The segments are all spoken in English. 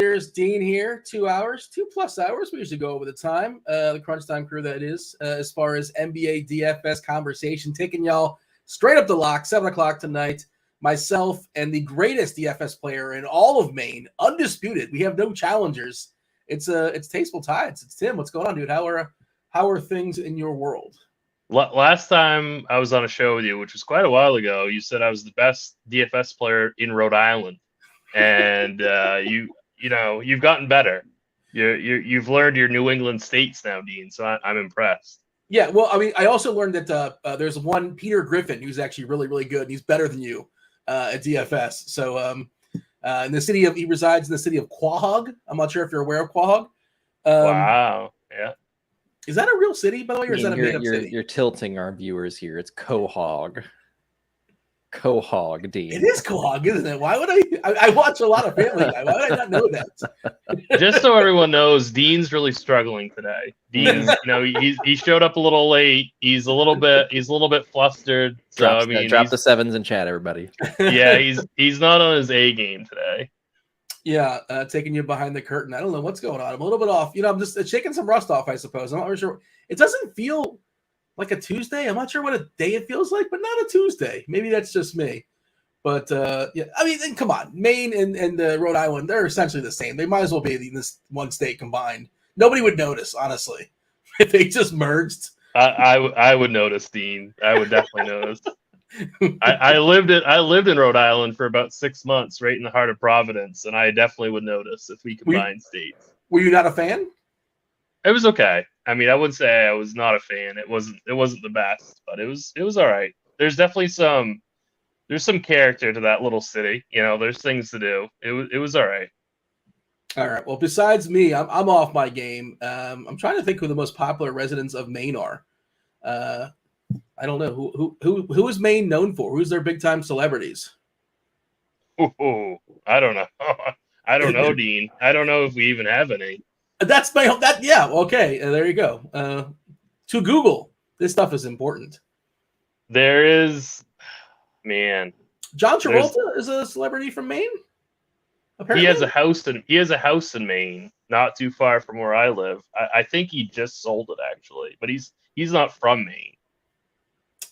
There's Dean here, 2 hours, 2+ hours. We usually go over the time, the crunch time crew that is, as far as NBA DFS conversation, taking y'all straight up the lock, 7 o'clock tonight. Myself and the greatest DFS player in all of Maine, undisputed. We have no challengers. It's Tasteful Tides. It's Tim. What's going on, dude? How are things in your world? Last time I was on a show with you, which was quite a while ago, you said I was the best DFS player in Rhode Island, and you've gotten better. You've learned your New England states now, Dean. So I'm impressed. Yeah, well, I mean, I also learned that there's one Peter Griffin who's actually really, really good. And he's better than you at DFS. So he resides in the city of Quahog. I'm not sure if you're aware of Quahog. Wow. Yeah. Is that a real city, by the way, or is that a made-up city? You're tilting our viewers here. It's Quahog. Quahog, Dean. It is Quahog, isn't it? Why would I watch a lot of Family Guy. Why would I not know that? Just so everyone knows, Dean's really struggling today. Dean's, he showed up a little late. He's a little bit flustered. So drop the sevens in chat, everybody. Yeah, he's not on his A game today. Yeah, taking you behind the curtain. I don't know what's going on. I'm a little bit off. I'm just shaking some rust off, I suppose. I'm not really sure. It doesn't feel like a Tuesday. I'm not sure what a day it feels like, but not a Tuesday. Maybe that's just me. But, yeah, I mean, come on. Maine and Rhode Island, they're essentially the same. They might as well be in this one state combined. Nobody would notice, honestly, if they just merged. I would notice, Dean. I would definitely notice. I lived in Rhode Island for about 6 months, right in the heart of Providence, and I definitely would notice if we combined states. Were you not a fan? It was okay. I mean, I would say I was not a fan. It wasn't the best, but it was all right. There's definitely some character to that little city. There's things to do. It was all right. All right. Well, besides me, I'm off my game. I'm trying to think who the most popular residents of Maine are. I don't know who is Maine known for. Who's their big time celebrities? Ooh, I don't know. I don't know, Dean. I don't know if we even have any. That's yeah. Okay, there you go. To Google, this stuff is important. There is, man. John Travolta is a celebrity from Maine. Apparently. He has a house in Maine, not too far from where I live. I think he just sold it actually, but he's not from Maine.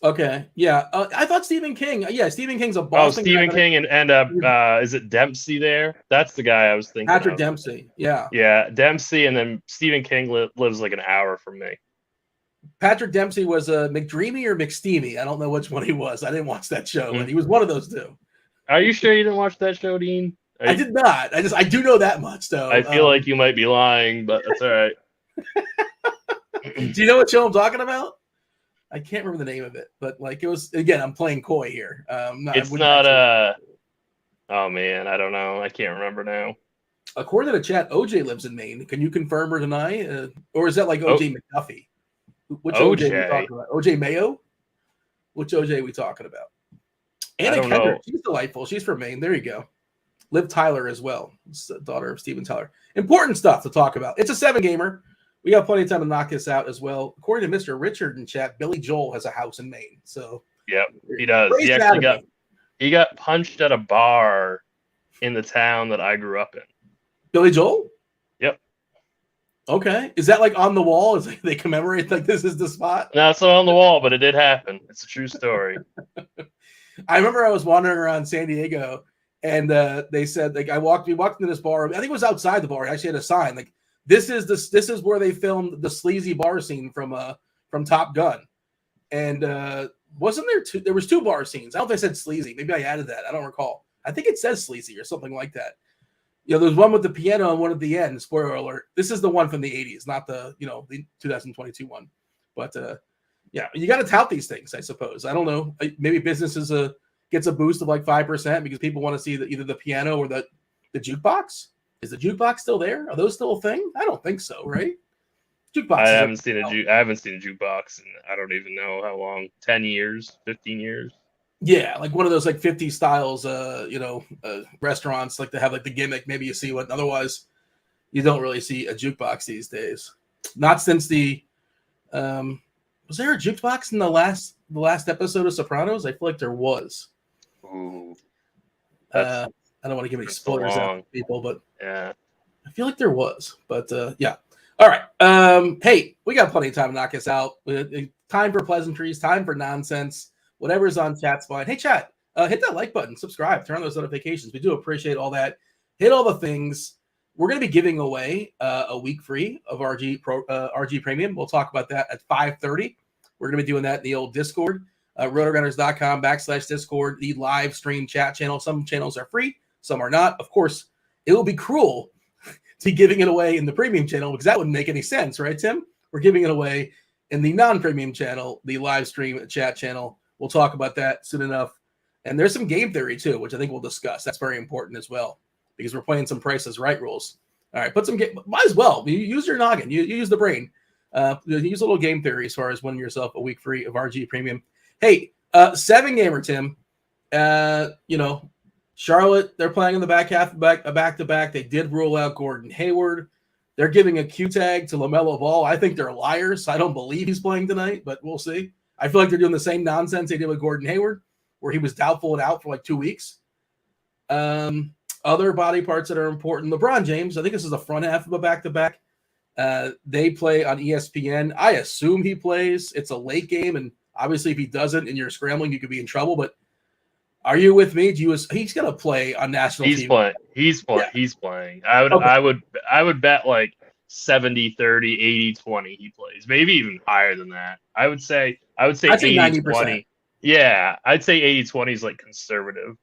Okay, yeah. I thought Stephen King. Yeah, Stephen King's a Boston. Oh, Stephen King and is it Dempsey there? That's the guy I was thinking. Patrick Dempsey. Yeah. Yeah, Dempsey, and then Stephen King lives like an hour from me. Patrick Dempsey was a McDreamy or McSteamy. I don't know which one he was. I didn't watch that show, but he was one of those two. Are you sure you didn't watch that show, Dean? I did not. I do know that much, though. I feel like you might be lying, but that's all right. Do you know what show I'm talking about? I can't remember the name of it, but it was, again, I'm playing coy here. Oh man, I don't know. I can't remember now. According to the chat, OJ lives in Maine. Can you confirm or deny? Or is that like OJ McDuffie? Which OJ are we talking about? OJ Mayo? Which OJ are we talking about? Anna Kendrick, she's delightful. She's from Maine. There you go. Liv Tyler as well. It's the daughter of Steven Tyler. Important stuff to talk about. It's a 7-gamer. We got plenty of time to knock this out as well. According to Mr. Richard in chat, Billy Joel has a house in Maine. So yeah, he does. He got punched at a bar in the town that I grew up in. Billy Joel? Yep. Okay. Is that on the wall? Is they commemorate this is the spot? No, it's not on the wall, but it did happen. It's a true story. I remember I was wandering around San Diego, and they said we walked into this bar. I think it was outside the bar. It actually had a sign this is where they filmed the sleazy bar scene from Top Gun. And wasn't there two? There was 2 bar scenes. I don't know if they said sleazy. Maybe I added that. I don't recall. I think it says sleazy or something like that. There's one with the piano and one at the end. Spoiler alert. This is the one from the 80s, not the 2022 one. But yeah, you got to tout these things, I suppose. I don't know. Maybe businesses gets a boost of 5% because people want to see either the piano or the jukebox. Is the jukebox still there? Are those still a thing? I don't think so, right? Jukebox. I haven't seen a jukebox in I don't even know how long. 10 years, 15 years. Yeah, one of those 50 styles, restaurants to have the gimmick. Maybe you see one. Otherwise, you don't really see a jukebox these days. Not since the. Was there a jukebox in the last episode of Sopranos? I feel like there was. Ooh. I don't want to give any spoilers out to people, but yeah, I feel like there was, but yeah. All right. Hey, we got plenty of time to knock us out. Time for pleasantries, time for nonsense. Whatever's on chat's fine. Hey, chat, hit that like button, subscribe, turn on those notifications. We do appreciate all that. Hit all the things. We're going to be giving away a week free of RG Premium. We'll talk about that at 5:30. We're going to be doing that in the old Discord, RotoGrinders.com/Discord, the live stream chat channel. Some channels are free, some are not. Of course, it will be cruel to be giving it away in the premium channel because that wouldn't make any sense, right, Tim? We're giving it away in the non-premium channel, the live stream chat channel. We'll talk about that soon enough. And there's some game theory too, which I think we'll discuss. That's very important as well because we're playing some Price is Right rules. All right, put some game. Might as well. You use your noggin. You use the brain. Use a little game theory as far as winning yourself a week free of RG Premium. Hey, 7-gamer, Tim. Charlotte, they're playing in the back half of back-to-back. They did rule out Gordon Hayward. They're giving a Q tag to LaMelo Ball. I think they're liars. I don't believe he's playing tonight, but we'll see. I feel like they're doing the same nonsense they did with Gordon Hayward, where he was doubtful and out for like 2 weeks. Other body parts that are important. LeBron James, I think this is the front half of a back-to-back. They play on ESPN. I assume he plays. It's a late game, and obviously if he doesn't and you're scrambling, you could be in trouble, but are you with me? He's going to play on national TV. He's playing. I would bet like 70-30, 80-20 he plays. Maybe even higher than that. I'd say 80-20. Yeah, I'd say 80-20 is like conservative.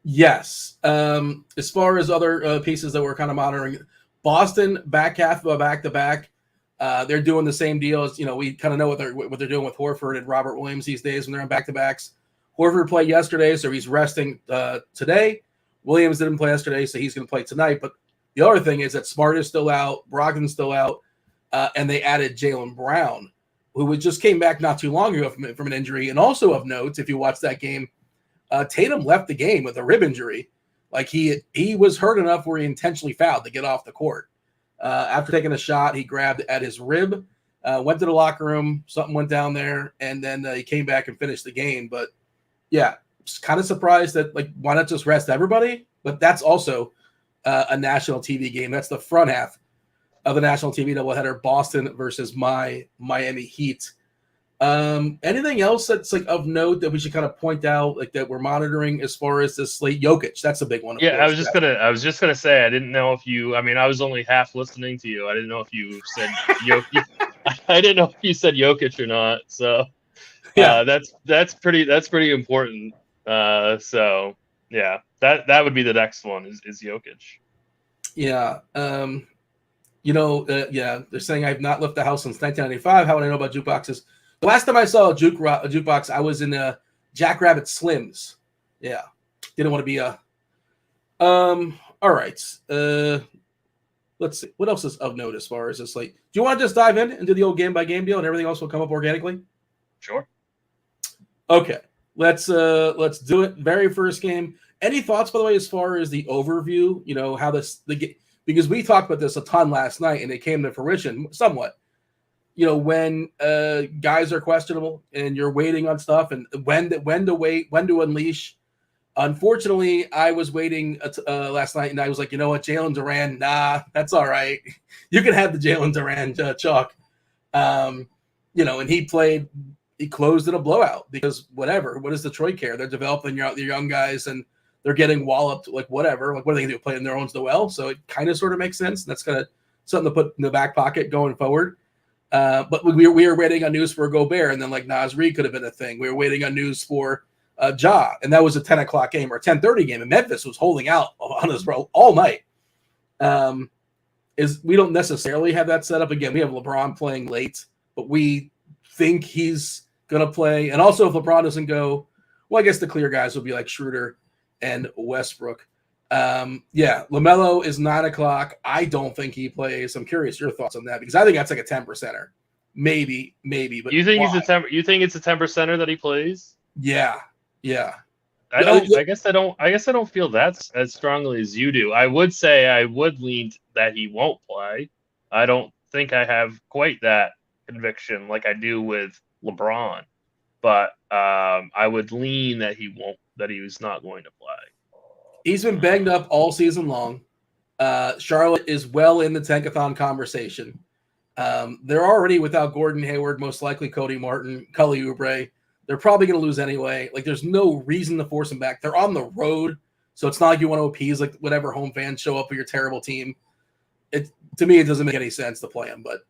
Yes. As far as other pieces that we're kind of monitoring, Boston back half of a back-to-back. They're doing the same deal as, we kind of know what they're doing with Horford and Robert Williams these days when they're on back-to-backs. Horford played yesterday, so he's resting today. Williams didn't play yesterday, so he's going to play tonight. But the other thing is that Smart is still out, Brogdon's still out, and they added Jaylen Brown, who just came back not too long ago from an injury. And also of note, if you watch that game, Tatum left the game with a rib injury. Like he was hurt enough where he intentionally fouled to get off the court. After taking a shot, he grabbed at his rib, went to the locker room, something went down there, and then he came back and finished the game. But yeah, just kind of surprised that, why not just rest everybody? But that's also a national TV game. That's the front half of the national TV doubleheader, Boston versus Miami Heat. Anything else that's of note that we should kind of point out, that we're monitoring as far as this slate? Jokic, that's a big one. Yeah, I was just gonna say, I didn't know if you. I mean, I was only half listening to you. I didn't know if you said Jokic. I didn't know if you said Jokic or not. So. Yeah, that's pretty important. So yeah, that would be the next one is Jokic. Yeah. They're saying I've not left the house since 1995. How would I know about jukeboxes? The last time I saw a jukebox, I was in Jackrabbit Slims. Yeah, didn't want to be a. All right. Let's see what else is of note as far as this slate. Do you want to just dive in and do the old game by game deal, and everything else will come up organically? Sure. Okay, let's do it. Very first game. Any thoughts, by the way, as far as the overview? How because we talked about this a ton last night, and it came to fruition somewhat. When guys are questionable, and you're waiting on stuff, and when to wait, when to unleash. Unfortunately, I was waiting last night, and I was like, you know what, Jalen Duran, nah, that's all right. You can have the Jalen Duran chalk. And he played. He closed in a blowout because whatever. What does Detroit care? They're developing their young guys and they're getting walloped. Whatever. What are they going to do? Play in their own the well? So it kind of sort of makes sense. That's kind of something to put in the back pocket going forward. But we were waiting on news for Gobert, and then Nas Reed could have been a thing. We were waiting on news for Ja, and that was a 10 o'clock game or a 10:30 game. And Memphis was holding out on us all night. We don't necessarily have that set up. Again, we have LeBron playing late, but we think he's going to play. And also, if LeBron doesn't go, well, I guess the clear guys will be like Schroeder and Westbrook. LaMelo is 9 o'clock. I don't think he plays. I'm curious your thoughts on that because I think that's like a 10%er. Maybe. But you think You think it's a 10%er that he plays? Yeah. I guess I don't feel that as strongly as you do. I would say I would lean that he won't play. I don't think I have quite that conviction like I do with LeBron, but I would lean that he was not going to play. He's been banged up all season long. Charlotte is well in the tankathon conversation. They're already without Gordon Hayward, most likely Cody Martin, Cully Oubre. They're probably going to lose anyway. Like, there's no reason to force them back. They're on the road, so it's not like you want to appease like whatever home fans show up for your terrible team. To me, it doesn't make any sense to play them. But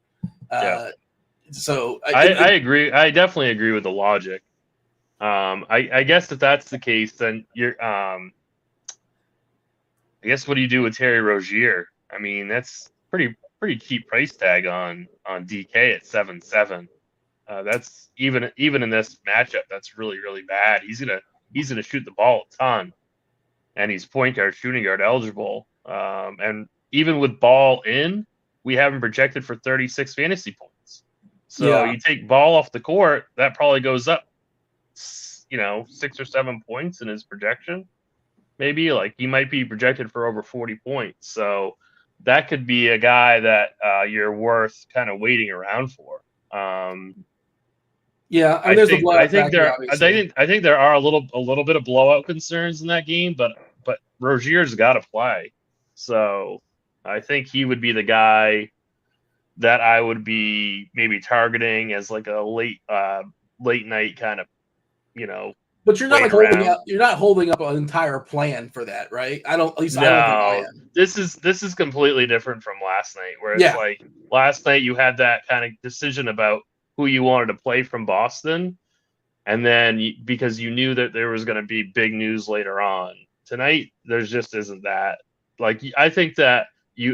so I agree. I definitely agree with the logic. I guess if that's the case, then you're. I guess what do you do with Terry Rozier? I mean, that's pretty cheap price tag on DK at 7-7. That's even in this matchup, that's really bad. He's gonna shoot the ball a ton, and he's point guard, shooting guard eligible. And even with Ball in, we have him projected for 36 fantasy points. So you take Ball off the court, that probably goes up, 6 or 7 points in his projection. Maybe like he might be projected for over 40 points. So that could be a guy that you're worth kind of waiting around for. Yeah, I mean, I think there are a little bit of blowout concerns in that game, but Rozier's got to play, so I think he would be the guy that I would be maybe targeting as like a late night kind of, But you're not like holding up an entire plan for that, right? I don't think I am. This is completely different from last night, where it's like last night you had that kind of decision about who you wanted to play from Boston, and then because you knew that there was going to be big news later on. Tonight, there's just isn't that. Like, I think that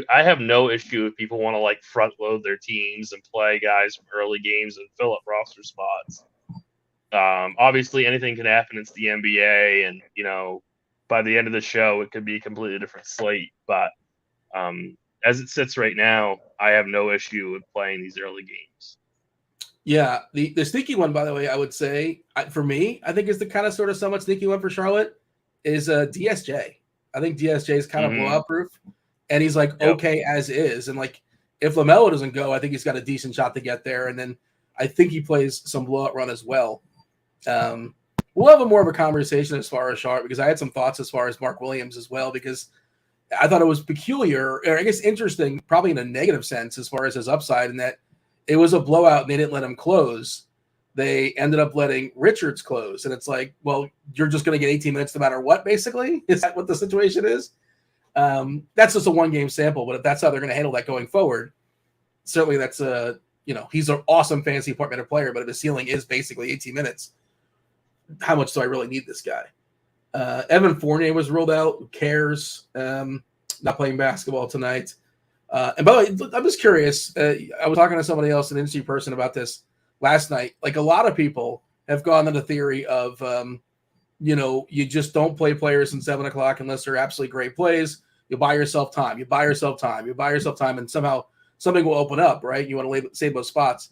I have no issue if people want to like front load their teams and play guys from early games and fill up roster spots. Obviously, anything can happen. It's the NBA, and by the end of the show, it could be a completely different slate. But as it sits right now, I have no issue with playing these early games. Yeah, the sneaky one, by the way, I would say for me, I think is the kind of sort of somewhat sneaky one for Charlotte is DSJ. I think DSJ is kind of blowout proof, and he's like okay as is. And like if LaMelo doesn't go, I think he's got a decent shot to get there. And then I think he plays some blowout run as well. We'll have more of a conversation as far as Charlotte, because I had some thoughts as far as Mark Williams as well, because I thought it was peculiar, or I guess interesting, probably in a negative sense as far as his upside, in that it was a blowout and they didn't let him close. They ended up letting Richards close. And it's like, well, you're just going to get 18 minutes no matter what, basically? Is that what the situation is? That's just a one-game sample, but if that's how they're going to handle that going forward, certainly that's he's an awesome fantasy point minute player, but if his ceiling is basically 18 minutes, how much do I really need this guy? Evan Fournier was ruled out. Who cares? Not playing basketball tonight. And by the way, I'm just curious. I was talking to somebody else, an industry person, about this last night. Like, a lot of people have gone on the theory of, you just don't play players in 7 o'clock unless they're absolutely great plays. You buy yourself time. And somehow something will open up, right? You want to save those spots.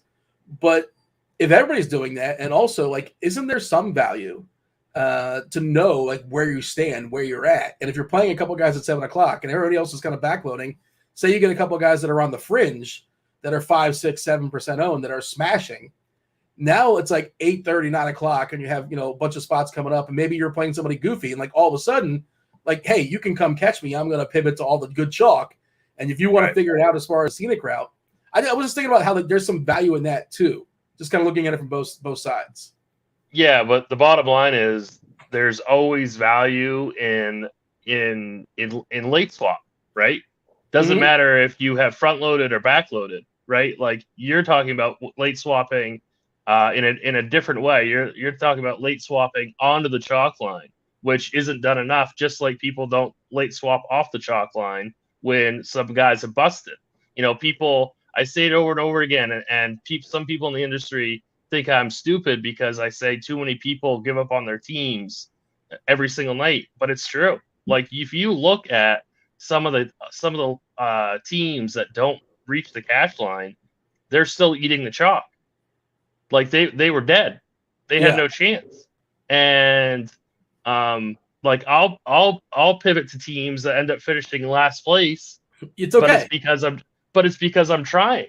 But if everybody's doing that, and also, like, isn't there some value to know, like, where you stand, where you're at? And if you're playing a couple guys at 7 o'clock and everybody else is kind of backloading, say you get a couple of guys that are on the fringe that are 5, 6, 7% owned that are smashing. Now it's like 8:30, 9 o'clock, and you have, a bunch of spots coming up, and maybe you're playing somebody goofy, and like all of a sudden, like, hey, you can come catch me. I'm going to pivot to all the good chalk. And if you want to figure it out as far as scenic route, I was just thinking about how there's some value in that too. Just kind of looking at it from both sides. Yeah, but the bottom line is there's always value in late swap, right? Doesn't matter if you have front loaded or back loaded, right? Like, you're talking about late swapping in a different way. You're talking about late swapping onto the chalk line, which isn't done enough. Just like people don't late swap off the chalk line when some guys have busted. People. I say it over and over again, and some people in the industry think I'm stupid because I say too many people give up on their teams every single night, but it's true. Like, if you look at some of the teams that don't reach the cash line, they're still eating the chalk. Like, they were dead. They had no chance. And like, I'll pivot to teams that end up finishing last place. It's okay. But it's because I'm trying.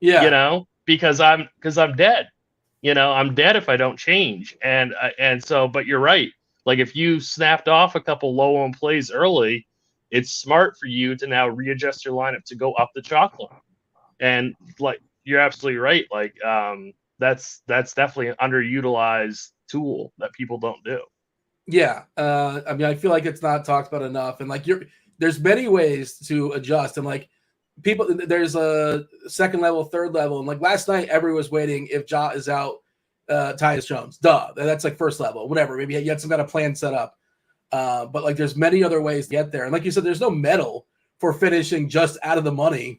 Yeah. Because I'm dead. I'm dead if I don't change. And so, but you're right. Like, if you snapped off a couple low on plays early, it's smart for you to now readjust your lineup to go up the chalk line. And like you're absolutely right. Like that's definitely an underutilized tool that people don't do. Yeah, I mean, I feel like it's not talked about enough, and like there's many ways to adjust, and like people, there's a second level, third level, and like last night, everyone was waiting if Ja is out, Tyus Jones, duh, that's like first level, whatever. Maybe you had some kind of plan set up, but like there's many other ways to get there, and like you said, there's no medal for finishing just out of the money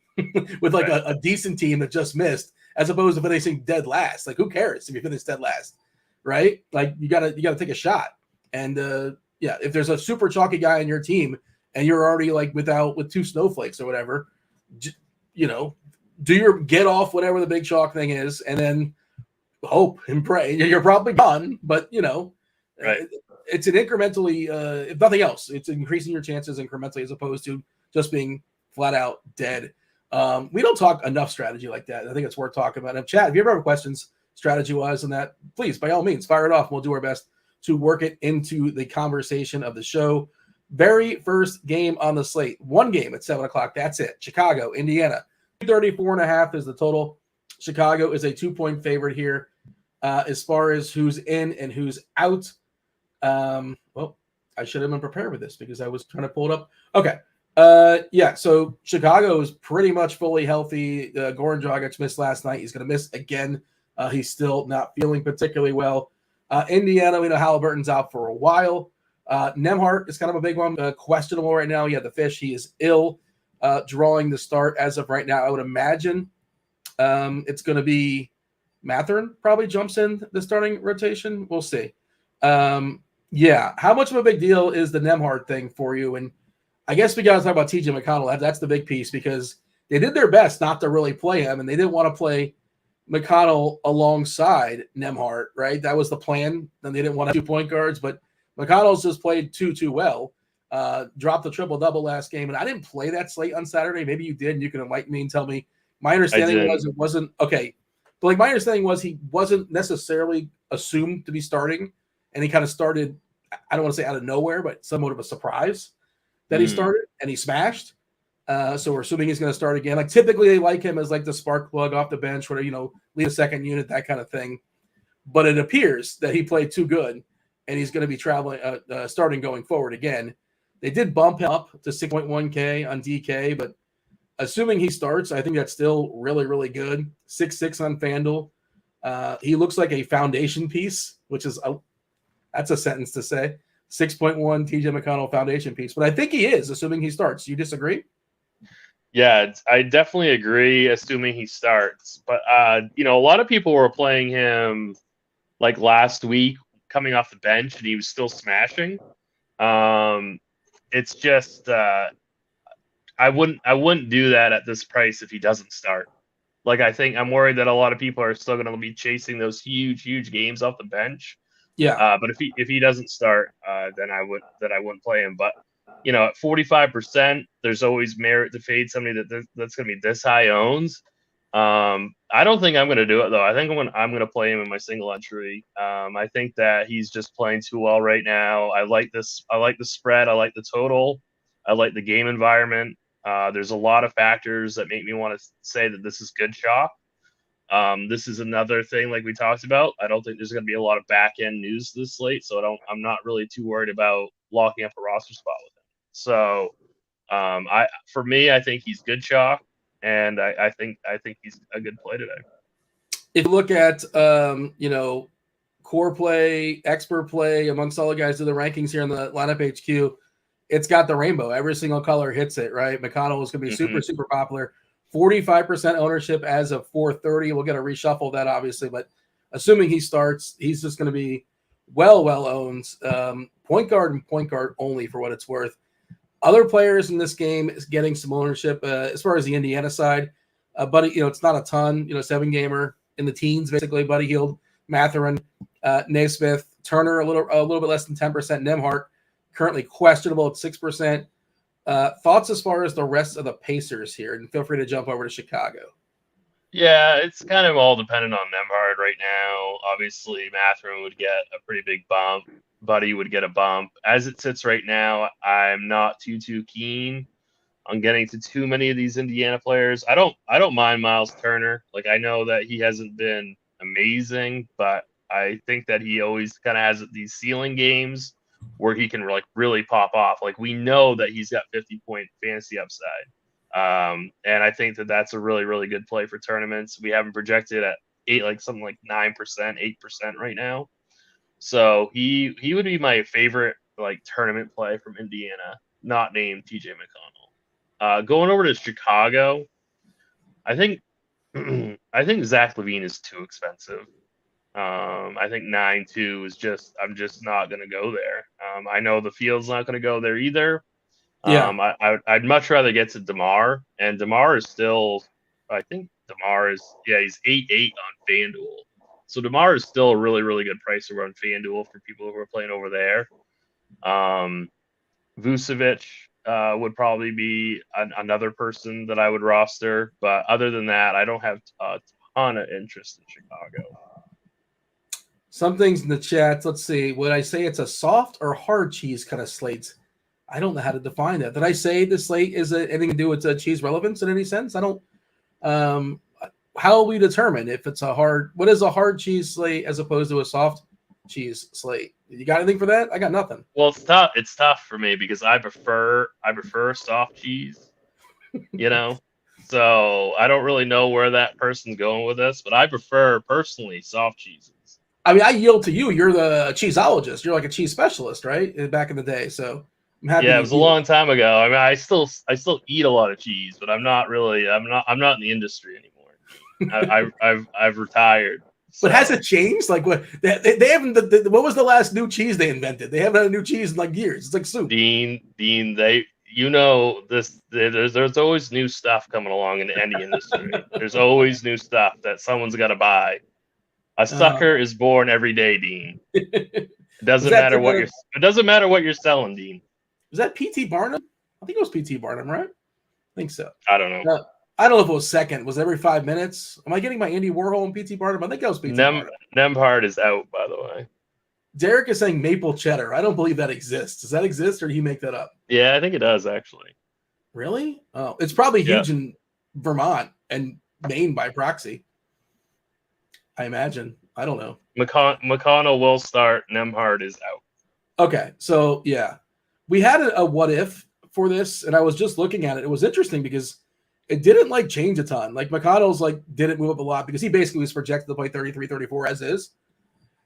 with like a decent team that just missed, as opposed to finishing dead last. Like who cares if you finish dead last, right? Like you gotta take a shot. And yeah, if there's a super chalky guy on your team and you're already like with 2 snowflakes or whatever, you know, do your get off whatever the big chalk thing is, and then hope and pray. You're probably done, but you know, right. It's an incrementally, if nothing else, it's increasing your chances incrementally as opposed to just being flat out dead. We don't talk enough strategy like that. I think it's worth talking about. And Chad, if you ever have questions strategy wise on that, please by all means fire it off. And we'll do our best to work it into the conversation of the show. Very first game on the slate. One game at 7 o'clock. That's it. Chicago, Indiana. 234.5 is the total. Chicago is a 2-point favorite here. As far as who's in and who's out. Well, I should have been prepared with this because I was trying to pull it up. Okay. Yeah, so Chicago is pretty much fully healthy. Goran Dragic missed last night. He's going to miss again. He's still not feeling particularly well. Indiana, we know Halliburton's out for a while. Nembhard is kind of a big one, questionable right now. Yeah, the fish, he is ill, drawing the start as of right now. I would imagine it's going to be Mathurin probably jumps in the starting rotation. We'll see. Yeah, how much of a big deal is the Nembhard thing for you? And I guess we got to talk about TJ McConnell. That's the big piece because they did their best not to really play him, and they didn't want to play McConnell alongside Nembhard, right? That was the plan. Then they didn't want to have 2 point guards, but McConnell's just played too well. Dropped the triple-double last game, and I didn't play that slate on Saturday. Maybe you did, and you can enlighten me and tell me. My understanding was it wasn't – okay. But like my understanding was he wasn't necessarily assumed to be starting, and he kind of started, I don't want to say out of nowhere, but somewhat of a surprise that he started, and he smashed. So we're assuming he's going to start again. Like typically they like him as like the spark plug off the bench, where, you know, lead a second unit, that kind of thing. But it appears that he played too good and he's going to be starting going forward again. They did bump him up to 6.1K on DK, but assuming he starts, I think that's still really, really good. 6.6 on FanDuel. He looks like a foundation piece, which is that's a sentence to say. 6.1 TJ McConnell foundation piece. But I think he is, assuming he starts. You disagree? Yeah, I definitely agree, assuming he starts. But, you know, a lot of people were playing him like last week coming off the bench, and he was still smashing. It's just I wouldn't do that at this price if he doesn't start. Like, I think I'm worried that a lot of people are still going to be chasing those huge games off the bench. Yeah. But if he doesn't start, then I wouldn't play him. But you know, at 45%, there's always merit to fade somebody that's going to be this high owns. I don't think I'm going to do it though. I think I'm going to play him in my single entry. I think that he's just playing too well right now. I like this. I like the spread. I like the total. I like the game environment. There's a lot of factors that make me want to say that this is good chalk. This is another thing like we talked about. I don't think there's going to be a lot of back end news this late, so I'm not really too worried about locking up a roster spot with him. So, for me, I think he's good chalk, and I think he's a good play today. If you look at you know, core play, expert play amongst all the guys do the rankings here in the lineup HQ, it's got the rainbow. Every single color hits it, right? McConnell is going to be super popular. 45% ownership as of 4:30. We'll get a reshuffle of that, obviously, but assuming he starts, he's just going to be well owned. Point guard and point guard only for what it's worth. Other players in this game is getting some ownership as far as the Indiana side. Buddy, you know, it's not a ton. You know, 7-gamer in the teens, basically. Buddy Hield, Mathurin, Naismith, Turner, a little bit less than 10%. Nembhard currently questionable at 6%. Thoughts as far as the rest of the Pacers here, and feel free to jump over to Chicago. Yeah, it's kind of all dependent on Nembhard right now. Obviously, Mathurin would get a pretty big bump. Buddy would get a bump. As it sits right now, I'm not too keen on getting to too many of these Indiana players. I don't mind Miles Turner. Like, I know that he hasn't been amazing, but I think that he always kind of has these ceiling games where he can like really pop off. Like, we know that he's got 50-point fantasy upside. And I think that that's a really, really good play for tournaments. We have him projected at something like 9%, 8% right now. So he would be my favorite like tournament play from Indiana, not named TJ McConnell. Going over to Chicago, I think I think Zach LaVine is too expensive. I think 9-2 is I'm just not going to go there. I know the field's not going to go there either. Yeah. I'd much rather get to DeMar, and DeMar is still, I think DeMar is, he's 8-8 on FanDuel. So DeMar is still a really, really good price to run FanDuel for people who are playing over there. Vucevic would probably be another person that I would roster, but other than that, I don't have a ton of interest in Chicago. Some things in the chat. Let's see. Would I say it's a soft or hard cheese kind of slate? I don't know how to define that. Did I say the slate is anything to do with cheese relevance in any sense? I don't. How will we determine if it's a hard? What is a hard cheese slate as opposed to a soft cheese slate? You got anything for that? I got nothing. Well, it's tough. It's tough for me because I prefer soft cheese. You know, so I don't really know where that person's going with this, but I prefer personally soft cheeses. I mean, I yield to you. You're the cheeseologist. You're like a cheese specialist, right? Back in the day, so I'm happy. Yeah, it was a long time ago. I mean, I still eat a lot of cheese, but I'm not in the industry anymore. I've retired. So. But has it changed? Like what they haven't? What was the last new cheese they invented? They haven't had a new cheese in like years. It's like soup. Dean, there's always new stuff coming along in any industry. There's always new stuff that someone's got to buy. A sucker is born every day, Dean. It doesn't matter what you're selling, Dean. Was that P.T. Barnum? I think it was P.T. Barnum, right? I think so. I don't know. I don't know if it was second. Was it every 5 minutes? Am I getting my Andy Warhol and P.T. Barnum? I think that was P.T. Barnum. Nembhard is out, by the way. Derek is saying maple cheddar. I don't believe that exists. Does that exist, or did he make that up? Yeah, I think it does, actually. Really? Oh, it's probably huge in Vermont and Maine by proxy. I imagine. I don't know. McConnell will start. Nembhard is out. Okay, so yeah. We had a what if for this, and I was just looking at it. It was interesting because it didn't like change a ton. Like McConnell's like didn't move up a lot because he basically was projected to play 33, 34 as is.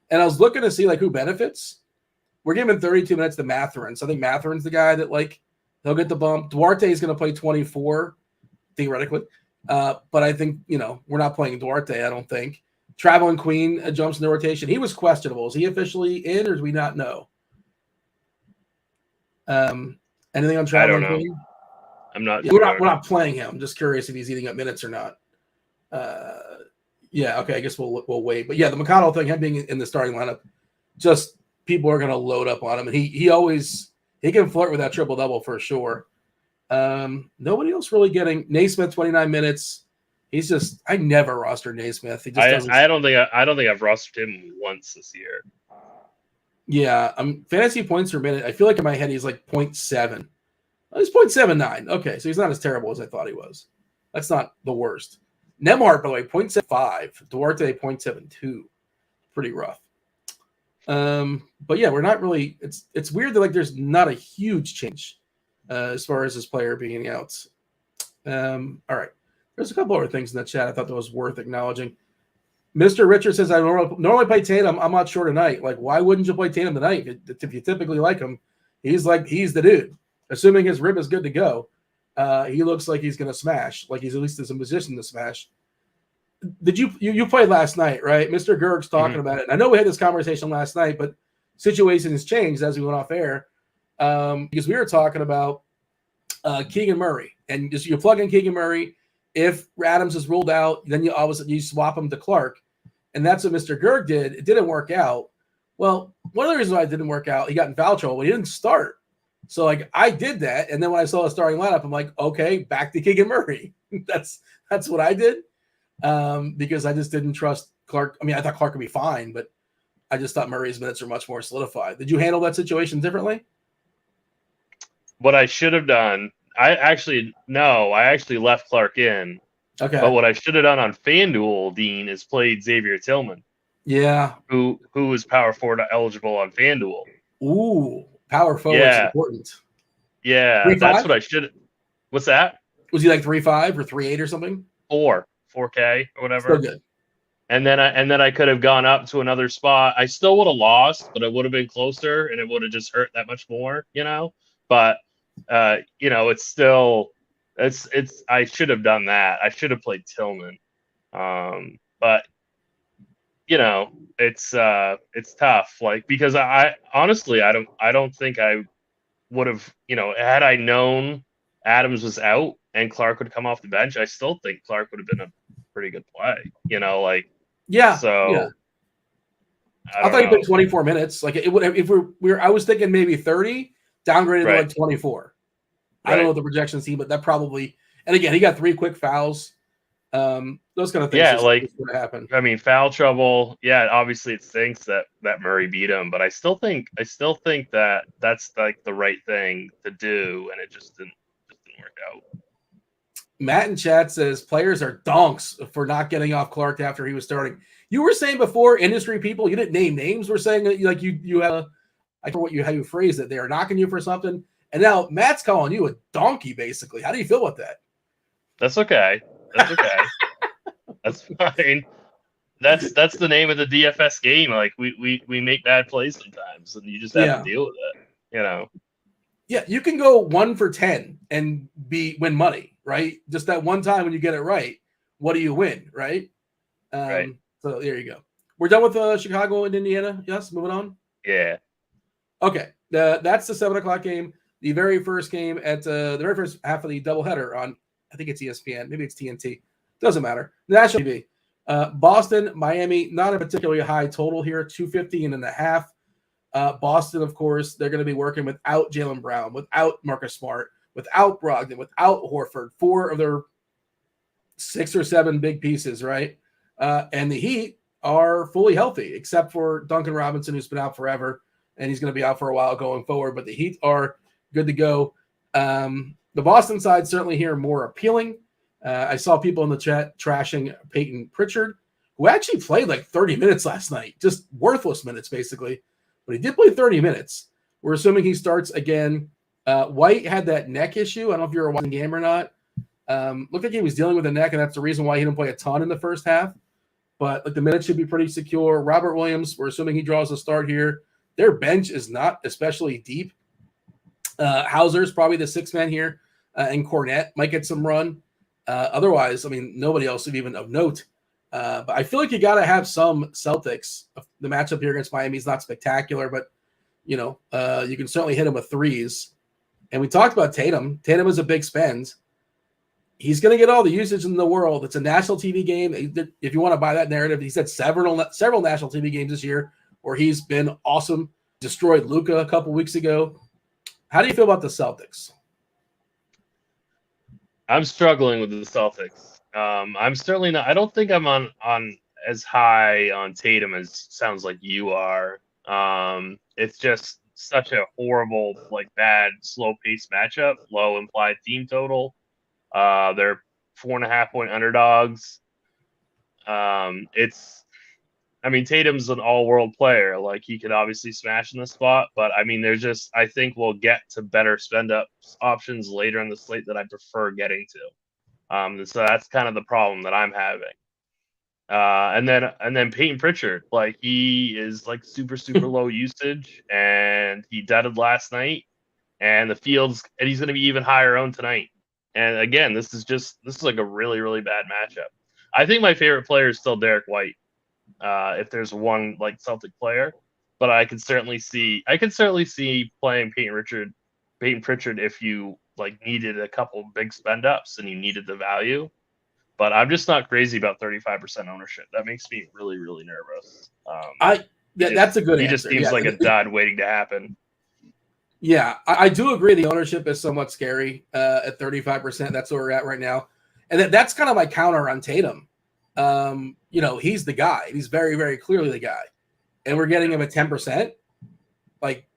And I was looking to see like who benefits. We're giving 32 minutes to Mathurin. So I think Mathurin's the guy that like he'll get the bump. Duarte is going to play 24 theoretically. But I think, we're not playing Duarte, I don't think. Traveling Queen jumps into rotation. He was questionable. Is he officially in or do we not know? Anything on Traveling Queen? I'm not. We're not playing him. I'm just curious if he's eating up minutes or not. Yeah, okay. I guess we'll wait. But yeah, the McConnell thing, him being in the starting lineup, just people are going to load up on him, and he can flirt with that triple double for sure. Nobody else really getting Naismith 29 minutes. He's just I never rostered Naismith. He just doesn't. I don't think I've rostered him once this year. Yeah, fantasy points per minute. I feel like in my head he's like 0.7. Oh, he's 0.79. Okay, so he's not as terrible as I thought he was. That's not the worst. Nembhard, by the way, 0.75. Duarte, 0.72. Pretty rough. But yeah, we're not really. It's weird that like there's not a huge change as far as this player being out. All right. There's a couple other things in the chat I thought that was worth acknowledging. Mr. Richard says, I normally play Tatum. I'm not sure tonight. Like, why wouldn't you play Tatum tonight? If you typically like him, he's the dude. Assuming his rib is good to go, he looks like he's going to smash. Like he's at least in position to smash. Did you played last night, right? Mr. Gerg's talking about it. And I know we had this conversation last night, but situation has changed as we went off air because we were talking about Keegan Murray. And just you plug in Keegan Murray. If Adams is ruled out, then you swap him to Clark. And that's what Mr. Gerg did. It didn't work out. Well, one of the reasons why it didn't work out, he got in foul trouble, but he didn't start. So, like, I did that. And then when I saw a starting lineup, I'm like, okay, back to Keegan Murray. That's what I did because I just didn't trust Clark. I mean, I thought Clark would be fine, but I just thought Murray's minutes are much more solidified. Did you handle that situation differently? What I should have done, I actually left Clark in. Okay. But what I should have done on FanDuel, Dean, is played Xavier Tillman. Yeah. Who was power forward eligible on FanDuel. Ooh, power forward's important. Yeah, 3.5? that's what I should. What's that? Was he like 3.5 or 3.8 or something? 4K or whatever. Still good. And then I could have gone up to another spot. I still would have lost, but it would have been closer, and it would have just hurt that much more, But it's still I should have done that. I should have played Tillman, but it's tough. Like because I honestly I don't think I would have had I known Adams was out and Clark would come off the bench. I still think Clark would have been a pretty good play. Yeah. So yeah. I thought he played 24 minutes. Like it would if I was thinking maybe 30, downgraded to like 24. I don't know the projections team, but that probably. And again, he got 3 quick fouls. Those kind of things. Yeah, like happen. I mean, foul trouble. Yeah, obviously it stinks that Murray beat him, but I still think that that's like the right thing to do, and it just didn't work out. Matt in chat says players are donks for not getting off Clark after he was starting. You were saying before, industry people, you didn't name names, were saying that like you have I don't know how you phrased it. They are knocking you for something. And now Matt's calling you a donkey, basically. How do you feel about that? That's okay. That's fine. That's the name of the DFS game. Like we make bad plays sometimes, and you just have to deal with it. Yeah, you can go 1 for 10 and win money, right? Just that one time when you get it right, what do you win, right? Right. So there you go. We're done with Chicago and Indiana. Yes, moving on. Yeah. Okay, that's the 7:00 game. The very first game at the very first half of the doubleheader on, I think it's ESPN, maybe it's TNT. Doesn't matter. National TV. Boston, Miami, not a particularly high total here, 250.5. Boston, of course, they're going to be working without Jaylen Brown, without Marcus Smart, without Brogdon, without Horford, 4 of their 6 or 7 big pieces, right? And the Heat are fully healthy, except for Duncan Robinson, who's been out forever, and he's going to be out for a while going forward. But the Heat are good to go. The Boston side certainly here more appealing. I saw people in the chat trashing Peyton Pritchard, who actually played like 30 minutes last night, just worthless minutes basically. But he did play 30 minutes. We're assuming he starts again. White had that neck issue. I don't know if you're watching the game or not. Looked like he was dealing with a neck, and that's the reason why he didn't play a ton in the first half. But like the minutes should be pretty secure. Robert Williams, we're assuming he draws a start here. Their bench is not especially deep. Hauser's probably the 6th man here, and Cornette might get some run. Otherwise, I mean, nobody else even of note. But I feel like you got to have some Celtics. The matchup here against Miami is not spectacular, but you can certainly hit him with threes. And we talked about Tatum. Tatum is a big spend. He's going to get all the usage in the world. It's a national TV game. If you want to buy that narrative, he's had several national TV games this year where he's been awesome. Destroyed Luka a couple weeks ago. How do you feel about the Celtics? I'm struggling with the Celtics. I'm certainly not. I don't think I'm on as high on Tatum as sounds like you are. It's just such a horrible, like bad, slow paced matchup. Low implied team total. They're 4.5 point underdogs. Tatum's an all world player. Like he could obviously smash in the spot, but I mean, I think we'll get to better spend up options later in the slate that I prefer getting to. So that's kind of the problem that I'm having. And then Peyton Pritchard, like he is like super low usage, and he dudded last night, and he's going to be even higher owned tonight. And again, this is like a really bad matchup. I think my favorite player is still Derek White. If there's one like Celtic player, but I can certainly see playing Peyton Pritchard if you like needed a couple big spend ups and you needed the value. But I'm just not crazy about 35% ownership. That makes me really nervous. That's a good answer. He just seems like a dud waiting to happen. Yeah, I do agree. The ownership is somewhat scary at 35%. That's where we're at right now. And that's kind of my counter on Tatum. He's the guy. He's very, very clearly the guy. and we're getting him at 10%. Like,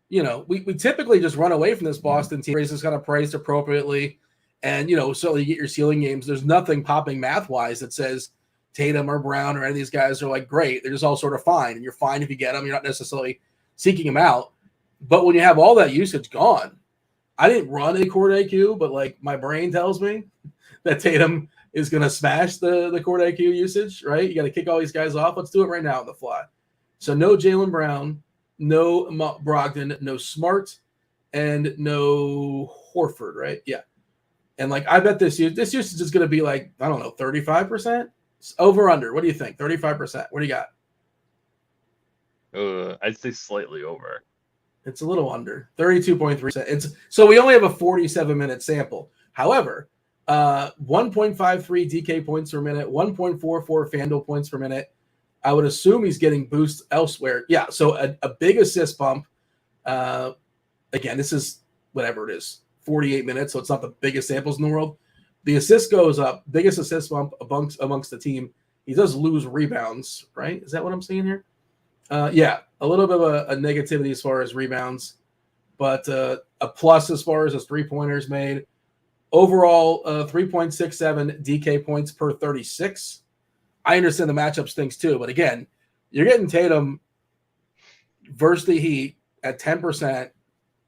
you know, we typically just run away from this Boston team. It's just kind of priced appropriately. And, you know, so you get your ceiling games. There's nothing popping math-wise that says Tatum or Brown or any of these guys are like great. They're just all sort of fine. And you're fine if you get them. You're not necessarily seeking them out. But when you have all that usage gone, I didn't run a court IQ, but like my brain tells me that Tatum is going to smash the court IQ usage, right? You got to kick all these guys off. Let's do it right now on the fly. So no Jaylen Brown, no Brogdon, no Smart, and no Horford, right? Yeah. And like I bet this usage is going to be like, I don't know, 35%? Over under. What do you think? 35%. What do you got? I'd say slightly over. It's a little under 32.3%. So we only have a 47-minute sample. However, 1.53 DK points per minute, 1.44 Fanduel points per minute. I would assume he's getting boosts elsewhere. Yeah, so a big assist bump. Again, this is whatever it is, 48 minutes, so it's not the biggest samples in the world. The assist goes up, biggest assist bump amongst the team. He does lose rebounds, right? Is that what I'm seeing here? Yeah, a little bit of a negativity as far as rebounds, but a plus as far as his three-pointers made. Overall, 3.67 DK points per 36. I understand the matchup stinks too, but again, you're getting Tatum versus the Heat at 10%.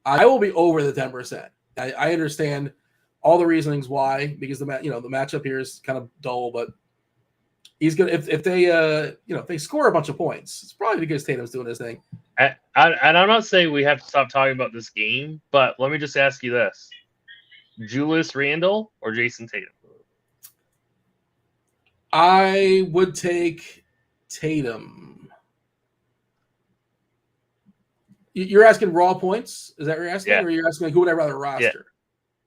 I will be over the 10%. I understand all the reasonings why, because the matchup here is kind of dull, but he's gonna if they score a bunch of points, it's probably because Tatum's doing his thing. And I'm not saying we have to stop talking about this game, but let me just ask you this: Julius Randle or Jason Tatum? I would take Tatum. You're asking raw points? Is that what you're asking? Yeah. Or you're asking like, who would I rather roster?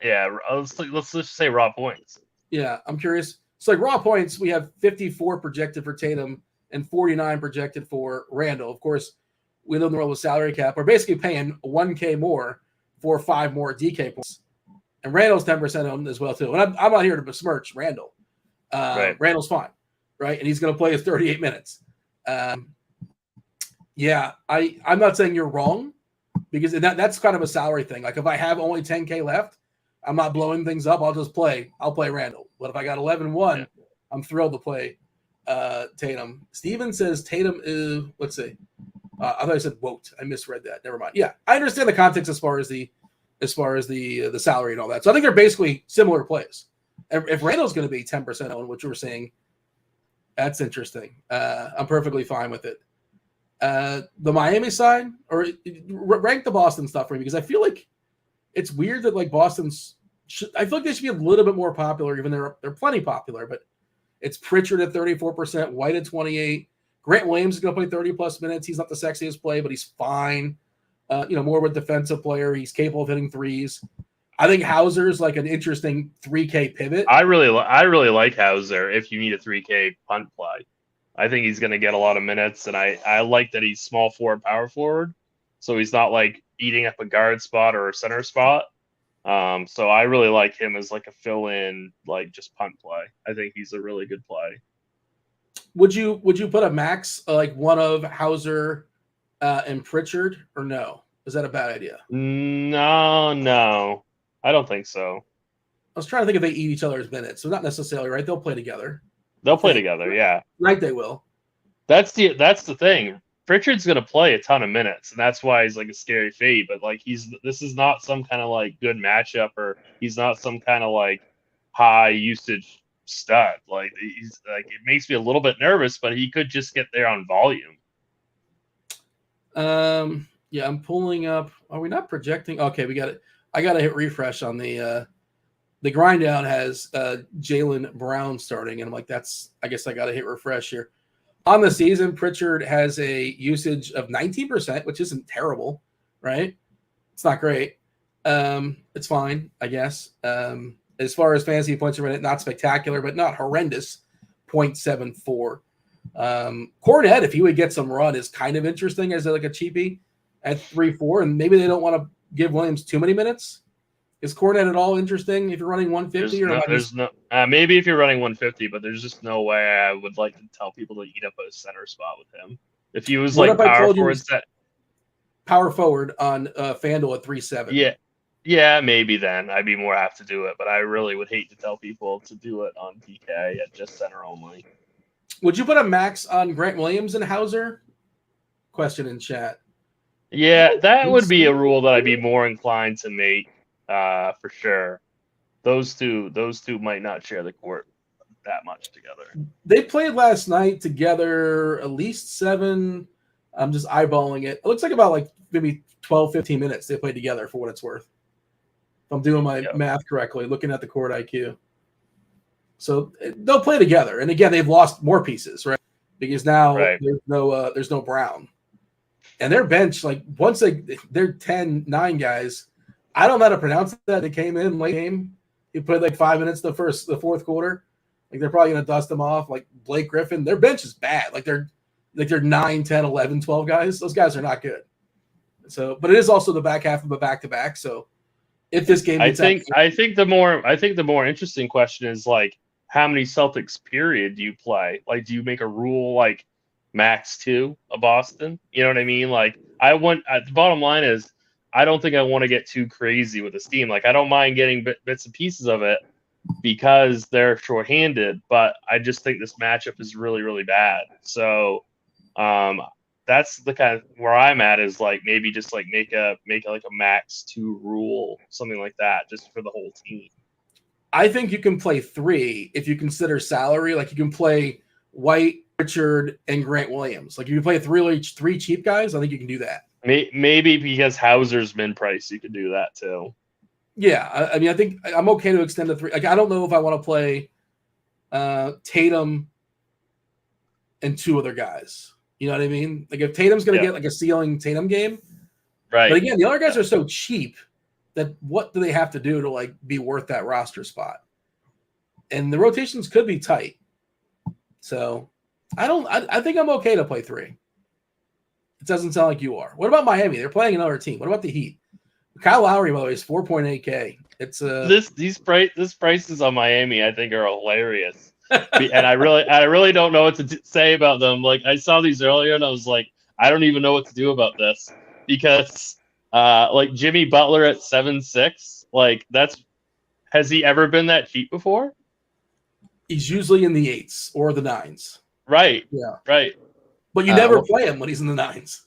Yeah. Let's just say raw points. Yeah, I'm curious. So like raw points, we have 54 projected for Tatum and 49 projected for Randall. Of course, we live in the world with salary cap. We're basically paying $1K more for 5 more DK points. And Randall's 10% owned as well, too. And I'm not here to besmirch Randall. Right. Randall's fine, right? And he's going to play his 38 minutes. Yeah, I'm not saying you're wrong, because that's kind of a salary thing. Like if I have only 10K left, I'm not blowing things up. I'll play Randall. But if I got 11-1, I'm thrilled to play Tatum. Steven says Tatum is, let's see. I thought I said Woat. I misread that. Never mind. Yeah, I understand the context as far as the salary and all that. So I think they're basically similar plays. If Randall's going to be 10% owned, which we're seeing, that's interesting. I'm perfectly fine with it. The Miami side, or rank the Boston stuff for me, because I feel like it's weird that like Boston's. I feel like they should be a little bit more popular, even though they're plenty popular. But it's Pritchard at 34%, White at 28%. Grant Williams is going to play 30+ minutes. He's not the sexiest play, but he's fine. More of a defensive player. He's capable of hitting threes. I think Hauser's like an interesting 3K pivot. I really like Hauser if you need a 3K punt play. I think he's going to get a lot of minutes, and I like that he's small forward, power forward, so he's not like eating up a guard spot or a center spot. So I really like him as like a fill-in, like just punt play. I think he's a really good play. Would you put a max like one of Hauser and Pritchard, or no? Is that a bad idea? No, I don't think so. I was trying to think if they eat each other's minutes. So not necessarily, right? They'll play together. They'll play together, yeah. Right, they will. That's the thing. Pritchard's going to play a ton of minutes, and that's why he's like a scary fade. But like this is not some kind of like good matchup, or he's not some kind of like high usage stud. Like he's like, it makes me a little bit nervous, but he could just get there on volume. Yeah, I'm pulling up. Are we not projecting? Okay, we got it. I got to hit refresh on the grind down has Jaylen Brown starting, and I'm like, I guess I got to hit refresh here. On the season, Pritchard has a usage of 19%, which isn't terrible, right? It's not great. It's fine, I guess. As far as fantasy points per minute, not spectacular, but not horrendous. 0.74. Cornet, if he would get some run, is kind of interesting as like a cheapie at 3.4, and maybe they don't want to give Williams too many minutes. Is Cornet at all interesting if you're running 150? Maybe if you're running 150, but there's just no way I would like to tell people to eat up a center spot with him. If he was What like if I power told you forward set, power forward on Fanduel at 3.7? yeah, maybe then I'd be more apt to do it. But I really would hate to tell people to do it on PK at just center only. Would you put a max on Grant Williams and Hauser? Question in chat. Yeah, that would be a rule that I'd be more inclined to make for sure. Those two might not share the court that much together. They played last night together at least 7. I'm just eyeballing it. It looks like about like maybe 12, 15 minutes they played together for what it's worth. If I'm doing my math correctly, looking at the court IQ. So they'll play together. And again, they've lost more pieces, right? Because now there's no Brown. And their bench, like once they're 10-9 guys, I don't know how to pronounce that. They came in late game. He played like 5 minutes the fourth quarter. Like they're probably gonna dust them off. Like Blake Griffin, their bench is bad. Like they're 9, 10, 11, 12 guys. Those guys are not good. So, but it is also the back half of a back-to-back. So if this game I think the more interesting question is like how many Celtics period do you play? Like do you make a rule like max 2 of Boston? You know what I mean? Like the bottom line is I don't think I want to get too crazy with this team. Like I don't mind getting bits and pieces of it because they're shorthanded, but I just think this matchup is really, really bad. So that's the kind of where I'm at is like maybe just like make a max 2 rule, something like that, just for the whole team. I think you can play 3 if you consider salary. Like you can play White, Richard, and Grant Williams. Like if you play 3 cheap guys, I think you can do that. Maybe because Hauser's min price, you could do that too. Yeah, I mean, I think I'm okay to extend to 3. Like I don't know if I want to play Tatum and 2 other guys. You know what I mean? Like if Tatum's going to get like a ceiling Tatum game, right? But again, the other guys are so cheap that what do they have to do to like be worth that roster spot? And the rotations could be tight. So I think I'm okay to play 3. It doesn't sound like you are. What about Miami? They're playing another team. What about the Heat? Kyle Lowry, by the way, is 4.8K. It's this prices on Miami, I think, are hilarious. And I really don't know what to say about them. Like I saw these earlier, and I was like, I don't even know what to do about this because, like Jimmy Butler at 7.6, like has he ever been that cheap before? He's usually in the 8s or the 9s. Right. Yeah. Right. But you never play him when he's in the 9s.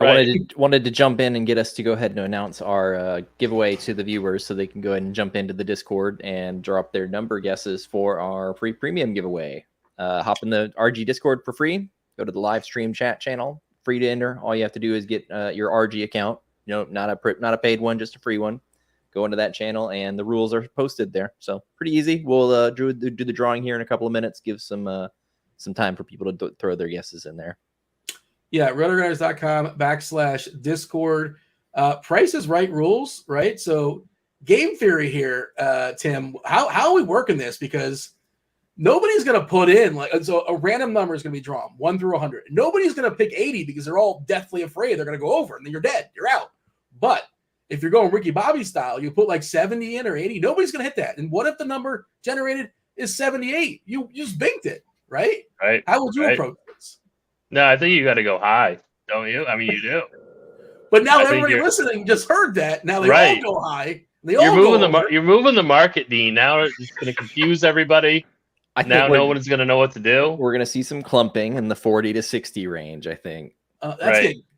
I wanted to jump in and get us to go ahead and announce our giveaway to the viewers so they can go ahead and jump into the Discord and drop their number guesses for our free premium giveaway. Hop in the RG Discord for free. Go to the live stream chat channel. Free to enter. All you have to do is get your RG account. You know, not a paid one, just a free one. Go into that channel, and the rules are posted there. So pretty easy. We'll do the drawing here in a couple of minutes. Give some time for people to throw their guesses in there. Yeah, RotoGrinders.com/Discord. Price is Right rules, right? So game theory here, Tim. How are we working this? Because nobody's going to put in so a random number is going to be drawn 1 through 100. Nobody's going to pick 80 because they're all deathly afraid they're going to go over, and then you're dead. You're out. But if you're going Ricky Bobby style, you put like 70 in or 80. Nobody's going to hit that. And what if the number generated is 78? You just banked it, right? Right. How would you approach this? No, I think you got to go high, don't you? I mean, you do. But now everybody listening just heard that. Now they all go high. You're moving the market, Dean. Now it's going to confuse everybody. Now no one's going to know what to do. We're going to see some clumping in the 40 to 60 range, I think.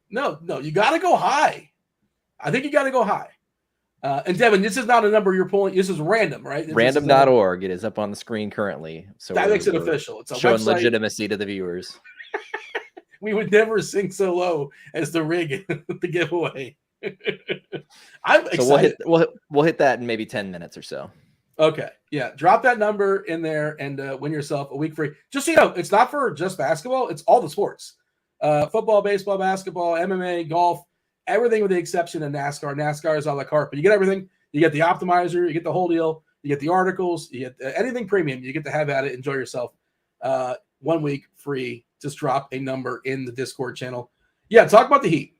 No, you got to go high. I think you got to go high. And Devin, this is not a number you're pulling. This is random, right? Random.org. It is up on the screen currently. So that makes it official. It's a showing website. Legitimacy to the viewers. We would never sink so low as the rig the giveaway. I'm excited. So we'll hit that in maybe 10 minutes or so. Okay. Yeah. Drop that number in there and win yourself a week free. Just so you know, it's not for just basketball. It's all the sports. Football, baseball, basketball, MMA, golf, everything with the exception of NASCAR. NASCAR is a la carte, but you get everything. You get the optimizer. You get the whole deal. You get the articles. You get anything premium. You get to have at it. Enjoy yourself. 1 week free. Just drop a number in the Discord channel. Yeah, talk about the Heat.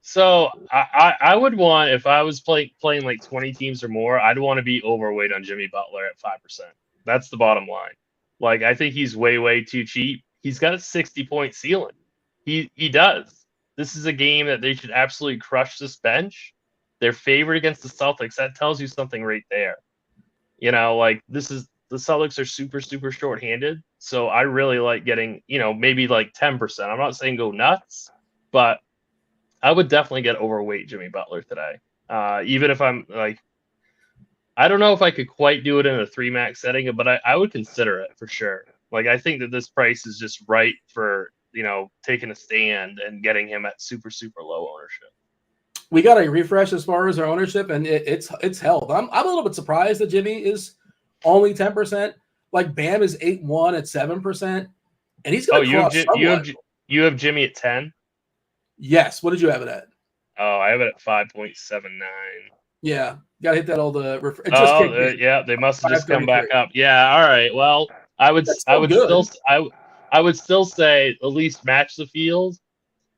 So I would want, if I was playing like 20 teams or more, I'd want to be overweight on Jimmy Butler at 5%. That's the bottom line. Like I think he's way too cheap. he's got a 60-point ceiling. He does. This is a game that they should absolutely crush this bench. They're favored against the Celtics. That tells you something right there. Like the Celtics are super, super short-handed. So I really like getting, maybe like 10%. I'm not saying go nuts, but I would definitely get overweight Jimmy Butler today. Even if I'm like, I don't know if I could quite do it in a 3-max setting, but I would consider it for sure. Like, I think that this price is just right for, taking a stand and getting him at super, super low ownership. We got a refresh as far as our ownership, and it's held. I'm a little bit surprised that Jimmy is only 10%. Like Bam is 8-1 at 7%, and he's going to cross somewhat. You have Jimmy at 10? Yes. What did you have it at? Oh, I have it at 5.79. Yeah, got to hit that old yeah, they must have just come back up. Yeah, all right. Well, I would still say at least match the field,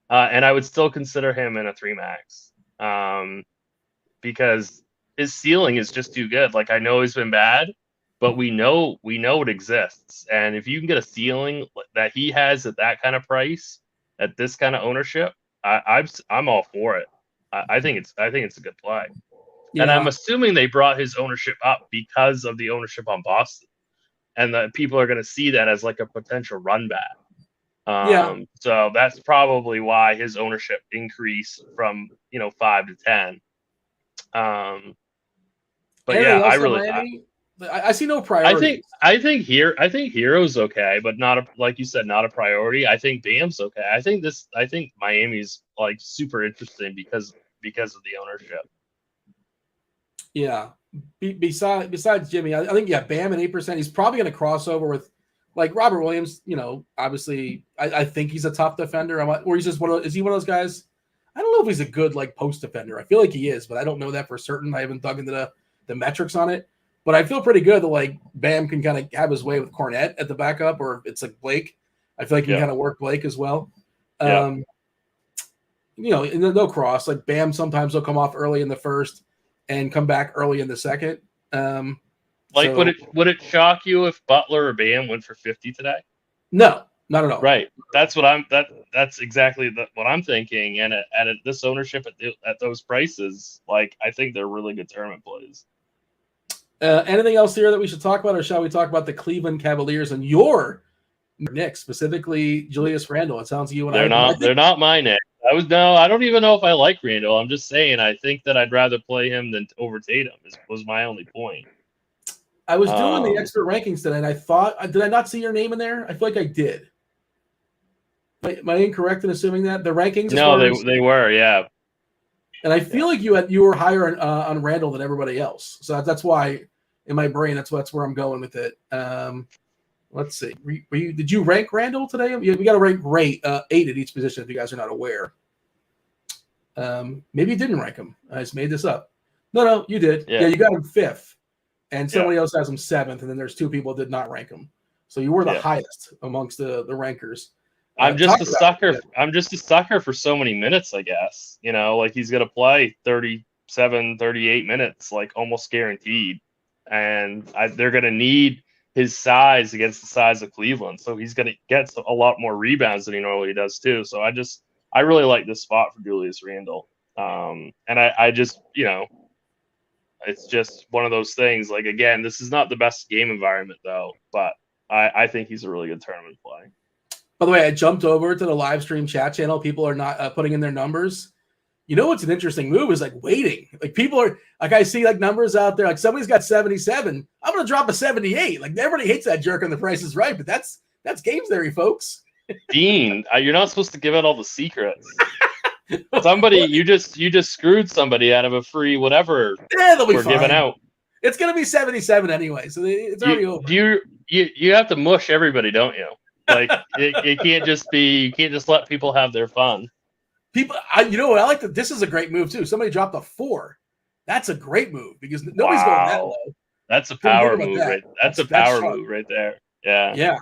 and I would still consider him in a 3-max, because his ceiling is just too good. Like, I know he's been bad, but we know it exists, and if you can get a ceiling that he has at that kind of price, at this kind of ownership, I'm all for it. I think it's a good play. Yeah. And I'm assuming they brought his ownership up because of the ownership on Boston, and that people are going to see that as like a potential run back. So that's probably why his ownership increased from 5 to 10. But yeah, I see no priority. I think Hero's okay, but not like you said, not a priority. I think Bam's okay. I think Miami's like super interesting because of the ownership. Yeah. Besides Jimmy, I think Bam at 8%. He's probably going to cross over with like Robert Williams. Obviously, I think he's a tough defender. Or he's just is he one of those guys? I don't know if he's a good like post defender. I feel like he is, but I don't know that for certain. I haven't dug into the metrics on it. But I feel pretty good that like Bam can kind of have his way with Cornette at the backup, or it's like Blake. I feel like he can kind of work Blake as well. No cross. Like Bam sometimes will come off early in the first and come back early in the second. Would it shock you if Butler or Bam went for 50 today? No, not at all. Right. That's what that's exactly what I'm thinking. And at this ownership at those prices, like I think they're really good tournament plays. Anything else here that we should talk about, or shall we talk about the Cleveland Cavaliers and your Knicks, specifically Julius Randle? It sounds like you and they're not my Knicks. I don't even know if I like Randle. I'm just saying I think that I'd rather play him than over Tatum. Was my only point. I was doing the expert rankings today, and I thought, did I not see your name in there? I feel like I did. Am I incorrect in assuming that the rankings? No, they were, yeah. And I feel like you were higher on Randle than everybody else, so that's why in my brain that's where I'm going with it. Let's see. Did you rank Randle today? We got to rank 8 at each position if you guys are not aware. Maybe you didn't rank him. I just made this up. No, you did. Yeah, you got him 5th, and somebody else has him 7th, and then there's 2 people that did not rank him. So you were the highest amongst the rankers. I'm just a sucker. I'm just a sucker for so many minutes, I guess. Like he's going to play 37, 38 minutes, like almost guaranteed. And they're going to need his size against the size of Cleveland. So he's going to get a lot more rebounds than he normally does too. So I really like this spot for Julius Randle. And I just, it's just one of those things. Like, again, this is not the best game environment though, but I think he's a really good tournament play. By the way, I jumped over to the live stream chat channel. People are not putting in their numbers. What's an interesting move is like waiting. Like people are like, I see like numbers out there. Like somebody's got 77. I'm going to drop a 78. Like everybody hates that jerk on The Price is Right, but that's game theory, folks. Dean, you're not supposed to give out all the secrets. Somebody, you just screwed somebody out of a free whatever we're giving out. It's going to be 77 anyway, so it's already over. You have to mush everybody, don't you? Like it can't just be. You can't just let people have their fun. People, you know what? I like that. This is a great move too. Somebody dropped a 4. That's a great move because nobody's going that low. That's a power move, right? That's a power move right there. Yeah. Yeah.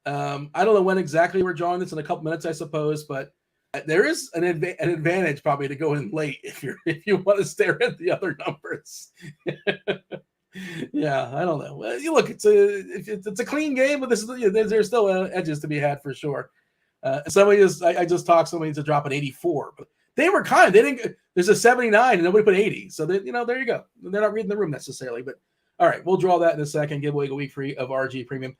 I don't know when exactly we're drawing this in a couple minutes, I suppose, but there is an advantage probably to go in late if you want to stare at the other numbers. Yeah, I don't know. Well, you look, it's a clean game, but there's still edges to be had for sure. I just talked somebody to drop an 84, but they were kind. They didn't. There's a 79 and nobody put 80, so there you go. They're not reading the room necessarily, but all right, we'll draw that in a second. Give away a week free of RG Premium.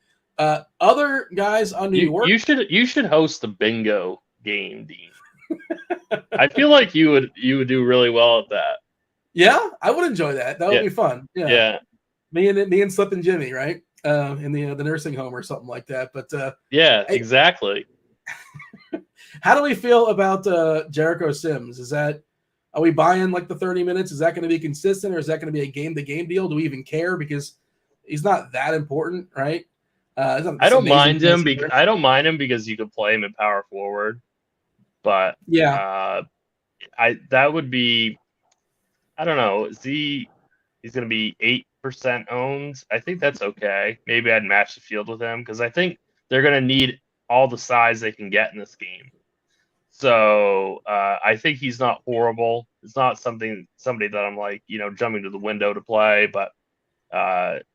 Other guys on New York, you should host a bingo game, Dean. I feel like you would do really well at that. Yeah, I would enjoy that. That would be fun. Yeah. Me and Slip and Jimmy, right? In the nursing home or something like that. But exactly. How do we feel about Jericho Sims? Are we buying like the 30 minutes? Is that going to be consistent, or is that going to be a game-to-game deal? Do we even care? Because he's not that important, right? I don't mind him because you could play him at power forward, but that would be, I don't know. He's going to be 8% owned. I think that's okay. Maybe I'd match the field with him because I think they're going to need all the size they can get in this game. So I think he's not horrible. It's not somebody that I'm like, jumping to the window to play, but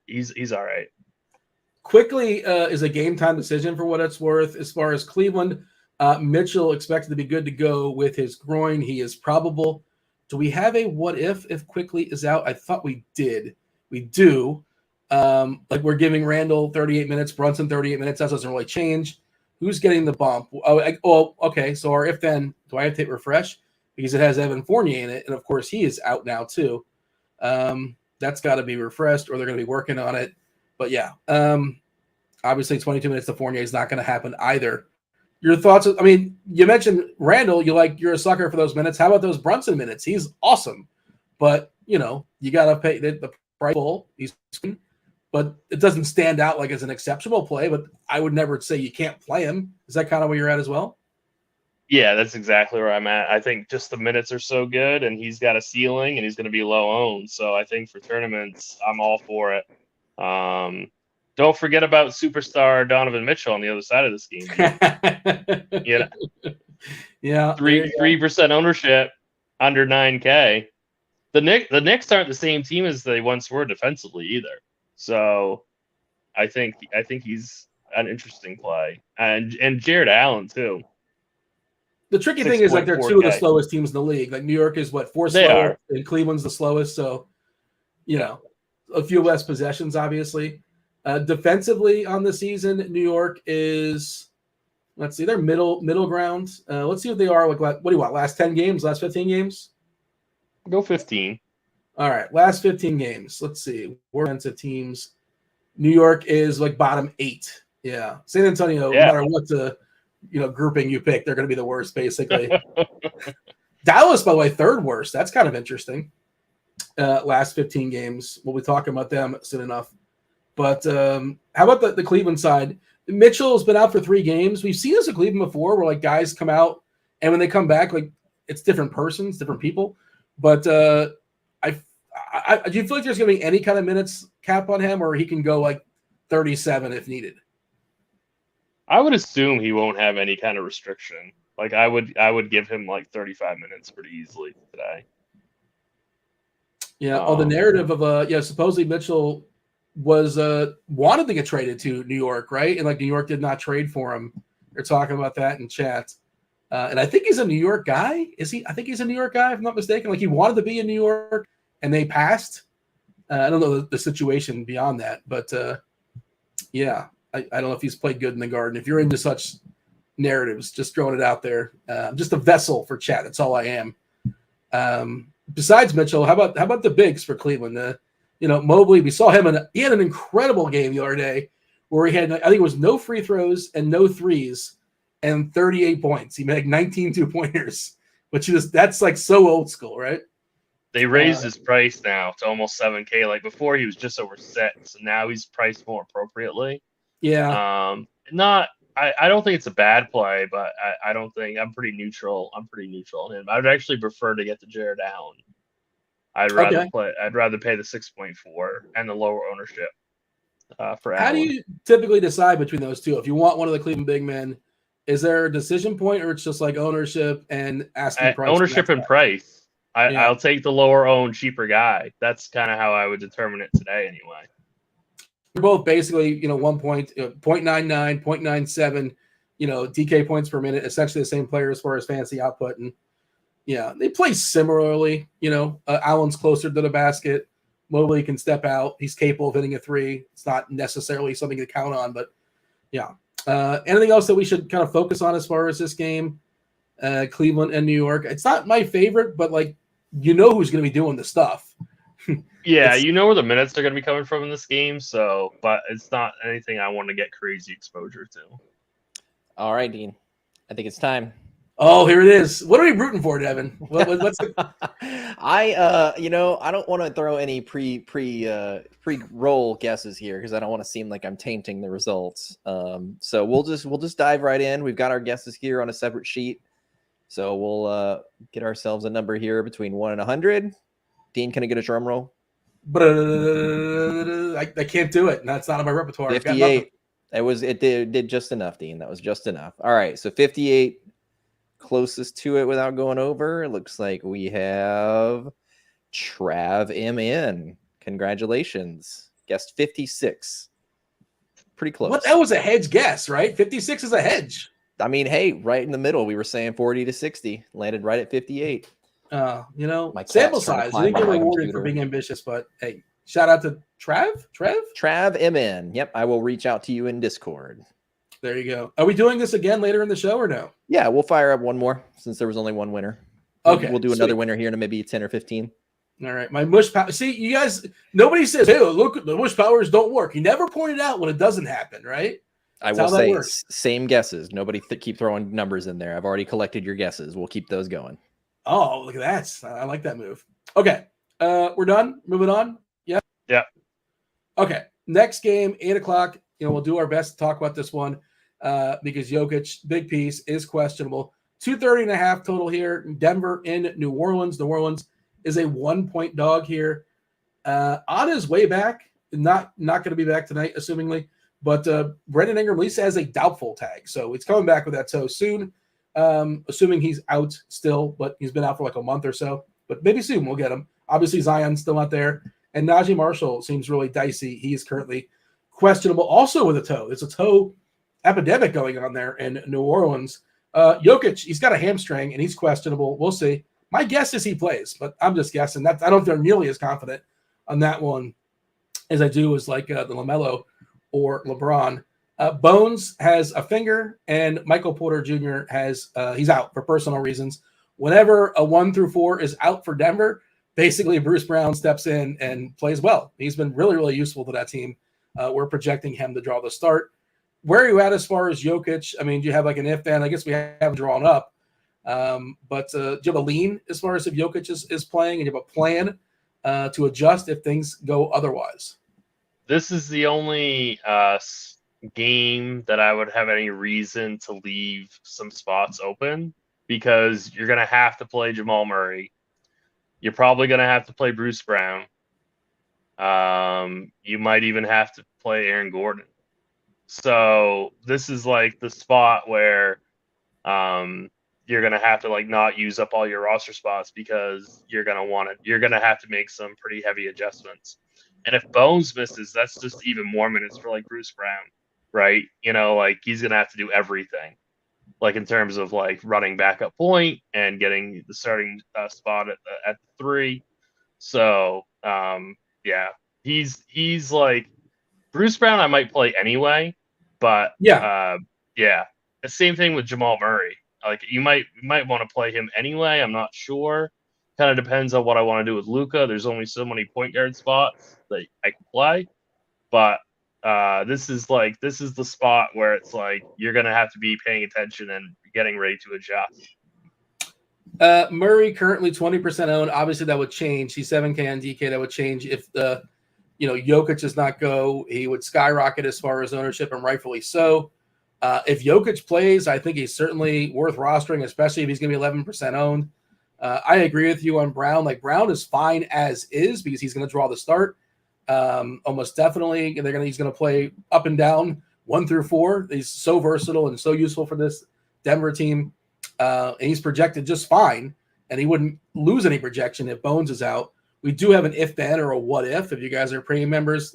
he's all right. Quickly is a game time decision for what it's worth. As far as Cleveland, Mitchell expected to be good to go with his groin. He is probable. Do we have a what if Quickly is out? I thought we did. We do. Like we're giving Randall 38 minutes, Brunson 38 minutes. That doesn't really change. Who's getting the bump? Okay. So our if then, do I have to hit refresh? Because it has Evan Fournier in it. And of course, he is out now too. That's got to be refreshed or they're going to be working on it. But yeah, obviously 22 minutes to Fournier is not going to happen either. Your thoughts? I mean, you mentioned Randall. You're a sucker for those minutes. How about those Brunson minutes? He's awesome. But, you got to pay the price full. But it doesn't stand out like it's an exceptional play, but I would never say you can't play him. Is that kind of where you're at as well? Yeah, that's exactly where I'm at. I think just the minutes are so good, and he's got a ceiling, and he's going to be low owned. So I think for tournaments, I'm all for it. Don't forget about superstar Donovan Mitchell on the other side of this game. Yeah, 3% ownership, under 9K. The Knicks aren't the same team as they once were defensively either. So I think he's an interesting play, and Jared Allen too. The tricky thing is like they're two of the slowest teams in the league. Like New York is fourth slowest, and Cleveland's the slowest. So a few less possessions, obviously. Defensively on the season, New York is, let's see, they're middle ground. Let's see what they are. Like, what do you want? Last 10 games? Last 15 games? Go 15. All right, last 15 games. Let's see. We're into teams. New York is like bottom 8. Yeah. San Antonio, no matter what grouping you pick, they're going to be the worst, basically. Dallas, by the way, third worst. That's kind of interesting. Last 15 games. We'll be talking about them soon enough. But how about the Cleveland side? Mitchell's been out for 3 games. We've seen this at Cleveland before where, like, guys come out, and when they come back, like, it's different persons, different people. But do you feel like there's going to be any kind of minutes cap on him, or he can go, like, 37 if needed? I would assume he won't have any kind of restriction. Like, I would give him, like, 35 minutes pretty easily today. Yeah, the narrative of supposedly Mitchell was wanted to get traded to New York, right? And like New York did not trade for him. They're talking about that in chat. And I think he's a New York guy. Is he? I think he's a New York guy, if I'm not mistaken. Like he wanted to be in New York and they passed. I don't know the situation beyond that, but I don't know if he's played good in the Garden. If you're into such narratives, just throwing it out there. I'm just a vessel for chat. That's all I am. Besides Mitchell, how about the bigs for Cleveland? Mobley, we saw him he had an incredible game the other day where he had, I think it was no free throws and no threes and 38 points. He made 19 2-pointers, that's like so old school, right? They raised his price now to almost 7K. Like before he was just over 6, and now he's priced more appropriately. Yeah. I don't think it's a bad play, but I don't think I'm pretty neutral. I'm pretty neutral on him. I would actually prefer to get the Jared Allen. I'd rather pay the 6.4 and the lower ownership for Allen. How do you typically decide between those two? If you want one of the Cleveland big men, is there a decision point, or it's just like ownership and asking price? Ownership and price. I'll take the lower owned, cheaper guy. That's kind of how I would determine it today, anyway. They're both basically, 0.99, 0.97, DK points per minute, essentially the same player as far as fantasy output. And they play similarly. Allen's closer to the basket. Mobley can step out. He's capable of hitting a three. It's not necessarily something to count on, but yeah. Anything else that we should kind of focus on as far as this game? Cleveland and New York. It's not my favorite, but who's going to be doing the stuff. Yeah, where the minutes are going to be coming from in this game. So, but it's not anything I want to get crazy exposure to. All right, Dean. I think it's time. Oh, here it is. What are we rooting for, Devin? What's the... I don't want to throw any pre-roll guesses here because I don't want to seem like I'm tainting the results. So we'll just dive right in. We've got our guesses here on a separate sheet. So we'll get ourselves a number here between 1 and 100. Dean, can I get a drum roll? I can't do it. That's not on my repertoire. 58. It did just enough, Dean. That was just enough. All right, so 58. Closest to it without going over. It looks like we have Trav MN. Congratulations. Guessed 56. Pretty close. What? That was a hedge guess, right? 56 is a hedge. I mean, hey, right in the middle. We were saying 40 to 60. Landed right at 58. Sample size. You didn't get rewarded for being ambitious, but hey, shout out to Trav. Trav MN. Yep, I will reach out to you in Discord. There you go. Are we doing this again later in the show or no? Yeah, we'll fire up one more since there was only one winner. Okay. We'll do another winner here in maybe 10 or 15. All right. My mush power. See, you guys, nobody says, hey, look, the mush powers don't work. You never pointed out when it doesn't happen, right? That's I will say same guesses. Nobody keep throwing numbers in there. I've already collected your guesses. We'll keep those going. Oh, look at that. I like that move. Okay. We're done. Moving on. Yeah. Yeah. Okay. Next game, 8:00. We'll do our best to talk about this one. Because Jokic, big piece, is questionable. 230.5 total here. Denver in New Orleans. New Orleans is a 1-point dog here. On his way back, not going to be back tonight, assumingly. But Brandon Ingram at least has a doubtful tag. So it's coming back with that toe soon. Assuming he's out still, but he's been out for like a month or so. But maybe soon we'll get him. Obviously, Zion's still not there. And Najee Marshall seems really dicey. He is currently questionable also with a toe. It's a toe epidemic going on there in New Orleans. Jokic, he's got a hamstring and he's questionable. We'll see. My guess is he plays, but I'm just guessing. I don't feel nearly as confident on that one as I do as the LaMelo or LeBron. Bones has a finger, and Michael Porter Jr. he's out for personal reasons. Whenever a 1 through 4 is out for Denver, basically Bruce Brown steps in and plays well. He's been really, really useful to that team. We're projecting him to draw the start. Where are you at as far as Jokic? I mean, do you have like an if then? I guess we haven't drawn up. But do you have a lean as far as if Jokic is playing, and you have a plan to adjust if things go otherwise? This is the only game that I would have any reason to leave some spots open because you're going to have to play Jamal Murray. You're probably going to have to play Bruce Brown. You might even have to play Aaron Gordon. So this is like the spot where you're going to have to not use up all your roster spots because you're going to have to make some pretty heavy adjustments. And if Bones misses, that's just even more minutes for Bruce Brown, right? He's going to have to do everything, in terms of running backup point and getting the starting spot at the 3. So yeah, he's Bruce Brown I might play anyway, but yeah. The same thing with Jamal Murray. You might want to play him anyway. I'm not sure. Kind of depends on what I want to do with Luka. There's only so many point guard spots that I can play, but this is the spot where it's you're gonna have to be paying attention and getting ready to adjust. Murray currently 20% owned. Obviously, that would change. He's 7K on DK. That would change if Jokic does not go. He would skyrocket as far as ownership, and rightfully so. If Jokic plays, I think he's certainly worth rostering, especially if he's going to be 11% owned. I agree with you on Brown. Brown is fine as is because he's going to draw the start. Almost definitely. He's going to play up and down 1 through 4. He's so versatile and so useful for this Denver team. And he's projected just fine. and he wouldn't lose any projection if Bones is out. We do have an if-then or a what-if you guys are premium members.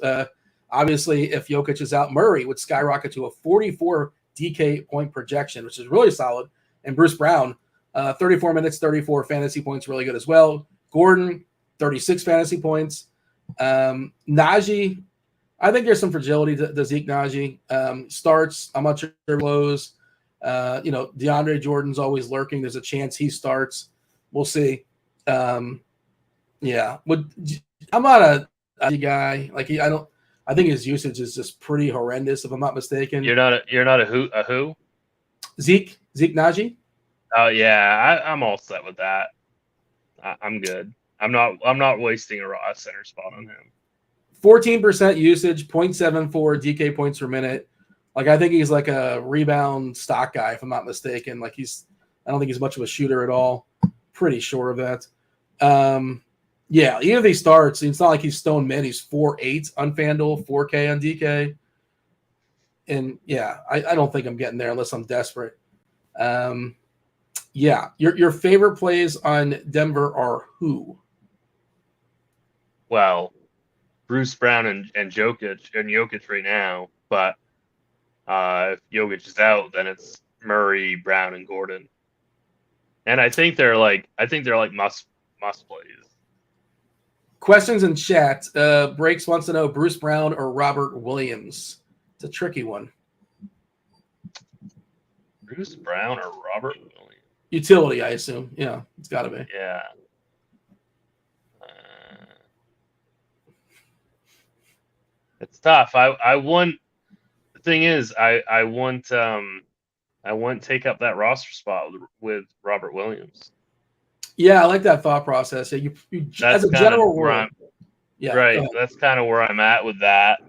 Obviously, if Jokic is out, Murray would skyrocket to a 44 DK point projection, which is really solid. And Bruce Brown, 34 minutes, 34 fantasy points, really good as well. Gordon, 36 fantasy points. Najee, I think there's some fragility to Zeke Najee. Starts, I'm not sure blows. DeAndre Jordan's always lurking. There's a chance he starts. We'll see. I'm not a guy. I think his usage is just pretty horrendous, if I'm not mistaken. You're not a who? Zeke Najee. Oh yeah, I'm all set with that. I'm good. I'm not wasting a center spot on him. 14% usage, 0.74 DK points per minute. I think he's like a rebound stock guy, if I'm not mistaken. I don't think he's much of a shooter at all. Pretty sure of that. Even if he starts, it's not like he's stone mid. He's 4.8 on FanDuel, 4K on DK. And I don't think I'm getting there unless I'm desperate. Your favorite plays on Denver are who? Well, Bruce Brown and Jokic right now, but if Jokic is out, then it's Murray, Brown, and Gordon. And I think they're must plays. Questions in chat. Breaks wants to know Bruce Brown or Robert Williams. It's a tricky one. Bruce Brown or Robert Williams? Utility, I assume. Yeah, it's got to be. Yeah. It's tough. I wouldn't. The thing is, I wouldn't take up that roster spot with Robert Williams. Yeah, I like that thought process. Yeah, you as a general rule. Yeah, right. That's kind of where I'm at with that.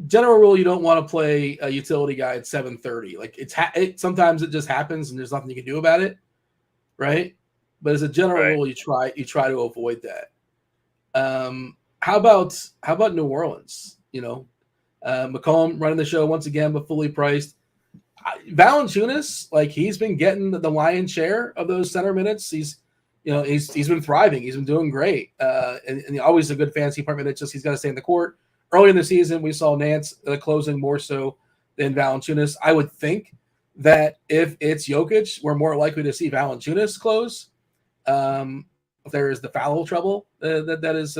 General rule: you don't want to play a utility guy at 7:30. Sometimes it just happens, and there's nothing you can do about it, right? But as a general rule, you try to avoid that. How about New Orleans? McCollum running the show once again, but fully priced. Valanciunas, he's been getting the lion's share of those center minutes. He's been thriving. He's been doing great, and always a good fantasy partner. It's just he's got to stay in the court. Early in the season, we saw Nance closing more so than Valanciunas. I would think that if it's Jokic, we're more likely to see Valanciunas close. If there is the foul trouble that is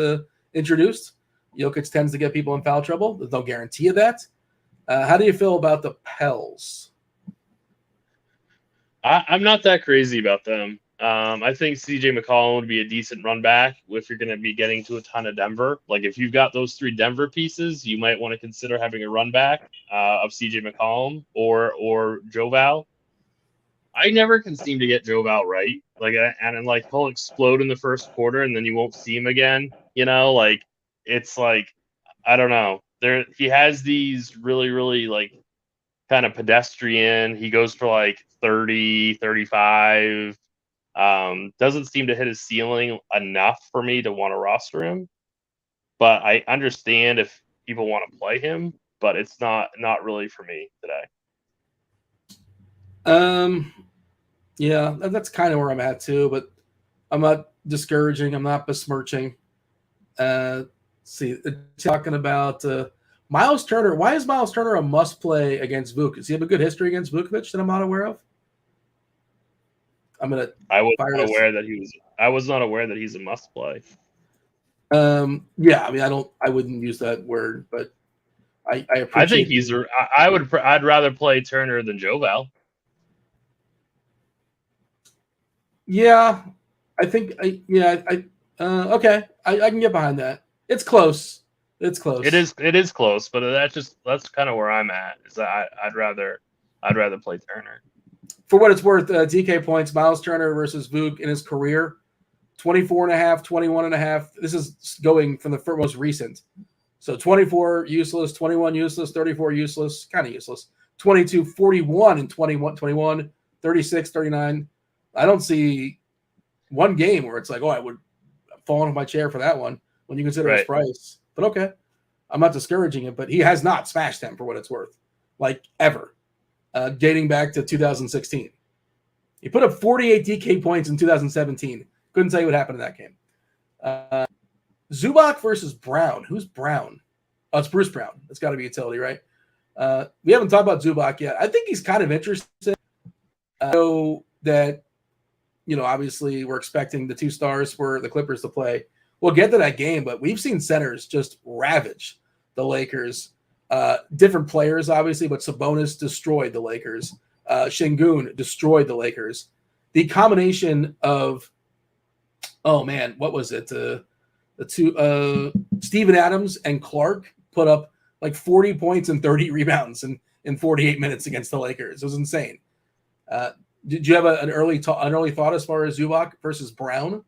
introduced, Jokic tends to get people in foul trouble. There's no guarantee of that. How do you feel about the Pels? I'm not that crazy about them. I think CJ McCollum would be a decent run back if you're going to be getting to a ton of Denver. If you've got those 3 Denver pieces, you might want to consider having a run back of CJ McCollum or Joe Val. I never can seem to get Joe Val right. He'll explode in the first quarter and then you won't see him again. It's I don't know. He has these really, really kind of pedestrian. He goes for 30, 35. Doesn't seem to hit his ceiling enough for me to want to roster him. But I understand if people want to play him, but it's not really for me today. Yeah, that's kind of where I'm at too, but I'm not discouraging. I'm not besmirching. Talking about Miles Turner. Why is Miles Turner a must play against Vuk? Does he have a good history against Vukovic that I'm not aware of? I was not aware that he's a must play. I wouldn't use that word, but I appreciate. I think I'd rather play Turner than Joe Val. Yeah, I think okay. I can get behind that. It's close. It's close. It is close, but that's kind of where I'm at. Is that I'd rather play Turner. For what it's worth, DK points, Miles Turner versus Vuk in his career, 24.5, 21.5. This is going from the most recent. So 24 useless, 21 useless, 34 useless, kind of useless, 22, 41, and 21, 36, 39. I don't see one game where it's I would fall off my chair for that one when you consider his price. But okay, I'm not discouraging it, but he has not smashed him for what it's worth, ever. dating back to 2016. He put up 48 DK points in 2017. Couldn't tell you what happened in that game. Zubac versus Brown. Who's Brown? Oh, it's Bruce Brown. It's got to be utility, right? We haven't talked about Zubac yet. I think he's kind of interesting. I know that, obviously we're expecting the 2 stars for the Clippers to play. We'll get to that game, but we've seen centers just ravage the Lakers. Different players, obviously, but Sabonis destroyed the Lakers. Şengün destroyed the Lakers. The combination of, what was it? The two, Steven Adams and Clark put up like 40 points and 30 rebounds in 48 minutes against the Lakers. It was insane. Did you have an early thought as far as Zubac versus Brown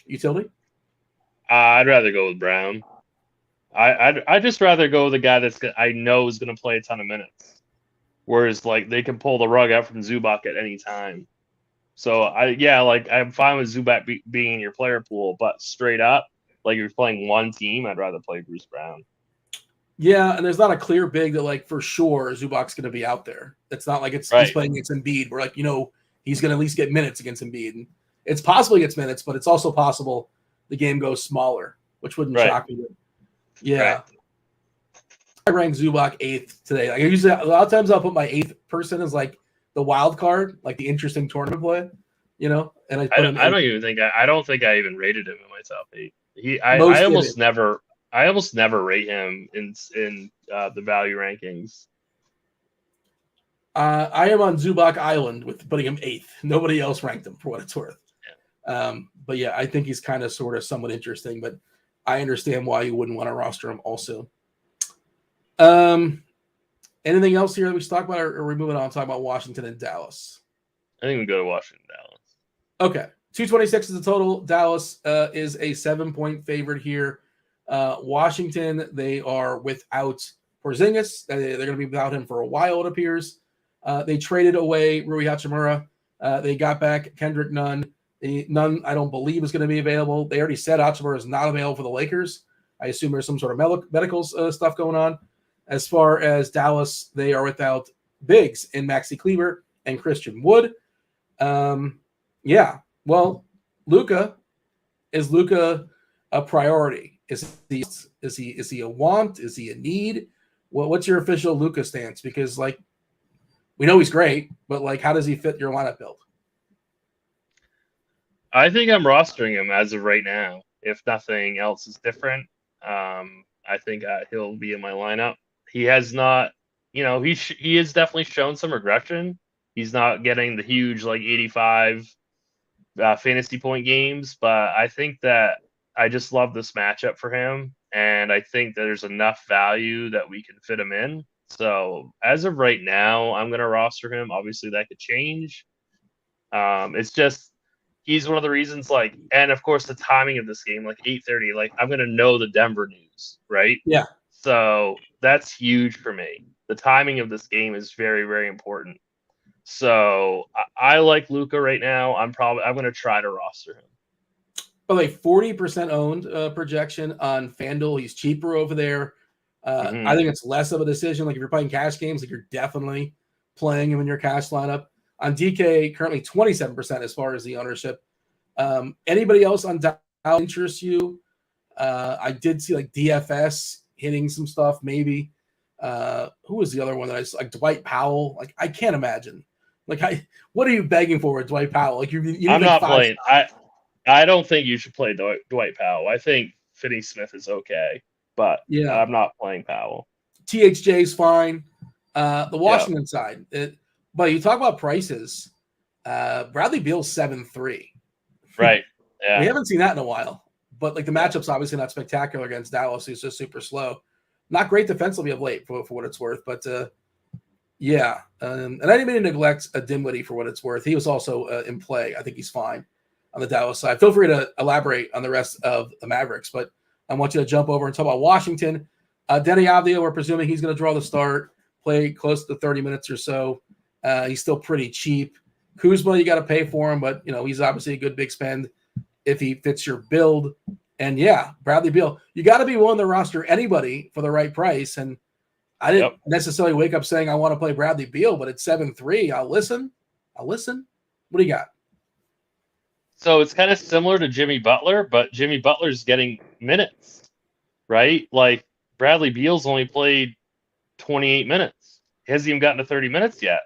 utility? I'd rather go with Brown. I'd just rather go with a guy I know is going to play a ton of minutes. Whereas, like, they can pull the rug out from Zubac at any time. So, I'm fine with Zubac being in your player pool, but straight up, like, if you're playing one team, I'd rather play Bruce Brown. Yeah, and there's not a clear big that, like, for sure Zubac's going to be out there. It's not like he's playing against Embiid. We're like, he's going to at least get minutes against Embiid. And it's possible he gets minutes, but it's also possible the game goes smaller, which wouldn't shock me. Yeah. Right. I ranked Zubac 8th today. Like, usually, a lot of times I'll put my 8th person as like the wild card, like the interesting tournament play, And I don't think I even rated him in my top 8. I almost never rate him in the value rankings. I am on Zubac Island with putting him 8th. Nobody else ranked him for what it's worth. Yeah. But yeah, I think he's kind of sort of somewhat interesting, but I understand why you wouldn't want to roster him also. Anything else here that we should talk about, or are we moving on to talk about Washington and Dallas? I think we go to Washington and Dallas. Okay. 226 is the total. Dallas is a 7-point favorite here. Washington, they are without Porzingis. They're going to be without him for a while, it appears. They traded away Rui Hachimura. They got back Kendrick Nunn. Nunn, I don't believe, is going to be available. They already said Hachimura is not available for the Lakers. I assume there's some sort of medical stuff going on. As far as Dallas, they are without bigs in Maxi Kleber and Christian Wood. Well, Luka, is Luka a priority? Is he a want? Is he a need? What's your official Luka stance? Because, like, we know he's great, but, like, how does he fit your lineup build? I think I'm rostering him as of right now. If nothing else is different, I think he'll be in my lineup. He has not, he has definitely shown some regression. He's not getting the huge, like, 85 fantasy point games, but I think that I just love this matchup for him, and I think that there's enough value that we can fit him in. So as of right now, I'm going to roster him. Obviously, that could change. It's just he's one of the reasons, like, and of course the timing of this game, like 8:30, like I'm going to know the Denver news, right? Yeah. So that's huge for me. The timing of this game is very, very important. So I like Luka right now. I'm going to try to roster him. By the way, 40% owned projection on Fanduel. He's cheaper over there. I think it's less of a decision. Like, if you're playing cash games, like, you're definitely playing him in your cash lineup. On DK, currently 27% as far as the ownership. Anybody else on Dow interests you? I did see, like, DFS hitting some stuff, maybe. Who was the other one that I like? Dwight Powell. Like, I can't imagine. Like, what are you begging for with Dwight Powell? Like, I'm not playing. I don't think you should play Dwight Powell. I think Finney-Smith is okay, but yeah, I'm not playing Powell. THJ is fine. The Washington side, but you talk about prices. Bradley Beal's 7-3. Right. Yeah. We haven't seen that in a while. But, like, the matchup's obviously not spectacular against Dallas, who's just super slow. Not great defensively of late, for what it's worth. But, and I didn't mean to neglect a Dinwiddie for what it's worth. He was also in play. I think he's fine on the Dallas side. Feel free to elaborate on the rest of the Mavericks, but I want you to jump over and talk about Washington. Denny Avdija, we're presuming he's going to draw the start, play close to 30 minutes or so. He's still pretty cheap. Kuzma, you got to pay for him, but, he's obviously a good big spend if he fits your build. And, Bradley Beal. You got to be willing to roster anybody for the right price. And I didn't necessarily wake up saying I want to play Bradley Beal, but it's 7-3. I'll listen. What do you got? So it's kind of similar to Jimmy Butler, but Jimmy Butler's getting minutes, right? Like Bradley Beal's only played 28 minutes. He hasn't even gotten to 30 minutes yet.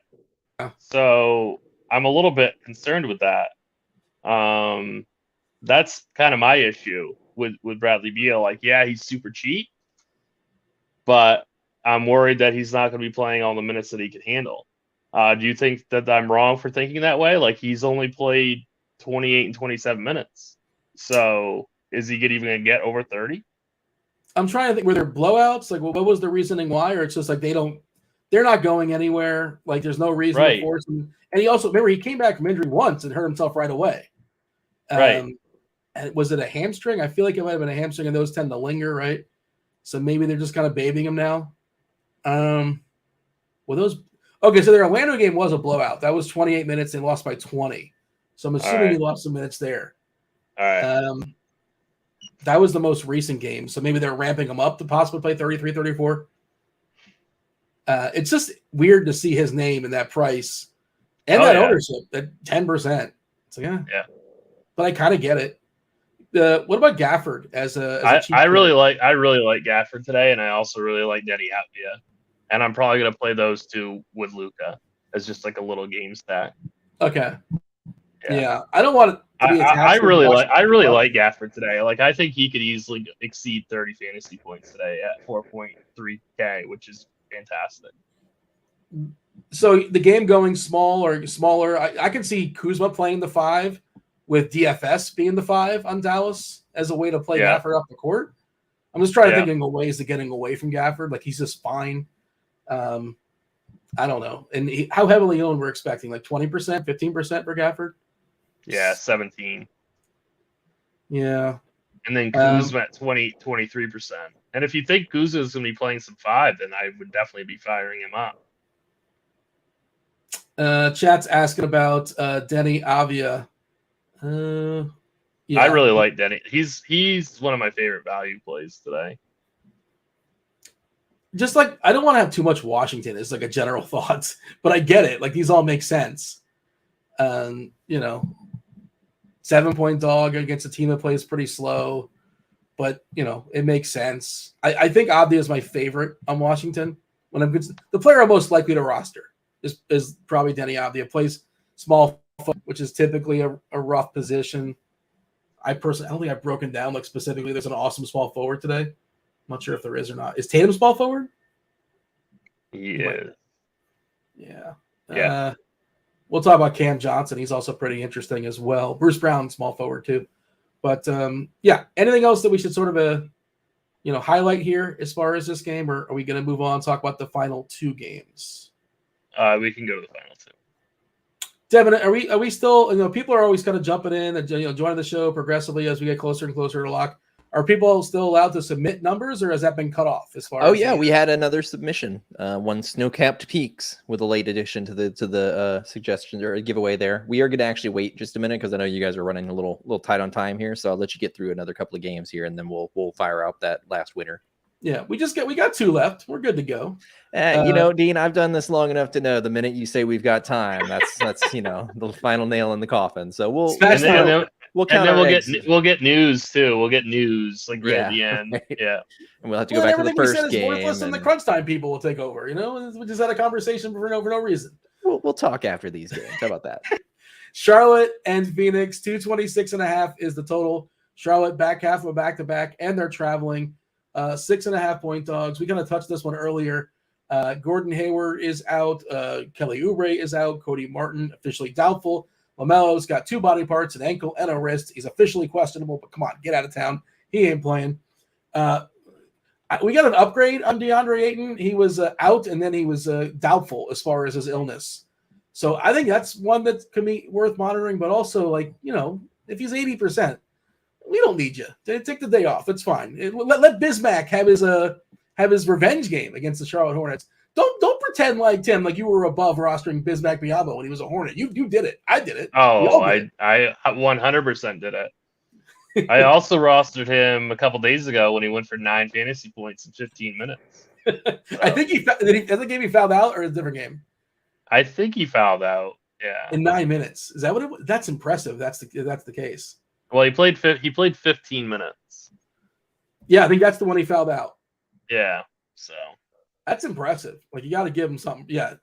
So I'm a little bit concerned with that. That's kind of my issue with Bradley Beal. Like, yeah, he's super cheap, but I'm worried that he's not going to be playing all the minutes that he can handle. Do you think that I'm wrong for thinking that way? Like, he's only played 28 and 27 minutes. So is he even going to get over 30? I'm trying to think, were there blowouts? Like, what was the reasoning why? Or it's just like they're not going anywhere. Like, there's no reason to force him. And he also, remember, he came back from injury once and hurt himself right away. Right. And was it a hamstring? I feel like it might have been a hamstring, and those tend to linger, right? So maybe they're just kind of babying him now. Okay, so their Orlando game was a blowout. That was 28 minutes. They lost by 20. So I'm assuming he lost some minutes there. All right. That was the most recent game. So maybe they're ramping him up to possibly play 33, 34. It's just weird to see his name in that price and ownership at 10%. So yeah. But I kind of get it. What about Gafford as a cheap I really like Gafford today, and I also really like Denny Avdia. And I'm probably gonna play those two with Luka as just like a little game stack. Okay. Yeah. I don't want it to be I really like Gafford today. Like, I think he could easily exceed 30 fantasy points today at 4.3K, which is fantastic. So the game going small or smaller, I can see Kuzma playing the 5 with DFS being the 5 on Dallas as a way to play Gafford up the court. I'm just trying to think of ways of getting away from Gafford. Like, he's just fine. I don't know. And how heavily owned we're expecting? Like 20%, 15% for Gafford? Yeah, 17. Yeah. And then Kuzma at 23%. And if you think Kuzma is going to be playing some 5, then I would definitely be firing him up. Chat's asking about Denny Avdia. I really like Denny. He's one of my favorite value plays today. Just like, I don't want to have too much Washington. It's like a general thought, but I get it. Like, these all make sense. 7-point dog against a team that plays pretty slow, but it makes sense. I think Avdia is my favorite on Washington. When the player I'm most likely to roster is probably Denny Avdia. Plays small, which is typically a rough position. I don't think I've broken down like specifically. There's an awesome small forward today. I'm not sure if there is or not. Is Tatum small forward? Yeah. Yeah. We'll talk about Cam Johnson. He's also pretty interesting as well. Bruce Brown, small forward too. But anything else that we should sort of highlight here as far as this game, or are we going to move on and talk about the final 2 games? We can go to the final 2. Devin, are we still? People are always kind of jumping in and joining the show progressively as we get closer and closer to lock. Are people still allowed to submit numbers, or has that been cut off as far? We had another submission. One Snow-Capped Peaks with a late addition to the suggestions or giveaway there. We are going to actually wait just a minute because I know you guys are running a little tight on time here, so I'll let you get through another couple of games here, and then we'll fire out that last winner. Yeah, we got 2 left. We're good to go. Dean, I've done this long enough to know the minute you say we've got time, that's the final nail in the coffin. So we'll count. We'll get news too. We'll get news at the end. Right. Yeah, and we'll have to go back to the first game. And the crunch time people will take over. We just had a conversation for no reason. We'll talk after these games. How about that? Charlotte and Phoenix, 226.5 is the total. Charlotte back half of a back-to-back, and they're traveling. 6.5-point dogs. We kind of touched this one earlier. Gordon Hayward is out. Kelly Oubre is out. Cody Martin officially doubtful. LaMelo's got 2 body parts, an ankle and a wrist. He's officially questionable, but come on, get out of town. He ain't playing. We got an upgrade on DeAndre Ayton. He was out, and then he was doubtful as far as his illness. So I think that's one that can be worth monitoring, but also, if he's 80%, we don't need you. Take the day off. It's fine. Let Bismack have his revenge game against the Charlotte Hornets. Don't pretend like Tim, like you were above rostering Bismack Biyombo when he was a Hornet. You did it. I did it. Oh, I 100% did it. I also rostered him a couple days ago when he went for 9 fantasy points in 15 minutes. I think he the game he fouled out or a different game. I think he fouled out. Yeah, in 9 minutes. Is that what it was? That's impressive. That's the case. Well, he played 15 minutes. Yeah, I think that's the one he fouled out. Yeah, so that's impressive. Like you got to give him something. Yeah,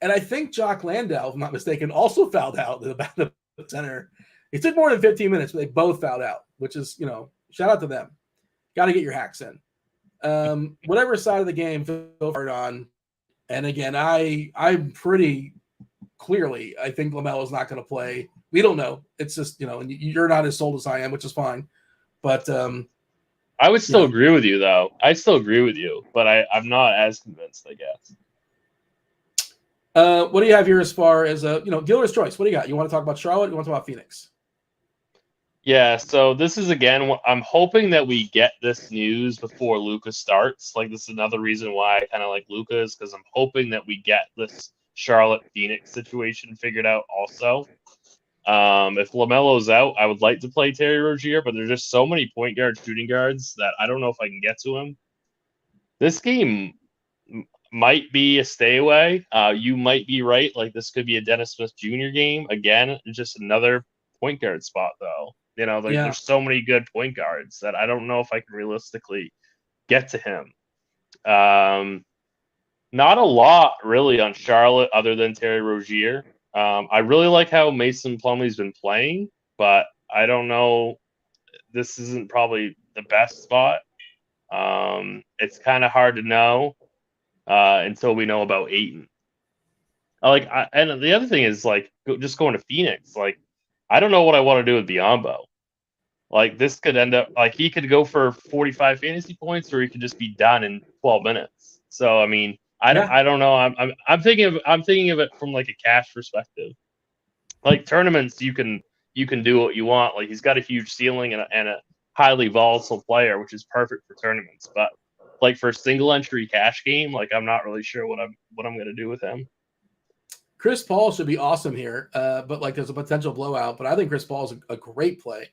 and I think Jock Landau, if I'm not mistaken, also fouled out the center. It took more than 15 minutes, but they both fouled out, which is shout out to them. Got to get your hacks in. Whatever side of the game feel hard on. And again, I'm pretty clearly, I think LaMelo's not going to play. We don't know. It's just, and you're not as sold as I am, which is fine. But I would still agree with you, though. I still agree with you, but I'm not as convinced, I guess. What do you have here as far as dealer's choice? What do you got? You want to talk about Charlotte? You want to talk about Phoenix? Yeah, so this is, again, I'm hoping that we get this news before Luka starts. Like, this is another reason why I kind of like Luka, is because I'm hoping that we get this Charlotte-Phoenix situation figured out also. If LaMelo's out, I would like to play Terry Rozier, but there's just so many point guard shooting guards that I don't know if I can get to him. This game might be a stay away. You might be right. Like, this could be a Dennis Smith Jr. game. Again, just another point guard spot, though. There's so many good point guards that I don't know if I can realistically get to him. Not a lot really on Charlotte other than Terry Rozier. I really like how Mason Plumlee's been playing, but I don't know. This isn't probably the best spot. It's kind of hard to know until we know about Ayton. And the other thing is just going to Phoenix. I don't know what I want to do with Biyombo. This could end up he could go for 45 fantasy points, or he could just be done in 12 minutes. So I mean, I don't know. I'm thinking of it from a cash perspective. Tournaments, you can do what you want. He's got a huge ceiling and a highly volatile player, which is perfect for tournaments. But for a single entry cash game, I'm not really sure what I'm going to do with him. Chris Paul should be awesome here, but there's a potential blowout. But I think Chris Paul is a great play.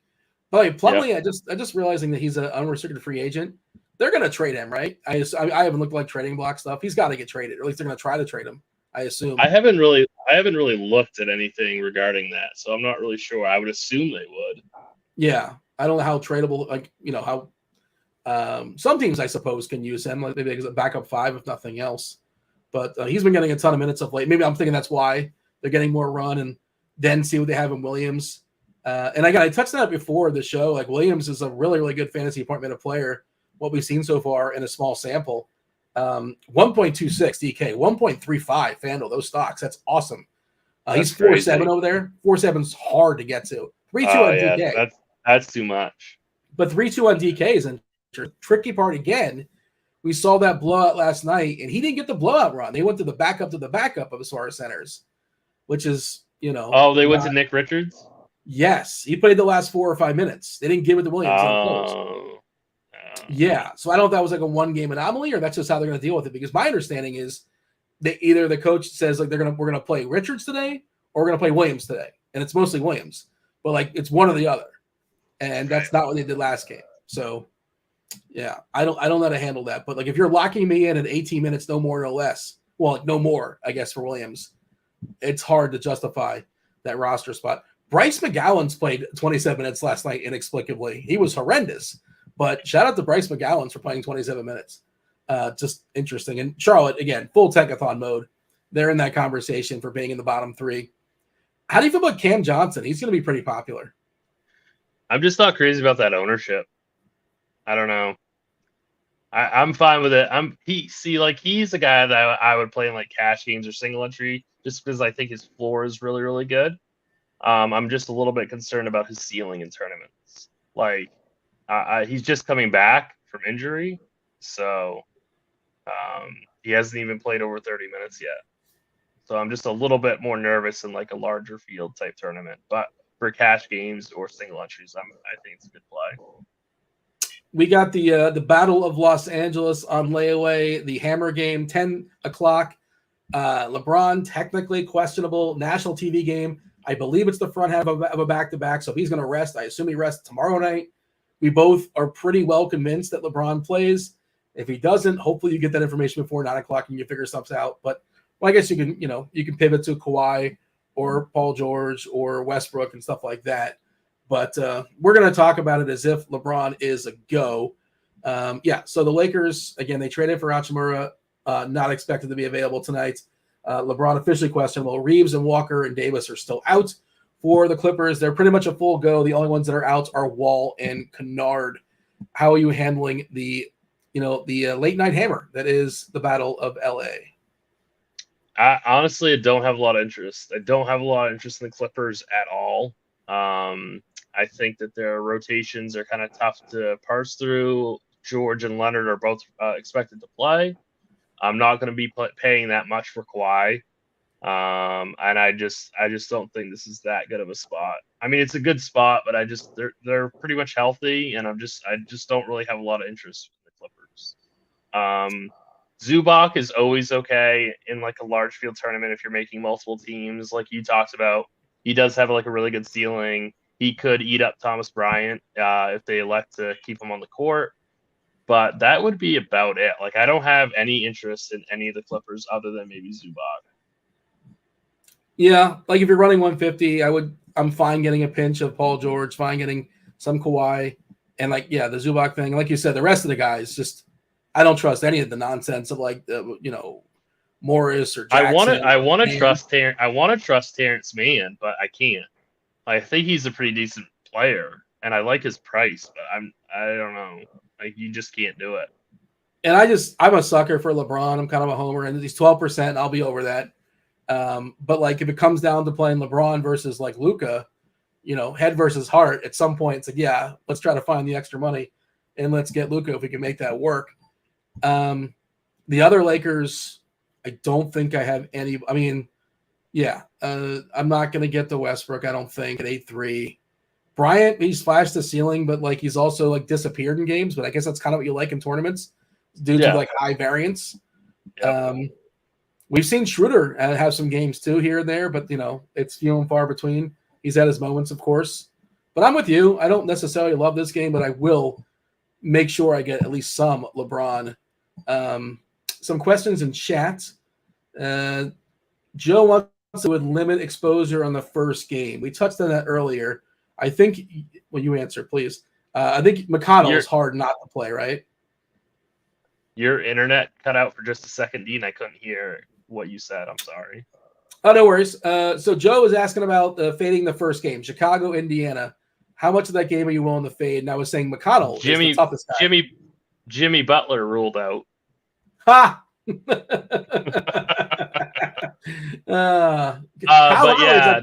But Plumlee, I just realizing that he's an unrestricted free agent. They're going to trade him, right? I haven't looked at trading block stuff. He's got to get traded, or at least they're going to try to trade him. I assume. I haven't really looked at anything regarding that, so I'm not really sure. I would assume they would. Yeah, I don't know how tradable. How some teams I suppose can use him, maybe as a backup 5 if nothing else. But he's been getting a ton of minutes of late. Maybe I'm thinking that's why they're getting more run, and then see what they have in Williams. And I touched on that before the show. Williams is a really, really good fantasy point meta player. What we've seen so far in a small sample, 1.26 DK, 1.35 Fanduel. Those stocks, that's awesome. He's 4.7 over there. 4.7's hard to get to. 3.2 on DK. That's too much. But 3.2 on DK is a tricky part again. We saw that blowout last night, and he didn't get the blowout run. They went to the backup of as far as centers, which is Oh, they went to Nick Richards. Yes, he played the last 4 or 5 minutes. They didn't give it to Williams. Yeah, so I don't know if that was a one-game anomaly, or that's just how they're going to deal with it. Because my understanding is that either the coach says we're going to play Richards today, or we're going to play Williams today, and it's mostly Williams. But it's one or the other, and that's not what they did last game. So yeah, I don't know how to handle that. But if you're locking me in at 18 minutes, no more, no less. Well, no more, I guess, for Williams. It's hard to justify that roster spot. Bryce McGowan's played 27 minutes last night inexplicably. He was horrendous. But shout out to Bryce McGowan for playing 27 minutes. Just interesting. And Charlotte, again, full tankathon mode. They're in that conversation for being in the bottom 3. How do you feel about Cam Johnson? He's going to be pretty popular. I'm just not crazy about that ownership. I don't know. I'm fine with it. He's a guy that I would play in cash games or single entry just because I think his floor is really, really good. I'm just a little bit concerned about his ceiling in tournaments. He's just coming back from injury, so he hasn't even played over 30 minutes yet. So I'm just a little bit more nervous in a larger field type tournament. But for cash games or single entries, I think it's a good play. We got the Battle of Los Angeles on layaway, the Hammer game, 10 o'clock. LeBron technically questionable, national TV game. I believe it's the front half of a back-to-back, so if he's going to rest, I assume he rests tomorrow night. We both are pretty well convinced that LeBron plays. If he doesn't, hopefully you get that information before 9 o'clock and you figure stuff out. But I guess you can pivot to Kawhi or Paul George or Westbrook and stuff like that. But we're going to talk about it as if LeBron is a go. So the Lakers, again, they traded for Hachimura, not expected to be available tonight. LeBron officially questionable. Reeves and Walker and Davis are still out. For the Clippers, they're pretty much a full go. The only ones that are out are Wall and Kennard. How are you handling the late night hammer that is the Battle of LA? I honestly don't have a lot of interest. I don't have a lot of interest in the Clippers at all. I think that their rotations are kind of tough to parse through. George and Leonard are both expected to play. I'm not going to be paying that much for Kawhi. And I just don't think this is that good of a spot. I mean, it's a good spot, but they're pretty much healthy, and I just don't really have a lot of interest in the Clippers. Zubac is always okay in like a large field tournament if you're making multiple teams, like you talked about. He does have like a really good ceiling. He could eat up Thomas Bryant if they elect to keep him on the court. But that would be about it. Like, I don't have any interest in any of the Clippers other than maybe Zubac. Yeah, like if you're running 150, I'm fine getting a pinch of Paul George, fine getting some Kawhi, and the Zubac thing. Like you said, the rest of the guys, just I don't trust any of the nonsense of Morris or Jackson. I want to trust Terrence Mann, but I can't. I think he's a pretty decent player, and I like his price, but I don't know. Like, you just can't do it. And I'm a sucker for LeBron. I'm kind of a homer, and he's 12%. I'll be over that. But like if it comes down to playing LeBron versus like Luka, head versus heart, at some point it's like, let's try to find the extra money and let's get Luka if we can make that work. The other Lakers, I don't think I have any. I mean, I'm not going to get the Westbrook, I don't think, at 8-3. Bryant, he's flashed the ceiling, but like he's also like disappeared in games. But I guess that's kind of what you like in tournaments. Dudes with like high variance. Yep. We've seen Schroeder have some games too here and there, but it's few and far between. He's had his moments, of course. But I'm with you. I don't necessarily love this game, but I will make sure I get at least some LeBron. Some questions in chat. Joe wants to limit exposure on the first game. We touched on that earlier. I think, you answer, please. I think McConnell is hard not to play, right? Your internet cut out for just a second, Dean. I couldn't hear what you said. I'm sorry. Oh, no worries. So Joe was asking about fading the first game, Chicago, Indiana. How much of that game are you willing to fade? And I was saying McConnell is the toughest guy. Jimmy Butler ruled out. Ha! But yeah,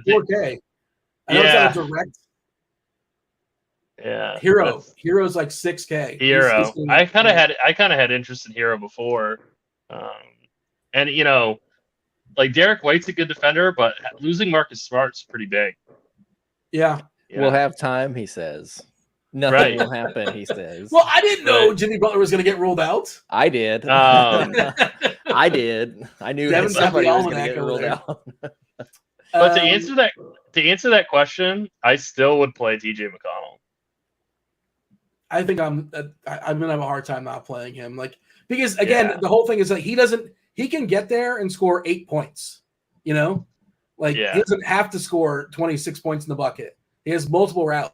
4K. I know it's not a direct. Yeah, Hero's like 6K. Hero. I kind of had interest in Hero before, and like Derek White's a good defender, but losing Marcus Smart's pretty big. Yeah. We'll have time, he says. Nothing will happen, he says. Well, I didn't know Jimmy Butler was going to get ruled out. I did. I did. I knew somebody was going to get ruled out. But to answer that question, I still would play TJ McConnell. I think I'm going to have a hard time not playing him. Because again, the whole thing is that he can get there and score 8 points, He doesn't have to score 26 points in the bucket. He has multiple routes.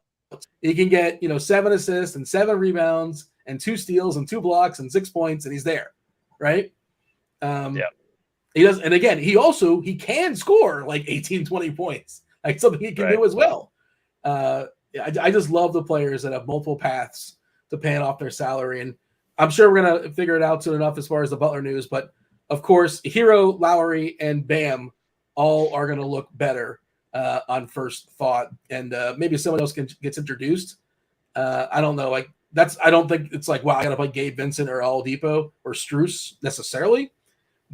He can get, 7 assists and 7 rebounds and 2 steals and 2 blocks and 6 points, and he's there. Right. He does. And again, he can score like 18, 20 points, like something he can do as well. I just love the players that have multiple paths to paying off their salary. And I'm sure we're going to figure it out soon enough as far as the Butler news. But of course, Hero, Lowry, and Bam all are going to look better on first thought. And maybe someone else gets introduced. I don't know. I don't think it's like, wow, I got to play Gabe Vincent or Oladipo or Strus necessarily.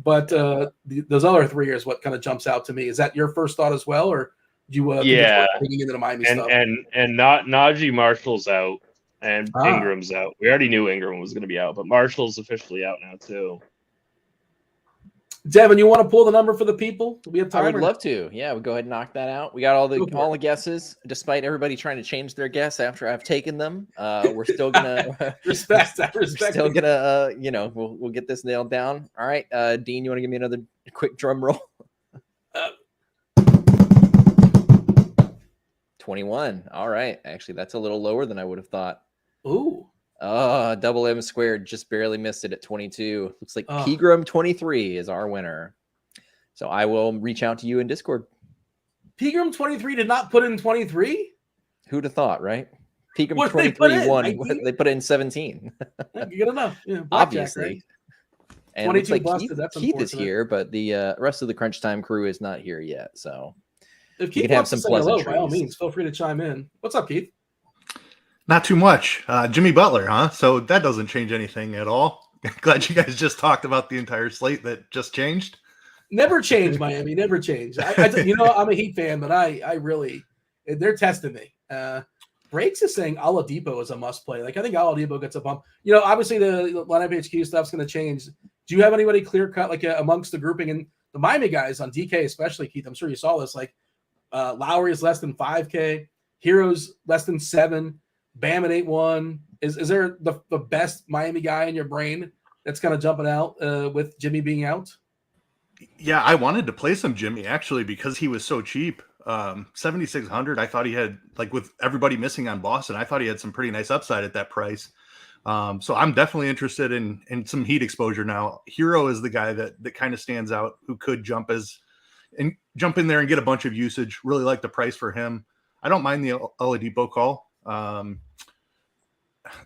But those other 3 is what kind of jumps out to me. Is that your first thought as well? Or do you thinking into the Miami stuff? And Najee Marshall's out and Ingram's out. We already knew Ingram was going to be out, but Marshall's officially out now too. Devin, you want to pull the number for the people? Do we have time? I would love to. Yeah, we'll go ahead and knock that out. We got all the guesses, despite everybody trying to change their guess after I've taken them. We're still gonna respect. We're still gonna, we'll get this nailed down. All right, Dean, you want to give me another quick drum roll? 21. All right, actually, that's a little lower than I would have thought. Ooh. Double M squared just barely missed it at 22. Looks like Pegram 23 is our winner. So I will reach out to you in Discord. Pegram 23 did not put in 23? Who'd have thought, right? Pegram 23 won. They put in 17. Good enough. Yeah, obviously. Right? And 22 like busted. Keith is here, but the rest of the Crunch Time crew is not here yet. So if Keith wants to say hello, by all means, feel free to chime in. What's up, Keith? Not too much. Jimmy Butler, huh? So that doesn't change anything at all. Glad you guys just talked about the entire slate that just changed. Never changed, Miami. Never changed. I'm a Heat fan, but I really, they're testing me. Breaks is saying Oladipo is a must play. Like, I think Oladipo gets a bump. Obviously the lineup HQ stuff's going to change. Do you have anybody clear cut, like amongst the grouping and the Miami guys on DK, especially Keith? I'm sure you saw this. Like, Lowry is less than 5K, Hero's less than 7. Bam at 8-1. Is there the best Miami guy in your brain that's kind of jumping out with Jimmy being out? Yeah, I wanted to play some Jimmy actually because he was so cheap. 7,600. I thought he had, like, with everybody missing on Boston, I thought he had some pretty nice upside at that price. So I'm definitely interested in some Heat exposure now. Hero is the guy that kind of stands out, who could jump in there and get a bunch of usage. Really like the price for him. I don't mind the Oladipo call.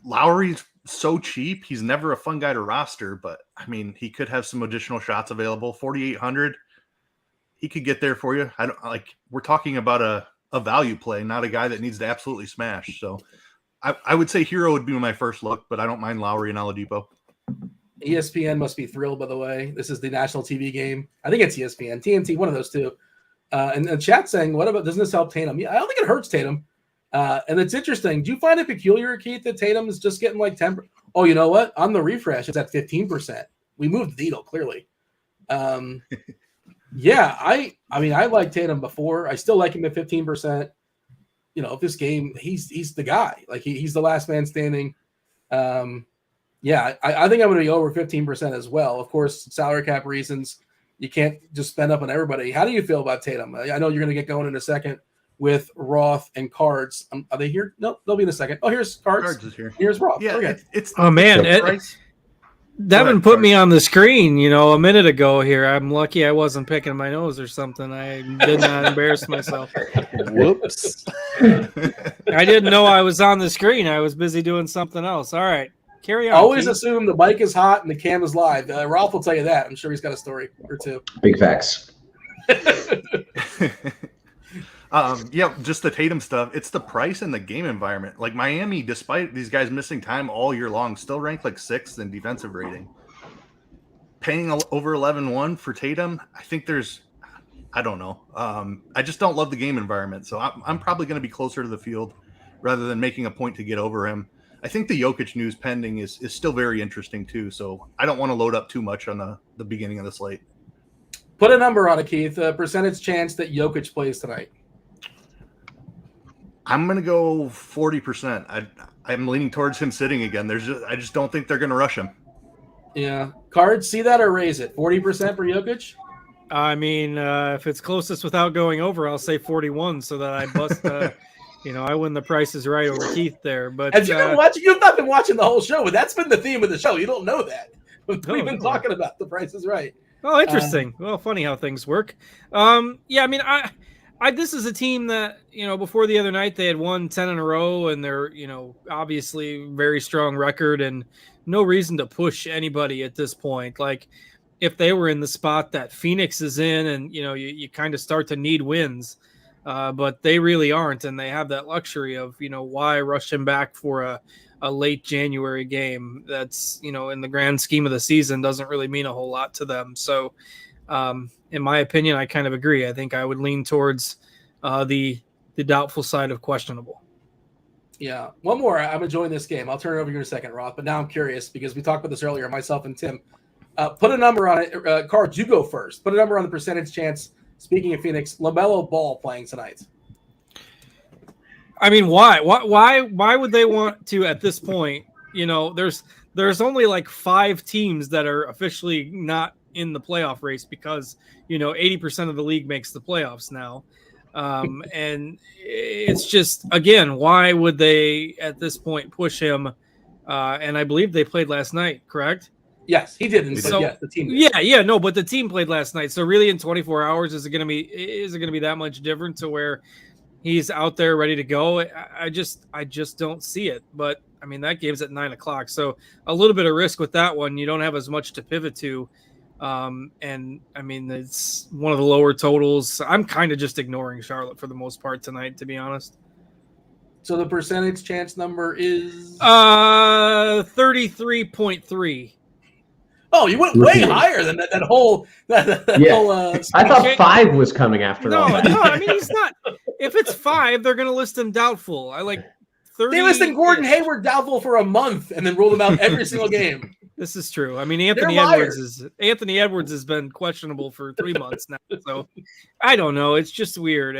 Lowry's so cheap. He's never a fun guy to roster, but I mean, he could have some additional shots available. 4,800. He could get there for you. We're talking about a value play, not a guy that needs to absolutely smash. So I would say Hero would be my first look, but I don't mind Lowry and Oladipo. ESPN must be thrilled, by the way. This is the national TV game. I think it's ESPN, TNT, one of those two. And the chat saying, what about, doesn't this help Tatum? Yeah, I don't think it hurts Tatum. And it's interesting. Do you find it peculiar, Keith, that Tatum is just getting like 10? Oh, you know what? On the refresh, it's at 15%. We moved the needle, clearly. Yeah, I mean, I liked Tatum before. I still like him at 15%. This game, he's the guy. Like, he's the last man standing. Yeah, I think I'm going to be over 15% as well. Of course, salary cap reasons. You can't just spend up on everybody. How do you feel about Tatum? I know you're going to get going in a second with Roth and Cards. Are they here? No, they'll be in a second. Oh, here's Cards. Cards is here. Here's Roth. Yeah, okay. Devin put me on the screen, a minute ago here. I'm lucky I wasn't picking my nose or something. I did not embarrass myself. Whoops. I didn't know I was on the screen. I was busy doing something else. All right. Carry on. Always assume the mic is hot and the cam is live. Ralph will tell you that. I'm sure he's got a story or two. Big facts. Yeah, just the Tatum stuff. It's the price and the game environment. Like, Miami, despite these guys missing time all year long, still ranked like 6th in defensive rating. Paying over 11-1 for Tatum, I think I don't know. I just don't love the game environment. So I'm probably going to be closer to the field rather than making a point to get over him. I think the Jokic news pending is still very interesting too. So I don't want to load up too much on the beginning of the slate. Put a number on it, Keith. A percentage chance that Jokic plays tonight. I'm going to go 40%. I'm leaning towards him sitting again. I just don't think they're going to rush him. Yeah. Cards, see that or raise it? 40% for Jokic? I mean, if it's closest without going over, I'll say 41 so that I bust, I win the Price is Right over Keith there. But have you been watching? You've not been watching the whole show, but that's been the theme of the show. You don't know that. We've been talking about the Price is Right. Oh, interesting. Well, funny how things work. Yeah, I mean, this is a team that, before the other night, they had won 10 in a row, and they're, obviously very strong record and no reason to push anybody at this point. Like, if they were in the spot that Phoenix is in and, you kind of start to need wins, but they really aren't. And they have that luxury of, why rush him back for a late January game that's, in the grand scheme of the season doesn't really mean a whole lot to them. So, in my opinion, I kind of agree. I think I would lean towards the doubtful side of questionable. Yeah. One more. I'm enjoying this game. I'll turn it over here in a second, Roth. But now I'm curious because we talked about this earlier, myself and Tim. Put a number on it. Cards, you go first. Put a number on the percentage chance. Speaking of Phoenix, LaMelo Ball playing tonight. I mean, why? Why would they want to at this point? You know, there's only like 5 teams that are officially not in the playoff race because 80% of the league makes the playoffs now, and it's just, again, why would they at this point push him? And I believe they played last night, correct? Yes, he didn't. So, yes, the team did. No, but the team played last night. So really, in 24 hours, is it going to be that much different to where he's out there ready to go? I just don't see it. But I mean, that game's at 9:00, so a little bit of risk with that one. You don't have as much to pivot to, and I mean, it's one of the lower totals. I'm kind of just ignoring Charlotte for the most part tonight, to be honest. So the percentage chance number is 33.3. Oh, you went way higher than that whole. I thought 5 was coming after all. No, I mean, he's not. If it's 5, they're going to list him doubtful. I like 30. They listed Gordon Hayward doubtful for a month and then ruled him out every single game. This is true. I mean, Anthony Edwards has been questionable for 3 months now. So I don't know. It's just weird.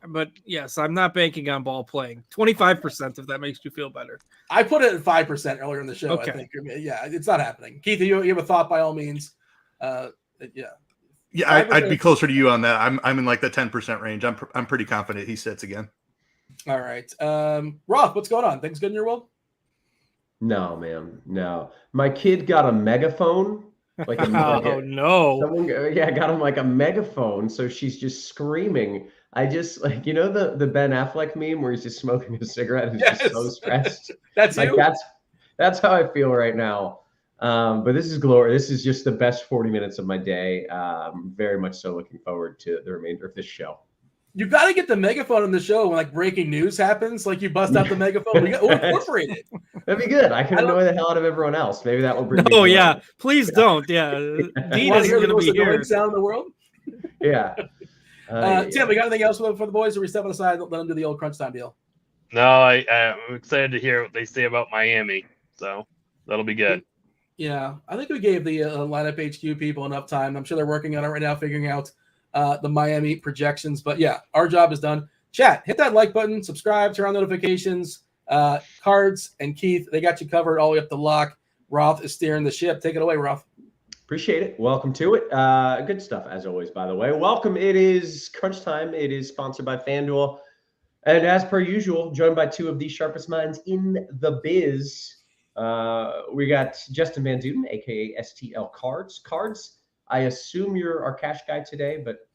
But yes, I'm not banking on Ball playing 25%. If that makes you feel better. I put it at 5% earlier in the show. Okay. I think. Yeah, it's not happening. Keith, you have a thought by all means. Yeah, I'd be closer to you on that. I'm in like the 10% range. I'm pretty confident he sits again. All right, Roth, what's going on? Things good in your world? No, man, no. My kid got a megaphone. Like no! Someone, got him like a megaphone. So she's just screaming. I just like the Ben Affleck meme where he's just smoking a cigarette and he's just so stressed. That's like you. That's how I feel right now. But this is glory. This is just the best 40 minutes of my day. Very much so looking forward to the remainder of this show. You got to get the megaphone in the show when like breaking news happens. Like you bust out the megaphone. We'll incorporate it. That'd be good. I can annoy the hell out of everyone else. Maybe that will bring. Oh yeah, please don't. Yeah, Dean is going to be here. Sound in the world. Yeah. Tim, we got anything else for the boys? Or are we stepping aside? Let them do the old crunch time deal. No, I'm excited to hear what they say about Miami. So that'll be good. Yeah, I think we gave the lineup HQ people enough time. I'm sure they're working on it right now, figuring out the Miami projections. But yeah, our job is done. Chat, hit that like button, subscribe, turn on notifications. Cards and Keith, they got you covered all the way up the lock. Roth is steering the ship. Take it away, Roth. Appreciate it. Welcome to it. Good stuff as always, by the way. Welcome. It is crunch time. It is sponsored by Fanduel. And as per usual, joined by 2 of the sharpest minds in the biz. We got Justin Van Zuiden, aka STL Cards. I assume you're our cash guy today, but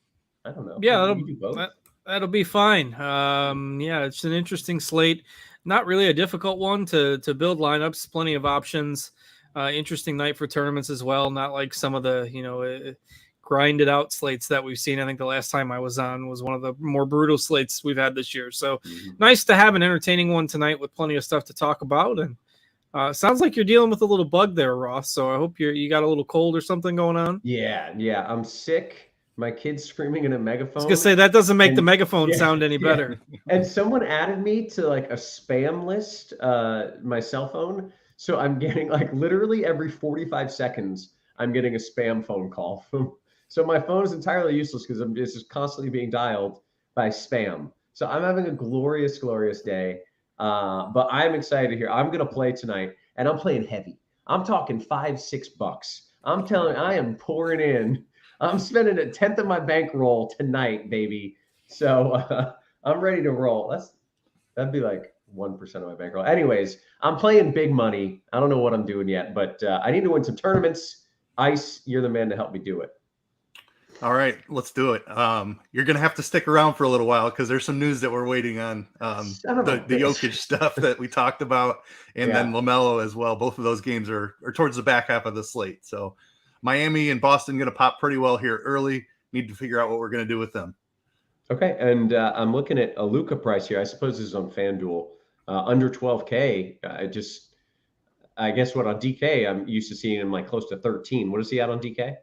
I don't know. Yeah, that'll be fine. Yeah, it's an interesting slate. Not really a difficult one to build lineups. Plenty of options. Interesting night for tournaments as well. Not like some of the grinded out slates that we've seen. I think the last time I was on was one of the more brutal slates we've had this year. So nice to have an entertaining one tonight with plenty of stuff to talk about. And sounds like you're dealing with a little bug there, Ross. So I hope you got a little cold or something going on. Yeah. I'm sick. My kid's screaming in a megaphone. I was gonna say that doesn't make the megaphone sound any better. And someone added me to like a spam list, my cell phone. So I'm getting like literally every 45 seconds, I'm getting a spam phone call. So my phone is entirely useless because I'm just constantly being dialed by spam. So I'm having a glorious, glorious day. But I'm excited to hear. I'm going to play tonight, and I'm playing heavy. I'm talking $5-6. I'm telling you, I am pouring in. I'm spending 1/10 of my bankroll tonight, baby. So I'm ready to roll. That'd be like 1% of my bankroll. Anyways, I'm playing big money. I don't know what I'm doing yet, but I need to win some tournaments. Ice, you're the man to help me do it. All right, let's do it. You're going to have to stick around for a little while because there's some news that we're waiting on. The Jokic stuff that we talked about, and then LaMelo as well. Both of those games are towards the back half of the slate. So Miami and Boston going to pop pretty well here early. Need to figure out what we're going to do with them. Okay, and I'm looking at a Luka price here. I suppose this is on FanDuel. Under 12K. I guess what on DK, I'm used to seeing him like close to 13. What is he at on DK?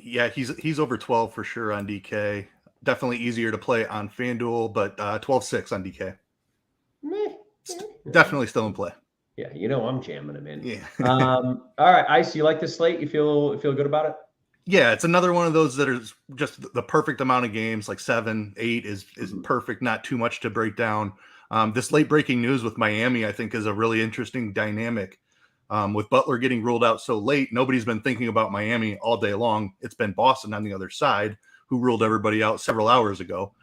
Yeah, he's over 12 for sure on DK. Definitely easier to play on FanDuel, but 12.6 on DK. Definitely still in play. Yeah, you know I'm jamming them in. Yeah. All right, Ice, you like this slate? You feel good about it? Yeah, it's another one of those that is just the perfect amount of games, like 7, 8 is perfect, not too much to break down. This late breaking news with Miami, I think, is a really interesting dynamic. With Butler getting ruled out so late, nobody's been thinking about Miami all day long. It's been Boston on the other side who ruled everybody out several hours ago.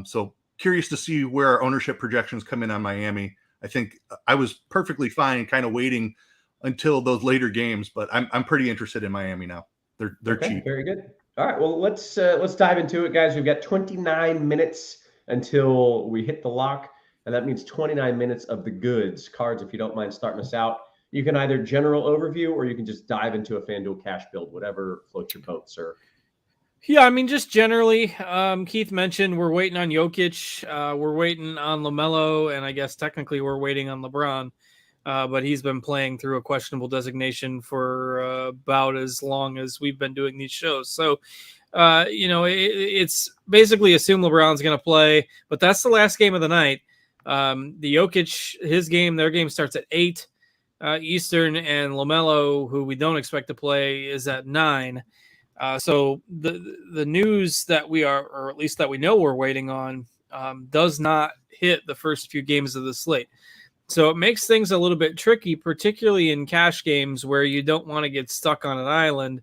So curious to see where our ownership projections come in on Miami. I think I was perfectly fine kind of waiting until those later games, but I'm pretty interested in Miami now. They're cheap. Very good. All right, well, let's dive into it, guys. We've got 29 minutes until we hit the lock, and that means 29 minutes of the goods. Cards, if you don't mind starting us out. You can either general overview or you can just dive into a FanDuel cash build, whatever floats your boat, sir. Yeah, I mean, just generally, Keith mentioned we're waiting on Jokic, we're waiting on LaMelo, and I guess technically we're waiting on LeBron. But he's been playing through a questionable designation for about as long as we've been doing these shows. So, it's basically assume LeBron's going to play, but that's the last game of the night. The Jokic, their game starts at 8 Eastern, and LaMelo, who we don't expect to play, is at 9. So the news that we are, or at least that we know we're waiting on, does not hit the first few games of the slate. So it makes things a little bit tricky, particularly in cash games where you don't want to get stuck on an island,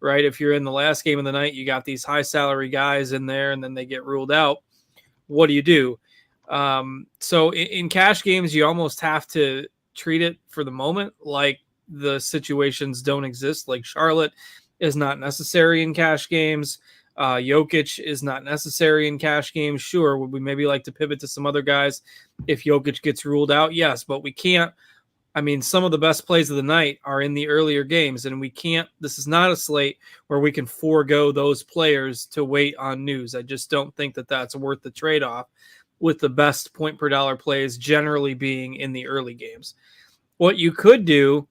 right? If you're in the last game of the night, you got these high salary guys in there and then they get ruled out. What do you do? So in cash games, you almost have to treat it for the moment like the situations don't exist. Like Charlotte is not necessary in cash games. Jokic is not necessary in cash games. Sure, would we maybe like to pivot to some other guys if Jokic gets ruled out? Yes, but we can't. I mean, some of the best plays of the night are in the earlier games, and we can't. This is not a slate where we can forego those players to wait on news. I just don't think that that's worth the trade-off, with the best point per dollar plays generally being in the early games. What you could do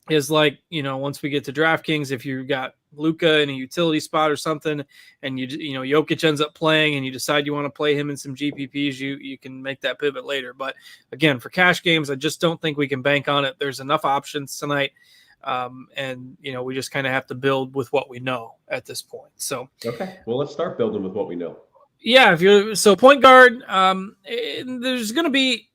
is, like, once we get to DraftKings, if you got Luka in a utility spot or something, and Jokic ends up playing and you decide you want to play him in some GPPs, you can make that pivot later. But again, for cash games, I just don't think we can bank on it. There's enough options tonight. And we just kind of have to build with what we know at this point. So, okay, well, let's start building with what we know. Yeah. Point guard, there's going to be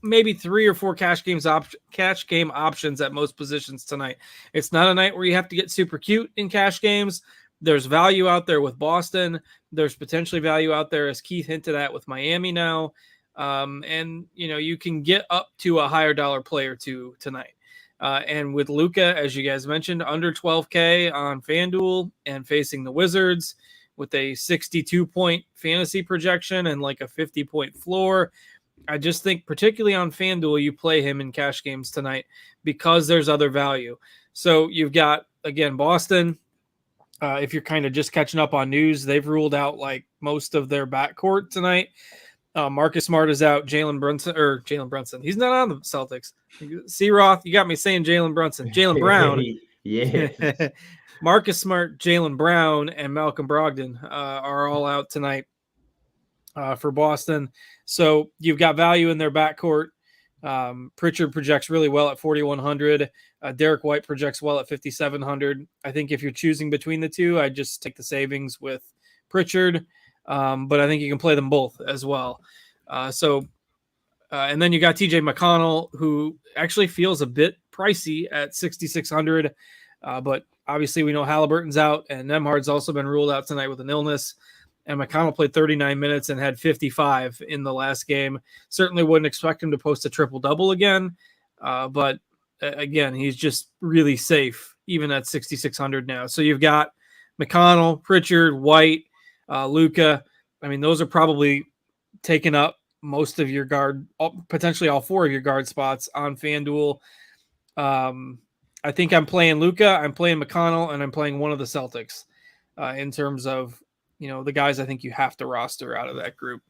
maybe 3 or 4 cash game options at most positions tonight. It's not a night where you have to get super cute in cash games. There's value out there with Boston. There's potentially value out there, as Keith hinted at, with Miami now. And you can get up to a higher dollar player too tonight. And with Luka, as you guys mentioned, under 12K on FanDuel and facing the Wizards with a 62-point fantasy projection and like a 50-point floor, I just think particularly on FanDuel, you play him in cash games tonight because there's other value. So you've got, again, Boston. If you're kind of just catching up on news, they've ruled out like most of their backcourt tonight. Marcus Smart is out. Jalen Brunson. He's not on the Celtics. See, Roth, you got me saying Jalen Brunson. Jalen Brown. Yeah. Marcus Smart, Jalen Brown, and Malcolm Brogdon are all out tonight for Boston. So you've got value in their backcourt. Pritchard projects really well at 4,100. Derek White projects well at 5,700. I think if you're choosing between the two, I'd just take the savings with Pritchard. But I think you can play them both as well. And then you got TJ McConnell, who actually feels a bit pricey at 6,600. But obviously we know Halliburton's out, and Nemhard's also been ruled out tonight with an illness. And McConnell played 39 minutes and had 55 in the last game. Certainly wouldn't expect him to post a triple-double again. But again, he's just really safe, even at 6,600 now. So you've got McConnell, Pritchard, White, Luka. I mean, those are probably taking up most of your guard, potentially all 4 of your guard spots on FanDuel. I think I'm playing Luka, I'm playing McConnell, and I'm playing one of the Celtics in terms of, the guys I think you have to roster out of that group.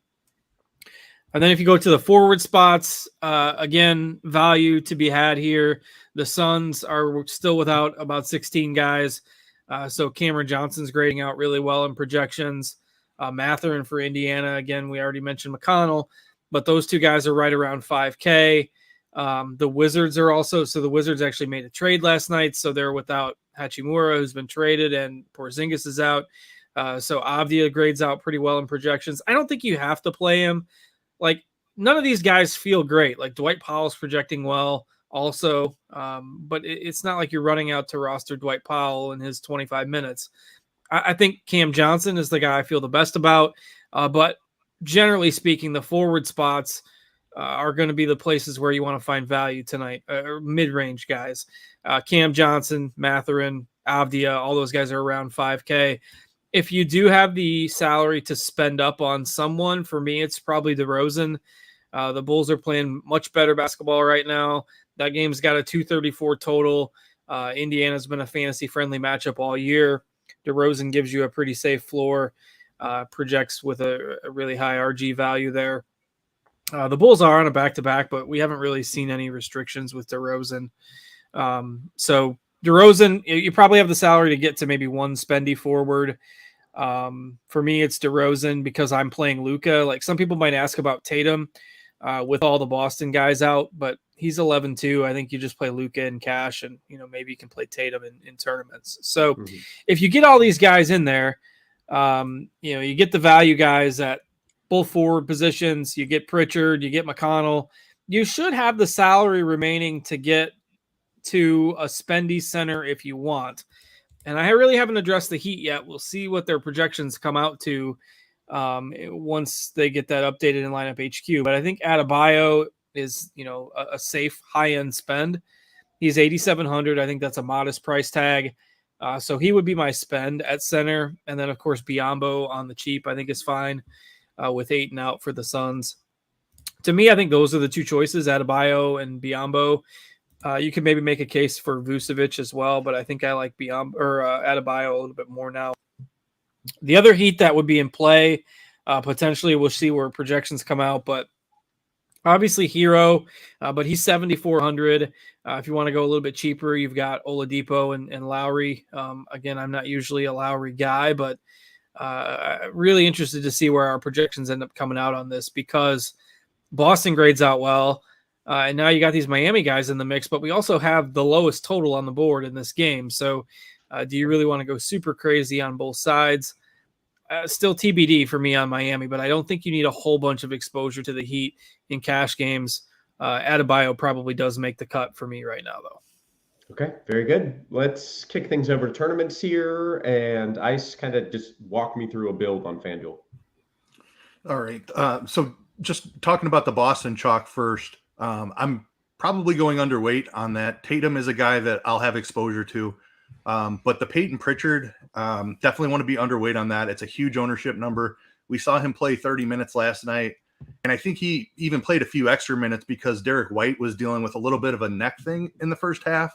And then if you go to the forward spots, again, value to be had here. The Suns are still without about 16 guys. So Cameron Johnson's grading out really well in projections. Mathurin for Indiana. Again, we already mentioned McConnell, but those 2 guys are right around 5K. The Wizards are also, so the Wizards actually made a trade last night, so they're without Hachimura, who's been traded, and Porzingis is out. So Avdia grades out pretty well in projections. I don't think you have to play him. Like, none of these guys feel great. Like, Dwight Powell's projecting well also, but it's not like you're running out to roster Dwight Powell in his 25 minutes. I think Cam Johnson is the guy I feel the best about, but generally speaking, the forward spots are going to be the places where you want to find value tonight, or mid-range guys. Cam Johnson, Mathurin, Avdia, all those guys are around 5K. If you do have the salary to spend up on someone, for me, it's probably DeRozan. The Bulls are playing much better basketball right now. That game's got a 234 total. Indiana's been a fantasy-friendly matchup all year. DeRozan gives you a pretty safe floor, projects with a really high RG value there. The Bulls are on a back-to-back, but we haven't really seen any restrictions with DeRozan. So DeRozan, you probably have the salary to get to maybe one spendy forward. For me, it's DeRozan because I'm playing Luka. Like, some people might ask about Tatum with all the Boston guys out, but he's 11-2. I think you just play Luka in cash, and maybe you can play Tatum in tournaments. So if you get all these guys in there, you get the value guys at both forward positions. You get Pritchard, you get McConnell. You should have the salary remaining to get to a spendy center if you want. And I really haven't addressed the Heat yet. We'll see what their projections come out to once they get that updated in lineup HQ. But I think Adebayo is, a safe high-end spend. He's 8,700. I think that's a modest price tag. So he would be my spend at center. And then, of course, Biyombo on the cheap, I think is fine with 8 and out for the Suns. To me, I think those are the two choices, Adebayo and Biyombo. You can maybe make a case for Vucevic as well, but I think I like Adebayo a little bit more now. The other Heat that would be in play, potentially, we'll see where projections come out, but obviously Hero, but he's 7,400. If you want to go a little bit cheaper, you've got Oladipo and Lowry. Again, I'm not usually a Lowry guy, but really interested to see where our projections end up coming out on this, because Boston grades out well. And now you got these Miami guys in the mix, but we also have the lowest total on the board in this game. So do you really want to go super crazy on both sides? Still TBD for me on Miami, but I don't think you need a whole bunch of exposure to the Heat in cash games. Adebayo probably does make the cut for me right now, though. Okay, very good. Let's kick things over to tournaments here, and Ice, kind of just walk me through a build on FanDuel. All right. So just talking about the Boston chalk first, I'm probably going underweight on that. Tatum is a guy that I'll have exposure to, but the Peyton Pritchard, definitely want to be underweight on that. It's a huge ownership number. We saw him play 30 minutes last night, and I think he even played a few extra minutes because Derek White was dealing with a little bit of a neck thing in the first half.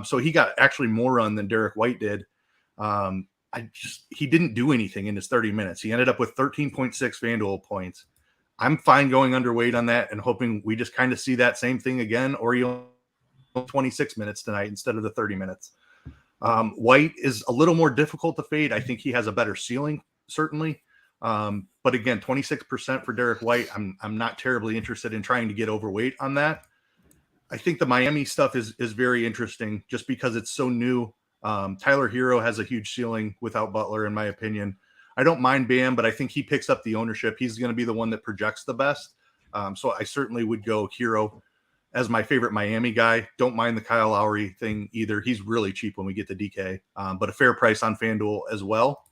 So he got actually more run than Derek White did. He didn't do anything in his 30 minutes. He ended up with 13.6 FanDuel points. I'm fine going underweight on that and hoping we just kind of see that same thing again, or you 26 minutes tonight instead of the 30 minutes. White is a little more difficult to fade. I think he has a better ceiling, certainly. But again, 26% for Derek White. I'm not terribly interested in trying to get overweight on that. I think the Miami stuff is very interesting just because it's so new. Tyler Hero has a huge ceiling without Butler, in my opinion. I don't mind Bam, but I think he picks up the ownership. He's going to be the one that projects the best. So I certainly would go Hero as my favorite Miami guy. Don't mind the Kyle Lowry thing either. He's really cheap when we get to DK, but a fair price on FanDuel as well.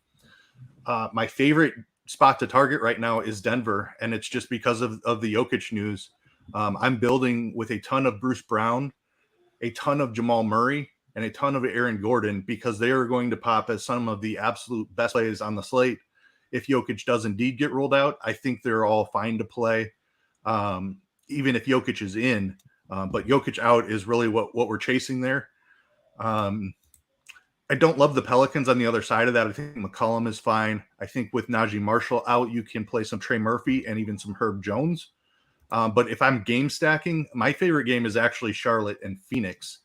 My favorite spot to target right now is Denver, and it's just because of the Jokic news. I'm building with a ton of Bruce Brown, a ton of Jamal Murray, and a ton of Aaron Gordon because they are going to pop as some of the absolute best plays on the slate. If Jokic does indeed get ruled out, I think they're all fine to play, even if Jokic is in. But Jokic out is really what we're chasing there. I don't love the Pelicans on the other side of that. I think McCollum is fine. I think with Najee Marshall out, you can play some Trey Murphy and even some Herb Jones. But if I'm game stacking, my favorite game is actually Charlotte and Phoenix.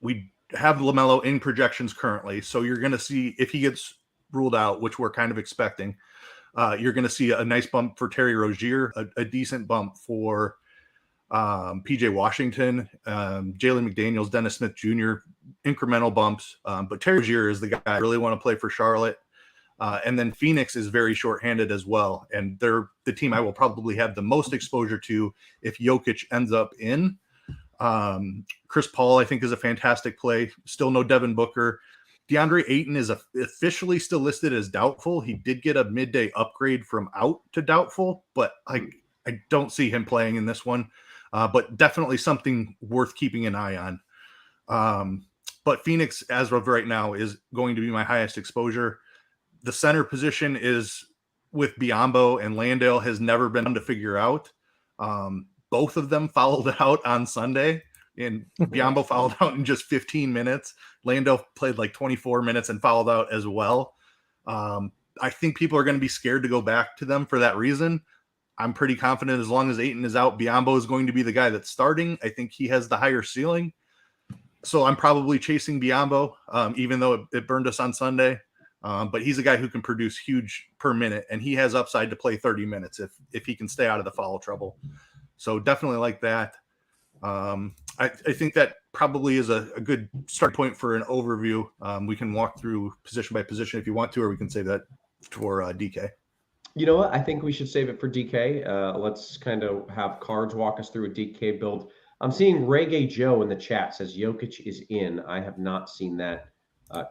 We have LaMelo in projections currently, so you're going to see if he gets ruled out, which we're kind of expecting, you're going to see a nice bump for Terry Rozier, a decent bump for PJ Washington, Jalen McDaniels, Dennis Smith Jr., incremental bumps. But Terry Rozier is the guy I really want to play for Charlotte. And then Phoenix is very shorthanded as well. And they're the team I will probably have the most exposure to if Jokic ends up in. Chris Paul, I think, is a fantastic play. Still no Devin Booker. DeAndre Ayton is officially still listed as doubtful. He did get a midday upgrade from out to doubtful, but I don't see him playing in this one. But definitely something worth keeping an eye on. But Phoenix, as of right now, is going to be my highest exposure. The center position is with Biyombo and Landale has never been to figure out. Both of them fouled out on Sunday, and Biyombo fouled out in just 15 minutes. Landale played like 24 minutes and fouled out as well. I think people are going to be scared to go back to them for that reason. I'm pretty confident as long as Ayton is out, Biyombo is going to be the guy that's starting. I think he has the higher ceiling. So I'm probably chasing Biyombo, even though it burned us on Sunday. But he's a guy who can produce huge per minute, and he has upside to play 30 minutes if he can stay out of the foul trouble. So definitely like that. I think that probably is a good start point for an overview. We can walk through position by position if you want to, or we can save that for DK. You know what? I think we should save it for DK. Let's kind of have Cards walk us through a DK build. I'm seeing Reggae Joe in the chat says Jokic is in. I have not seen that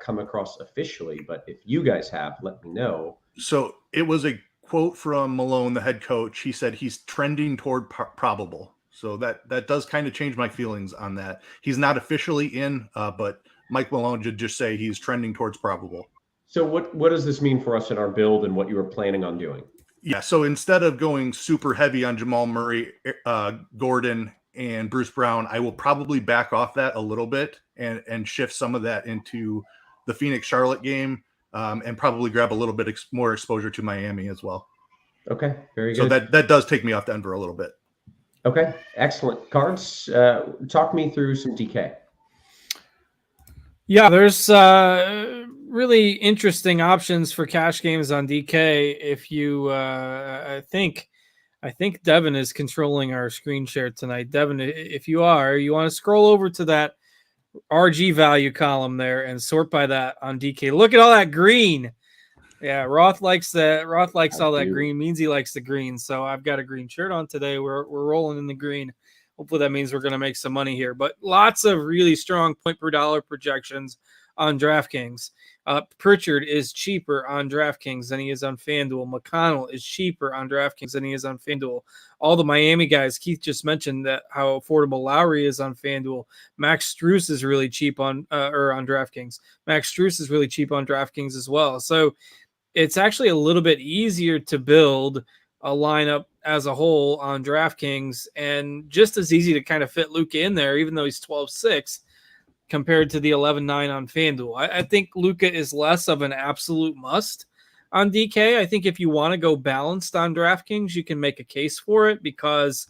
come across officially, but if you guys have, let me know. So it was a quote from Malone, the head coach. He said he's trending toward probable. So that does kind of change my feelings on that. He's not officially in, but Mike Malone did just say he's trending towards probable. So what does this mean for us in our build and what you were planning on doing? Yeah, so instead of going super heavy on Jamal Murray, Gordon, and Bruce Brown, I will probably back off that a little bit and shift some of that into the Phoenix-Charlotte game and probably grab a little bit more exposure to Miami as well. Okay, very good. So that does take me off Denver a little bit. Okay, excellent. Cards, talk me through some DK. Yeah, there's really interesting options for cash games on DK. If you, I think Devin is controlling our screen share tonight. Devin, if you want to scroll over to that RG value column there and sort by that on DK. Look at all that green. Yeah, Roth likes that. Roth likes all that green. Means he likes the green. So I've got a green shirt on today. We're rolling in the green. Hopefully that means we're going to make some money here. But lots of really strong point per dollar projections on DraftKings. Pritchard is cheaper on DraftKings than he is on FanDuel. McConnell is cheaper on DraftKings than he is on FanDuel. All the Miami guys, Keith just mentioned that how affordable Lowry is on FanDuel. Max Strus is really cheap on DraftKings. Max Strus is really cheap on DraftKings as well. So it's actually a little bit easier to build a lineup as a whole on DraftKings and just as easy to kind of fit Luka in there, even though he's 12-6 compared to the 11-9 on FanDuel. I think Luka is less of an absolute must on DK. I think if you want to go balanced on DraftKings, you can make a case for it because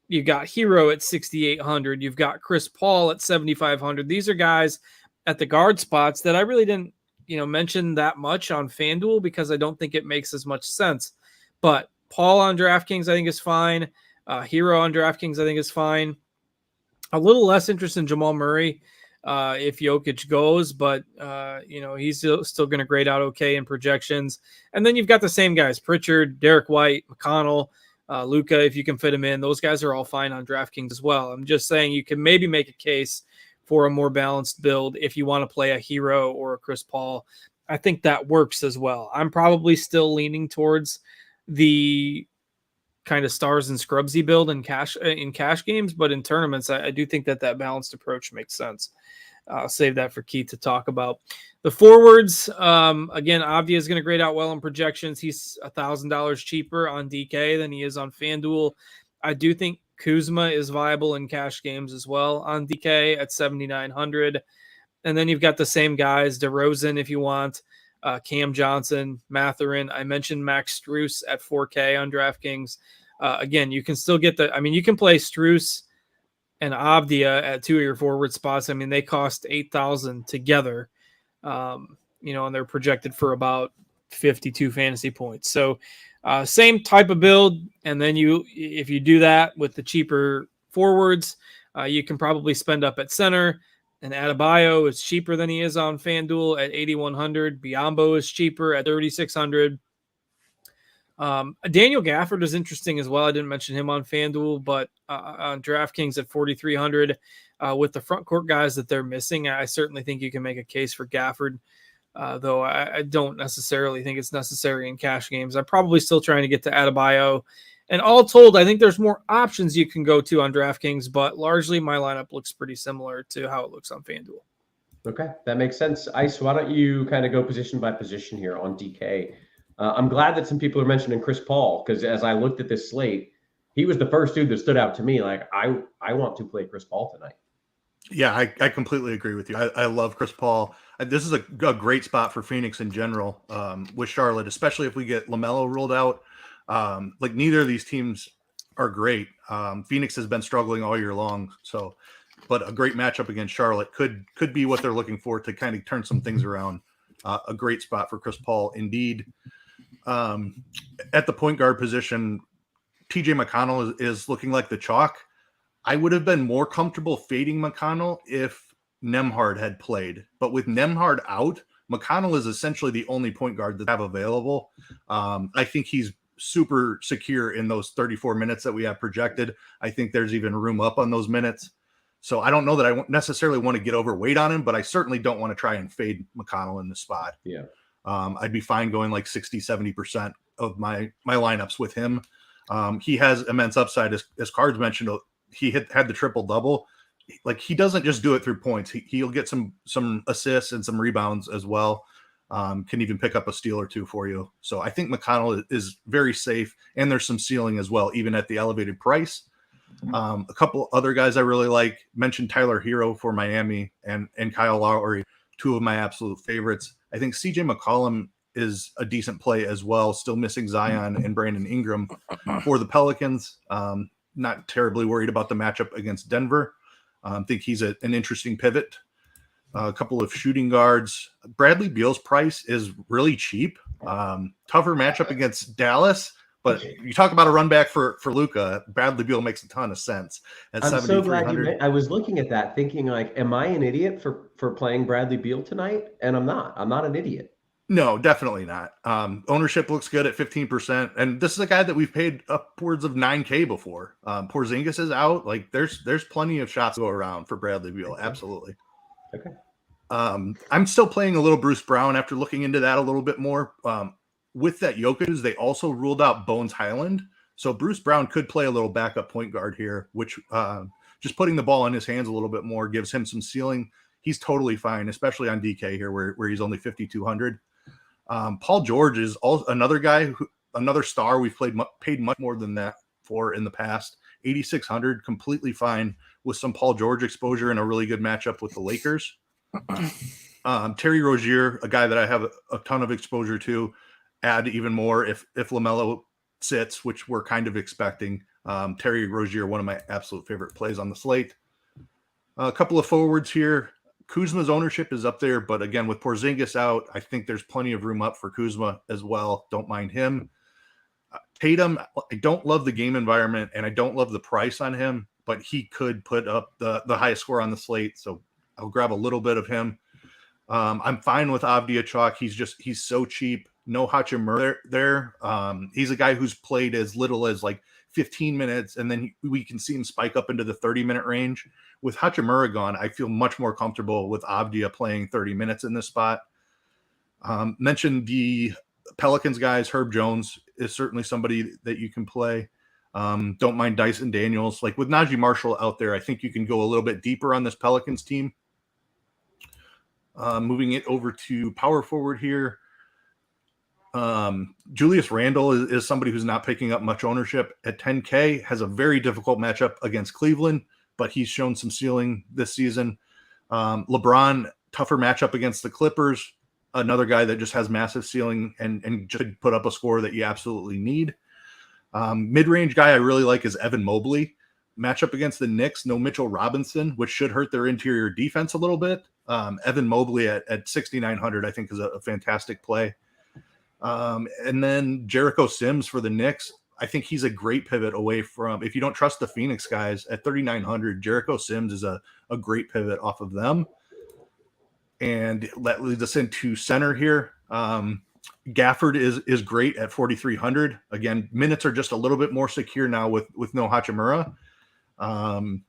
you got Hero at 6,800. You've got Chris Paul at 7,500. These are guys at the guard spots that I really didn't, mention that much on FanDuel because I don't think it makes as much sense. But Paul on DraftKings, I think is fine. Hero on DraftKings, I think is fine. A little less interest in Jamal Murray if Jokic goes, but he's still going to grade out okay in projections. And then you've got the same guys: Pritchard, Derek White, McConnell, Luka. If you can fit him in, those guys are all fine on DraftKings as well. I'm just saying you can maybe make a case for a more balanced build if you want to play a Hero or a Chris Paul. I think that works as well. I'm probably still leaning towards the kind of stars and scrubsy build in cash games, but in tournaments, I do think that balanced approach makes sense. I'll save that for Keith to talk about. The forwards, again, Avdia is going to grade out well in projections. He's $1,000 cheaper on DK than he is on FanDuel. I do think Kuzma is viable in cash games as well on DK at 7,900. And then you've got the same guys, DeRozan if you want, Cam Johnson, Mathurin. I mentioned Max Strus at 4K on DraftKings. Again, you can still get you can play Strus and Avdia at two of your forward spots. I mean, they cost 8,000 together, and they're projected for about 52 fantasy points. So same type of build. And then if you do that with the cheaper forwards. You can probably spend up at center. And Adebayo is cheaper than he is on FanDuel at 8,100. Biyombo is cheaper at 3,600. Daniel Gafford is interesting as well. I didn't mention him on FanDuel, but on DraftKings at 4,300 with the front court guys that they're missing, I certainly think you can make a case for Gafford, though I don't necessarily think it's necessary in cash games. I'm probably still trying to get to Adebayo. And all told, I think there's more options you can go to on DraftKings, but largely my lineup looks pretty similar to how it looks on FanDuel. Okay, that makes sense. Ice, why don't you kind of go position by position here on DK? I'm glad that some people are mentioning Chris Paul, because as I looked at this slate, he was the first dude that stood out to me. Like, I want to play Chris Paul tonight. Yeah, I completely agree with you. I love Chris Paul. This is a great spot for Phoenix in general with Charlotte, especially if we get LaMelo ruled out. Like, neither of these teams are great. Phoenix has been struggling all year long, but a great matchup against Charlotte could be what they're looking for to kind of turn some things around. A great spot for Chris Paul, indeed. At the point guard position, TJ McConnell is looking like the chalk. I would have been more comfortable fading McConnell if Nembhard had played, but with Nembhard out, McConnell is essentially the only point guard that I have available. I think he's super secure in those 34 minutes that we have projected. I think there's even room up on those minutes. So I don't know that I necessarily want to get overweight on him, but I certainly don't want to try and fade McConnell in the spot. Yeah. I'd be fine going like 60, 70% of my lineups with him. He has immense upside. As Cards mentioned, he had the triple double. Like, he doesn't just do it through points. He'll get some assists and some rebounds as well. Can even pick up a steal or two for you. So I think McConnell is very safe, and there's some ceiling as well, even at the elevated price. A couple other guys I really like, mentioned Tyler Hero for Miami and Kyle Lowry, two of my absolute favorites. I think CJ McCollum is a decent play as well, still missing Zion and Brandon Ingram for the Pelicans. Not terribly worried about the matchup against Denver. Think he's an interesting pivot. A couple of shooting guards. Bradley Beal's price is really cheap. Tougher matchup against Dallas, but you talk about a run back for Luka. Bradley Beal makes a ton of sense at I'm so glad you 7,300. I was looking at that thinking, like, am I an idiot for playing Bradley Beal tonight? And I'm not. I'm not an idiot. No, definitely not. Ownership looks good at 15%. And this is a guy that we've paid upwards of 9K before. Porzingis is out. Like, there's plenty of shots to go around for Bradley Beal. Absolutely. Okay. I'm still playing a little Bruce Brown after looking into that a little bit more. With that Jokic, they also ruled out Bones Highland. So Bruce Brown could play a little backup point guard here, which just putting the ball in his hands a little bit more gives him some ceiling. He's totally fine, especially on DK here where he's only 5,200. Paul George is another guy, another star we've paid much more than that for in the past. 8,600, completely fine with some Paul George exposure and a really good matchup with the Lakers. Terry Rozier, a guy that I have a ton of exposure to, add even more if LaMelo sits, which we're kind of expecting. Terry Rozier, one of my absolute favorite plays on the slate. A couple of forwards here. Kuzma's ownership is up there, but again, with Porzingis out, I think there's plenty of room up for Kuzma as well. Don't mind him. Tatum, I don't love the game environment, and I don't love the price on him, but he could put up the highest score on the slate, so I'll grab a little bit of him. I'm fine with Avdia Chalk. He's so cheap. No Hachimura there. He's a guy who's played as little as like 15 minutes, and then we can see him spike up into the 30-minute range. With Hachimura gone, I feel much more comfortable with Avdia playing 30 minutes in this spot. Mentioned the Pelicans guys. Herb Jones is certainly somebody that you can play. Don't mind Dyson Daniels. Like, with Najee Marshall out there, I think you can go a little bit deeper on this Pelicans team. Moving it over to power forward here. Julius Randle is somebody who's not picking up much ownership at 10K, has a very difficult matchup against Cleveland, but he's shown some ceiling this season. LeBron, tougher matchup against the Clippers, another guy that just has massive ceiling and just put up a score that you absolutely need. Mid-range guy I really like is Evan Mobley. Matchup against the Knicks, no Mitchell Robinson, which should hurt their interior defense a little bit. Evan Mobley at 6,900, I think, is a fantastic play. And then Jericho Sims for the Knicks. I think he's a great pivot away from, if you don't trust the Phoenix guys at 3,900, Jericho Sims is a great pivot off of them. And that leads us into center here. Gafford is great at 4,300. Again, minutes are just a little bit more secure now with no Hachimura. And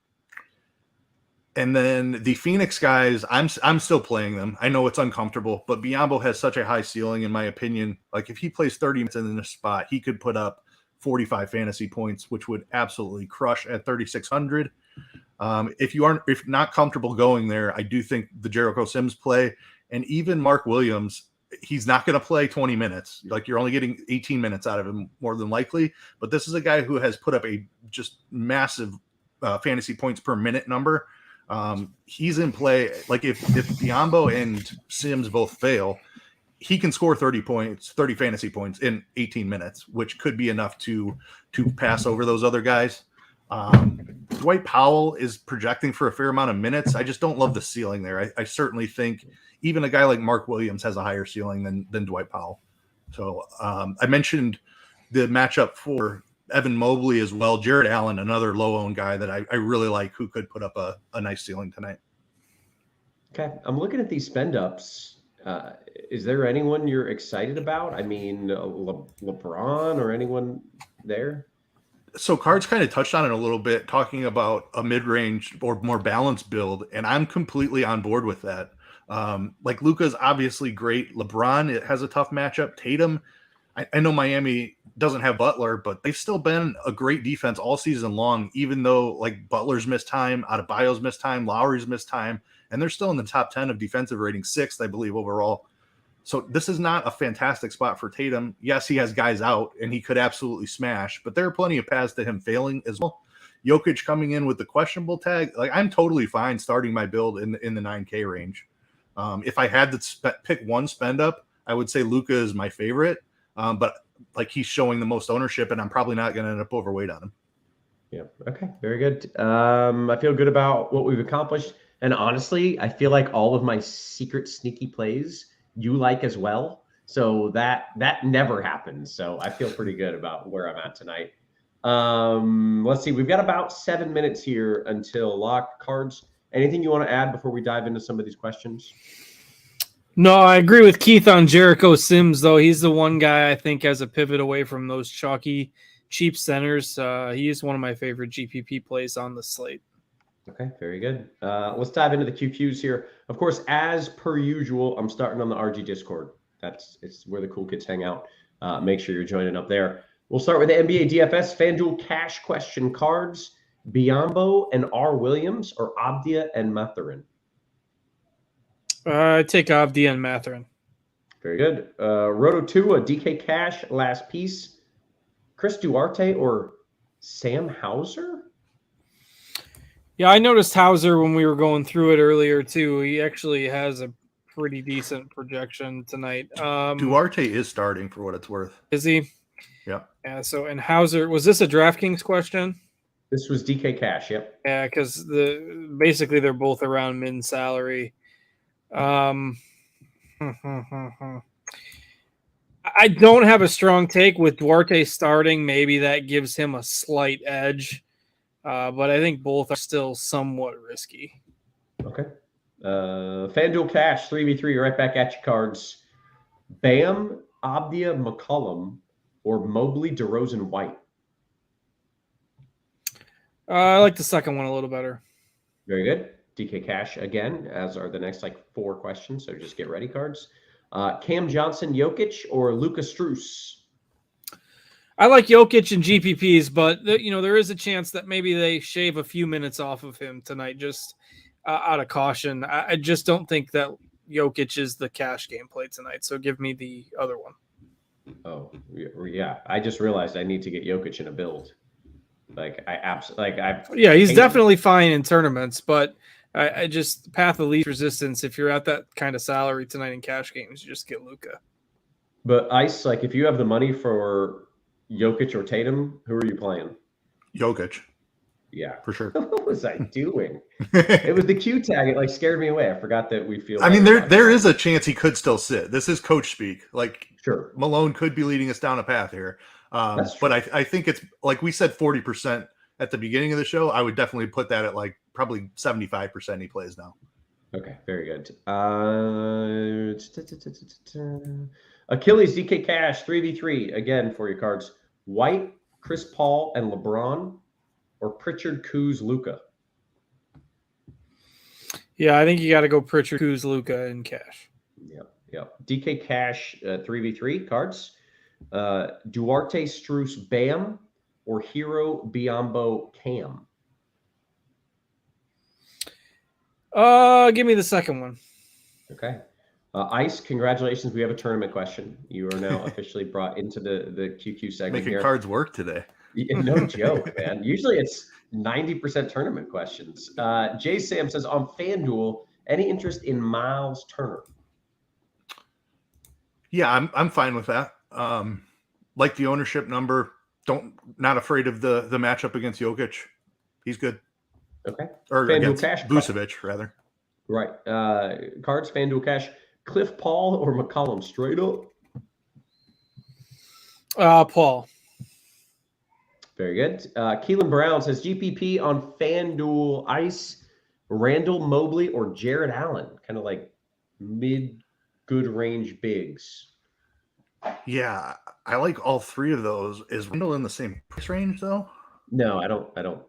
then the Phoenix guys, I'm still playing them. I know it's uncomfortable, but Biyombo has such a high ceiling, in my opinion. Like if he plays 30 minutes in this spot, he could put up 45 fantasy points, which would absolutely crush at 3,600. If not comfortable going there, I do think the Jericho Sims play, and even Mark Williams, he's not going to play 20 minutes. Like you're only getting 18 minutes out of him more than likely. But this is a guy who has put up a just massive fantasy points per minute number. He's in play. Like if Biyombo and Sims both fail, he can score 30 fantasy points in 18 minutes, which could be enough to pass over those other guys. Dwight Powell is projecting for a fair amount of minutes. I just don't love the ceiling there. I certainly think even a guy like Mark Williams has a higher ceiling than Dwight Powell. So I mentioned the matchup for Evan Mobley as well. Jared Allen, another low-owned guy that I really like, who could put up a nice ceiling tonight. Okay, I'm looking at these spend-ups. Is there anyone you're excited about? I mean, LeBron or anyone there? So Cards kind of touched on it a little bit, talking about a mid-range or more balanced build, and I'm completely on board with that. Like Luka's obviously great. LeBron, it has a tough matchup. Tatum, I know Miami doesn't have Butler, but they've still been a great defense all season long, even though like Butler's missed time, Adebayo's missed time, Lowry's missed time, and they're still in the top 10 of defensive rating, 6th, I believe, overall. So this is not a fantastic spot for Tatum. Yes, he has guys out, and he could absolutely smash, but there are plenty of paths to him failing as well. Jokic coming in with the questionable tag, like I'm totally fine starting my build in the 9K range. If I had to pick one spend up, I would say Luka is my favorite, but like he's showing the most ownership, and I'm probably not going to end up overweight on him. Yeah. Okay. Very good. I feel good about what we've accomplished, and honestly, I feel like all of my secret sneaky plays you like as well. So that never happens. So I feel pretty good about where I'm at tonight. Let's see. We've got about 7 minutes here until lock. Cards. Anything you want to add before we dive into some of these questions? No, I agree with Keith on Jericho Sims, though. He's the one guy I think has a pivot away from those chalky, cheap centers. He is one of my favorite GPP plays on the slate. Okay, very good. Let's dive into the QQs here. Of course, as per usual, I'm starting on the RG Discord. It's where the cool kids hang out. Make sure you're joining up there. We'll start with the NBA DFS FanDuel cash question. Cards, Biyombo and R. Williams, or Abdia and Mathurin? Take Abdia and Mathurin. Very good. Roto 2, a DK Cash, last piece. Chris Duarte or Sam Hauser? Yeah, I noticed Hauser when we were going through it earlier, too. He actually has a pretty decent projection tonight. Duarte is starting for what it's worth. Is he? Yeah. Yeah, so, and Hauser, was this a DraftKings question? This was DK Cash, yep. Yeah, because basically they're both around min salary. I don't have a strong take with Duarte starting. Maybe that gives him a slight edge. But I think both are still somewhat risky. Okay. FanDuel Cash, 3v3, right back at you. Cards. Bam, Abdia, McCollum, or Mobley, DeRozan, White? I like the second one a little better. Very good. DK Cash again, as are the next 4 questions. So just get ready, Cards. Cam Johnson, Jokic, or Lucas Strus? I like Jokic and GPPs, but there is a chance that maybe they shave a few minutes off of him tonight, just out of caution. I just don't think that Jokic is the cash game play tonight. So give me the other one. Oh yeah, I just realized I need to get Jokic in a build. Yeah, he's definitely fine in tournaments, but I just path of least resistance. If you're at that kind of salary tonight in cash games, you just get Luka. But Ice, if you have the money for Jokic or Tatum, who are you playing? Jokic. Yeah, for sure. What was I doing? It was the Q tag. It scared me away. I forgot that we feel. I mean, there is a chance he could still sit. This is coach speak. Sure, Malone could be leading us down a path here. But I think it's like we said 40% at the beginning of the show. I would definitely put that at like probably 75% he plays now. Okay, very good. Achilles, DK Cash, 3v3 again for your cards. White, Chris Paul, and LeBron, or Pritchard, Kuz, Luka. Yeah, I think you got to go Pritchard, Kuz, Luka, and Cash. Yep. DK Cash, 3v3 cards. Duarte, Strus, Bam, or Hero, Biombo, Cam. Give me the second one. Okay. Ice, congratulations. We have a tournament question. You are now officially brought into the QQ segment. Making here. cards work today. No joke, man. Usually it's 90% tournament questions. Jay Sam says, on FanDuel, any interest in Miles Turner? Yeah, I'm fine with that. Like the ownership number. Not afraid of the matchup against Jokic. He's good. Okay. Or FanDuel against Cash. Vucevic, rather. Right. Cards, FanDuel Cash. Cliff Paul or McCollum, straight up? Paul. Very good. Keelan Brown says, GPP on FanDuel Ice, Randall Mobley or Jared Allen? Kind of like mid-good range bigs. Yeah, I like all three of those. Is Randall in the same price range, though? No, I don't.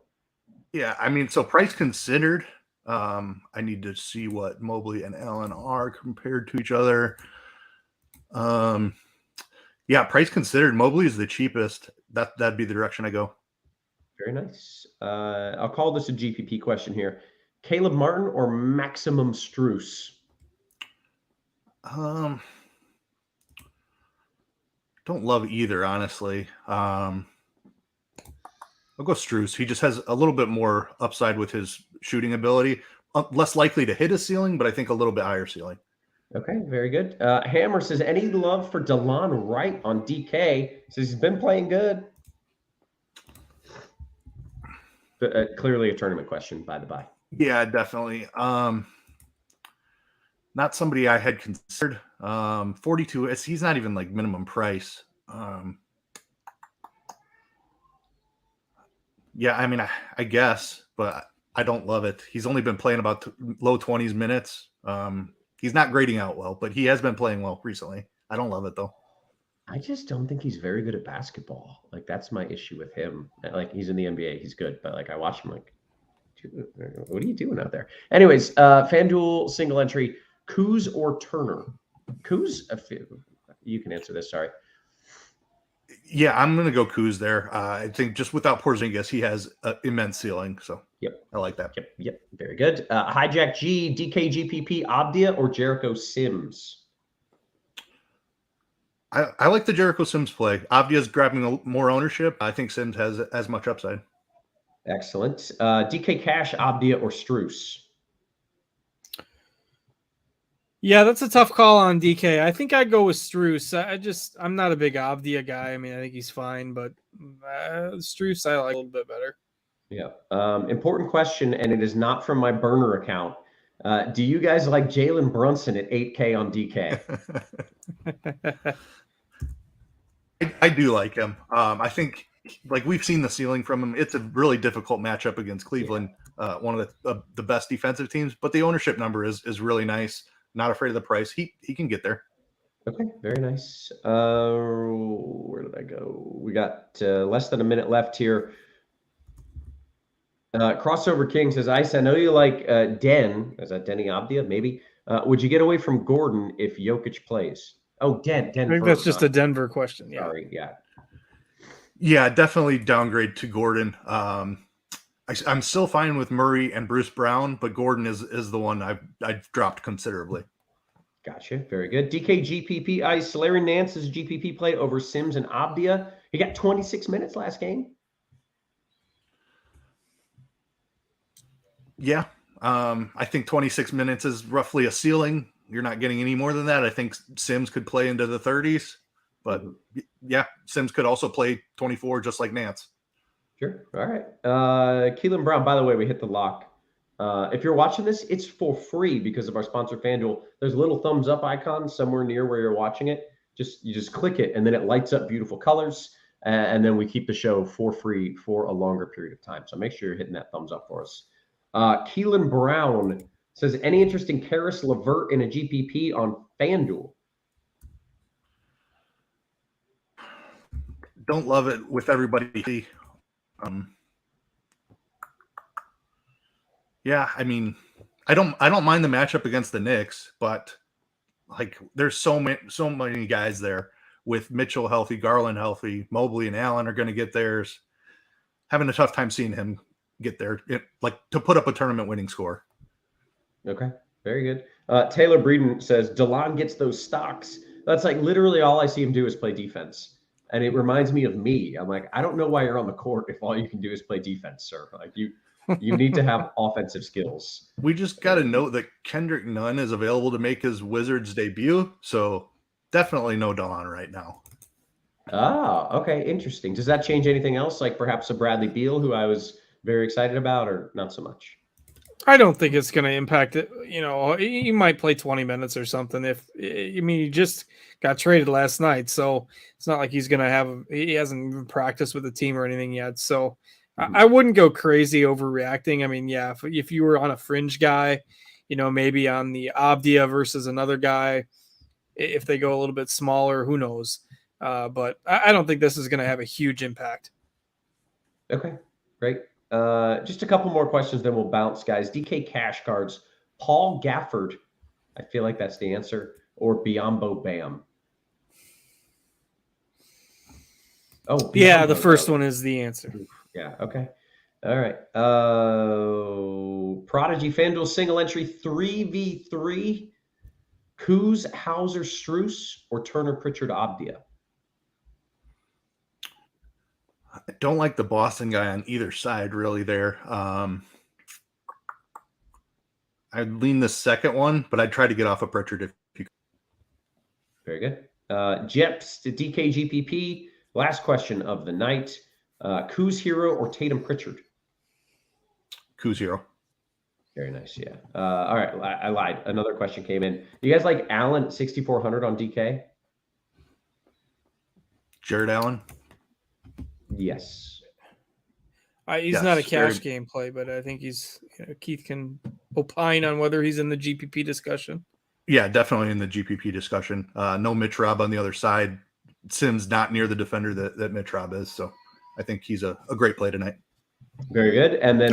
Yeah, I mean, so price considered, I need to see what Mobley and Allen are compared to each other. Yeah, price considered, Mobley is the cheapest. That'd be the direction I go. Very nice. I'll call this a GPP question here. Caleb Martin or Maximum Strus? Don't love either, honestly. I'll go Strus. He just has a little bit more upside with his shooting ability. Less likely to hit a ceiling, but I think a little bit higher ceiling. Okay, very good. Hammer says, any love for DeLon Wright on DK? Says he's been playing good. But, clearly a tournament question, by the by. Yeah, definitely. Not somebody I had considered. 42. He's not even like minimum price. Yeah, I mean, I guess, but I don't love it. He's only been playing about low 20s minutes. He's not grading out well, but he has been playing well recently. I don't love it, though. I just don't think he's very good at basketball. Like, that's my issue with him. Like, he's in the NBA. He's good. But, like, I watch him like, dude, what are you doing out there? Anyways, FanDuel single entry, Kuz or Turner? Kuz? You can answer this. Sorry. Yeah, I'm going to go Kuz there. I think just without Porzingis, he has an immense ceiling. So, yep, I like that. Yep. Very good. Hijack G, DK GPP, Abdia or Jericho Sims? I like the Jericho Sims play. Abdia's grabbing more ownership. I think Sims has as much upside. Excellent. DK Cash, Abdia or Strus? Yeah, that's a tough call on DK. I think I'd go with Strus. I'm not a big Avdia guy. I mean, I think he's fine, but Strus I like a little bit better. Yeah. Important question, and it is not from my burner account. Do you guys like Jalen Brunson at 8K on DK? I do like him. I think like we've seen the ceiling from him. It's a really difficult matchup against Cleveland, one of the best defensive teams, but the ownership number is really nice. Not afraid of the price. He can get there. Okay, very nice. Where did I go? We got less than a minute left here. Crossover King says, Ice, I know you like Den. Is that Denny Abdia? Maybe. Would you get away from Gordon if Jokic plays? Oh, Den. I think that's just a Denver question. Yeah. Sorry. Yeah. Yeah, definitely downgrade to Gordon. I'm still fine with Murray and Bruce Brown, but Gordon is the one I've dropped considerably. Gotcha. Very good. DK GPP Ice. Larry Nance's GPP play over Sims and Abdia. He got 26 minutes last game. Yeah. I think 26 minutes is roughly a ceiling. You're not getting any more than that. I think Sims could play into the 30s, but yeah, Sims could also play 24 just like Nance. Sure. All right. Keelan Brown, by the way, we hit the lock. If you're watching this, it's for free because of our sponsor, FanDuel. There's a little thumbs up icon somewhere near where you're watching it. You just click it, and then it lights up beautiful colors. and then we keep the show for free for a longer period of time. So make sure you're hitting that thumbs up for us. Keelan Brown says, any interest in Karis LeVert in a GPP on FanDuel? Don't love it with everybody. Yeah, I mean, I don't mind the matchup against the Knicks, but like there's so many guys there with Mitchell healthy, Garland healthy, Mobley and Allen are going to get theirs. Having a tough time seeing him get there, like to put up a tournament winning score. Okay, very good. Taylor Breeden says, DeLon gets those stocks. That's like literally all I see him do is play defense. And it reminds me of me. I'm like, I don't know why you're on the court if all you can do is play defense, sir. Like you need to have offensive skills. We just got to note that Kendrick Nunn is available to make his Wizards debut. So definitely no DeLon right now. Ah, okay. Interesting. Does that change anything else? Like perhaps a Bradley Beal, who I was very excited about, or not so much? I don't think it's going to impact it. You know, he might play 20 minutes or something. He just got traded last night, so it's not like he's going to have. He hasn't even practiced with the team or anything yet. So I wouldn't go crazy overreacting. I mean, yeah, if you were on a fringe guy, you know, maybe on the Avdia versus another guy, if they go a little bit smaller, who knows? But I don't think this is going to have a huge impact. Okay, great. Just a couple more questions, then we'll bounce, guys. DK Cash Cards, Paul Gafford. I feel like that's the answer. Or Biombo Bam. Oh, yeah, the first one is the answer. Yeah, okay. All right. Prodigy FanDuel single entry 3v3. Kuz, Hauser, Struce, or Turner, Pritchard, Abdia? I don't like the Boston guy on either side really there. I'd lean the second one, but I'd try to get off of Pritchard if you could. Very good. Jeps to DKGPP. Last question of the night. Kuz Hero or Tatum Pritchard? Kuz Hero. Very nice, yeah. All right, I lied. Another question came in. You guys like Allen 6,400 on DK? Jared Allen? Yes. He's not a cash game play, but I think Keith can opine on whether he's in the GPP discussion. Yeah, definitely in the GPP discussion. No Mitch Rob on the other side. Sims not near the defender that Mitch Rob is, so I think he's a great play tonight. Very good. And then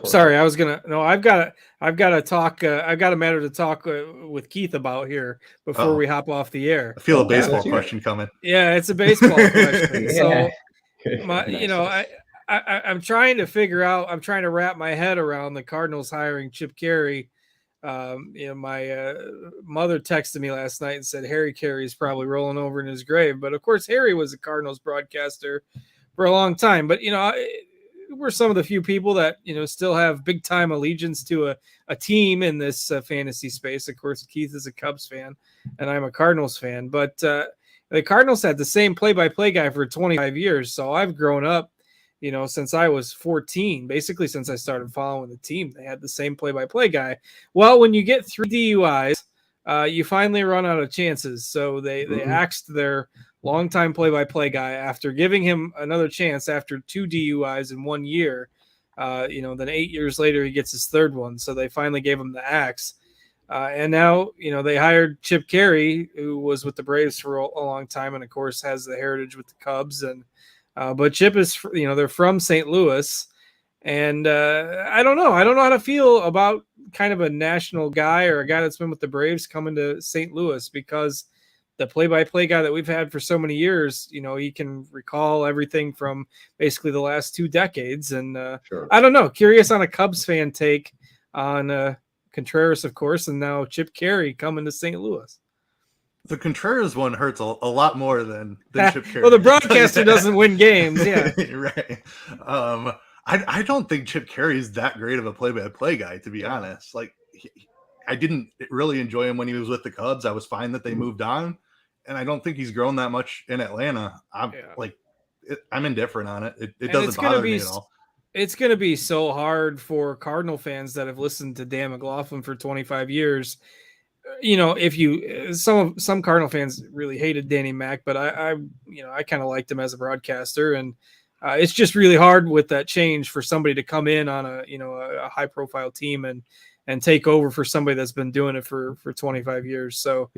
sorry. I was gonna. No, I've got to talk. I've got a matter to talk with Keith about here before we hop off the air. I feel a baseball question coming. Yeah, it's a baseball question. So, Nice. I'm trying to figure out. I'm trying to wrap my head around the Cardinals hiring Chip Carey. My mother texted me last night and said Harry Carey's probably rolling over in his grave. But of course, Harry was a Cardinals broadcaster for a long time. But we're some of the few people that still have big time allegiance to a team in this fantasy space. Of course, Keith is a Cubs fan and I'm a Cardinals fan, but the Cardinals had the same play-by-play guy for 25 years. So I've grown up, since I was 14, basically since I started following the team, they had the same play-by-play guy. Well, when you get 3 DUIs, you finally run out of chances. So they axed their longtime play-by-play guy after giving him another chance after 2 DUIs in 1 year. Then 8 years later, he gets his third one. So they finally gave him the axe. And now, they hired Chip Carey, who was with the Braves for a long time. And of course has the heritage with the Cubs. But Chip is, they're from St. Louis. And I don't know. I don't know how to feel about kind of a national guy or a guy that's been with the Braves coming to St. Louis, because the play-by-play guy that we've had for so many years, he can recall everything from basically the last 2 decades. And Sure. I don't know, curious on a Cubs fan take on Contreras, of course, and now Chip Carey coming to St. Louis. The Contreras one hurts a lot more than Chip Carey. Well, the broadcaster doesn't win games. Yeah. Right. I don't think Chip Carey is that great of a play-by-play guy, to be honest. Like, I didn't really enjoy him when he was with the Cubs. I was fine that they moved on, and I don't think he's grown that much in Atlanta. I'm indifferent on it. It doesn't bother me at all. It's going to be so hard for Cardinal fans that have listened to Dan McLaughlin for 25 years. if you some Cardinal fans really hated Danny Mac, but I kind of liked him as a broadcaster, and it's just really hard with that change for somebody to come in on a high profile team and take over for somebody that's been doing it for 25 years. So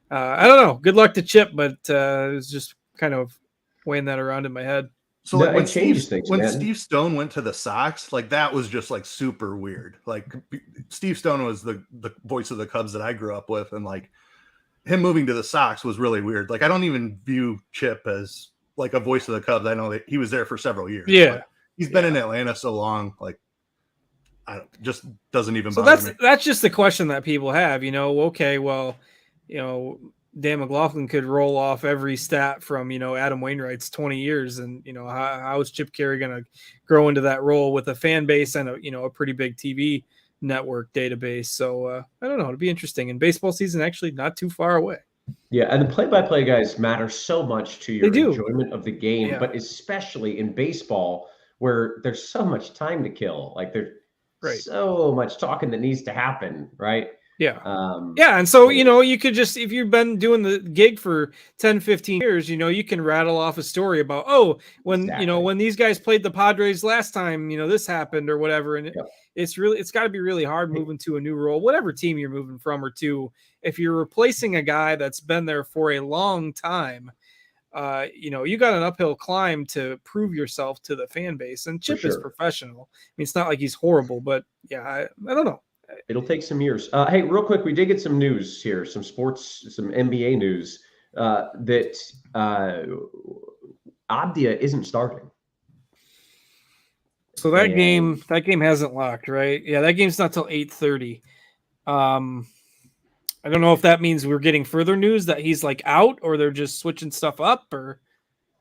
I don't know. Good luck to Chip, but it was just kind of weighing that around in my head. So No, like when it changes things, man. Steve Stone went to the Sox, like that was just like super weird. Like Steve Stone was the voice of the Cubs that I grew up with, and like him moving to the Sox was really weird. Like I don't even view Chip as like a voice of the Cubs. I know that he was there for several years. Yeah, he's been in Atlanta so long, like just doesn't even. So bother me. that's just the question that people have. Okay, well, Dan McLaughlin could roll off every stat from Adam Wainwright's 20 years, and how is Chip Carey going to grow into that role with a fan base and a pretty big TV network database? So I don't know. It'll be interesting. And baseball season actually not too far away. Yeah, and the play-by-play guys matter so much to your enjoyment of the game, but especially in baseball where there's so much time to kill. Like there's so much talking that needs to happen, right? Yeah. And so, you could just, if you've been doing the gig for 10, 15 years, you can rattle off a story about, when these guys played the Padres last time, this happened or whatever. And it's got to be really hard moving to a new role, whatever team you're moving from or to. If you're replacing a guy that's been there for a long time, you got an uphill climb to prove yourself to the fan base. And Chip is professional. I mean, it's not like he's horrible, but I don't know. It'll take some years. Hey, real quick, we did get some news here, some sports, some NBA news that Abdia isn't starting. So that game hasn't locked, right? Yeah, that game's not till 8:30. I don't know if that means we're getting further news that he's like out, or they're just switching stuff up, or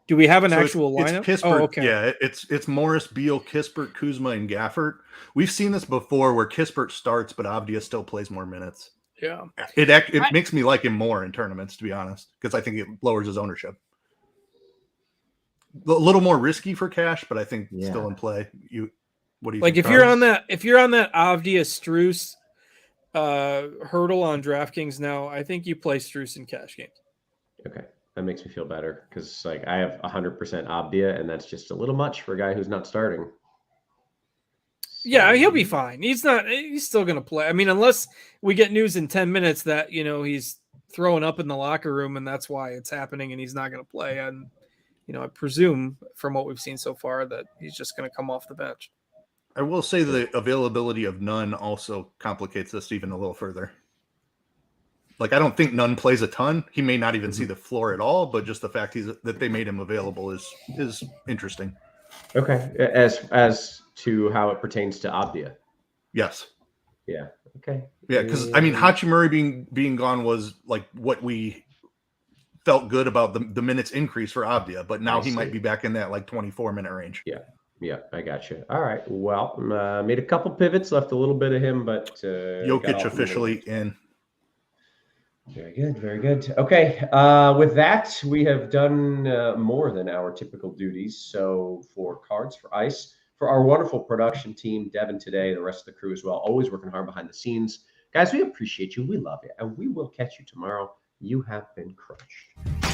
do we have an actual lineup? It's Kispert, okay. Yeah, it's Morris, Beal, Kispert, Kuzma, and Gafford. We've seen this before where Kispert starts, but Abdia still plays more minutes. Yeah, it makes me like him more in tournaments, to be honest, because I think it lowers his ownership. A little more risky for cash, but I think still in play. What do you like? think, If you're on that Avdia Strus hurdle on DraftKings now, I think you play Strus in cash games. Okay. That makes me feel better because like I have 100% Abdia, and that's just a little much for a guy who's not starting. So, yeah, he'll be fine. He's still going to play. I mean, unless we get news in 10 minutes that, he's throwing up in the locker room and that's why it's happening and he's not going to play. And, I presume from what we've seen so far that he's just going to come off the bench. I will say the availability of Nunn also complicates this even a little further. Like, I don't think Nunn plays a ton. He may not even see the floor at all, but just the fact that they made him available is interesting. Okay. As to how it pertains to Abdia. Yes. Yeah. Okay. Yeah, because I mean, Hachimura being gone was like what we felt good about the minutes increase for Abdia, but now he might be back in that like 24-minute range. Yeah. Yeah, I got you. All right. Well, made a couple pivots, left a little bit of him, but Jokic officially in. Very good. Very good. Okay. With that, we have done more than our typical duties. So for Cards for Ice, for our wonderful production team, Devin today, the rest of the crew as well, always working hard behind the scenes. Guys, we appreciate you. We love you. And we will catch you tomorrow. You have been crushed.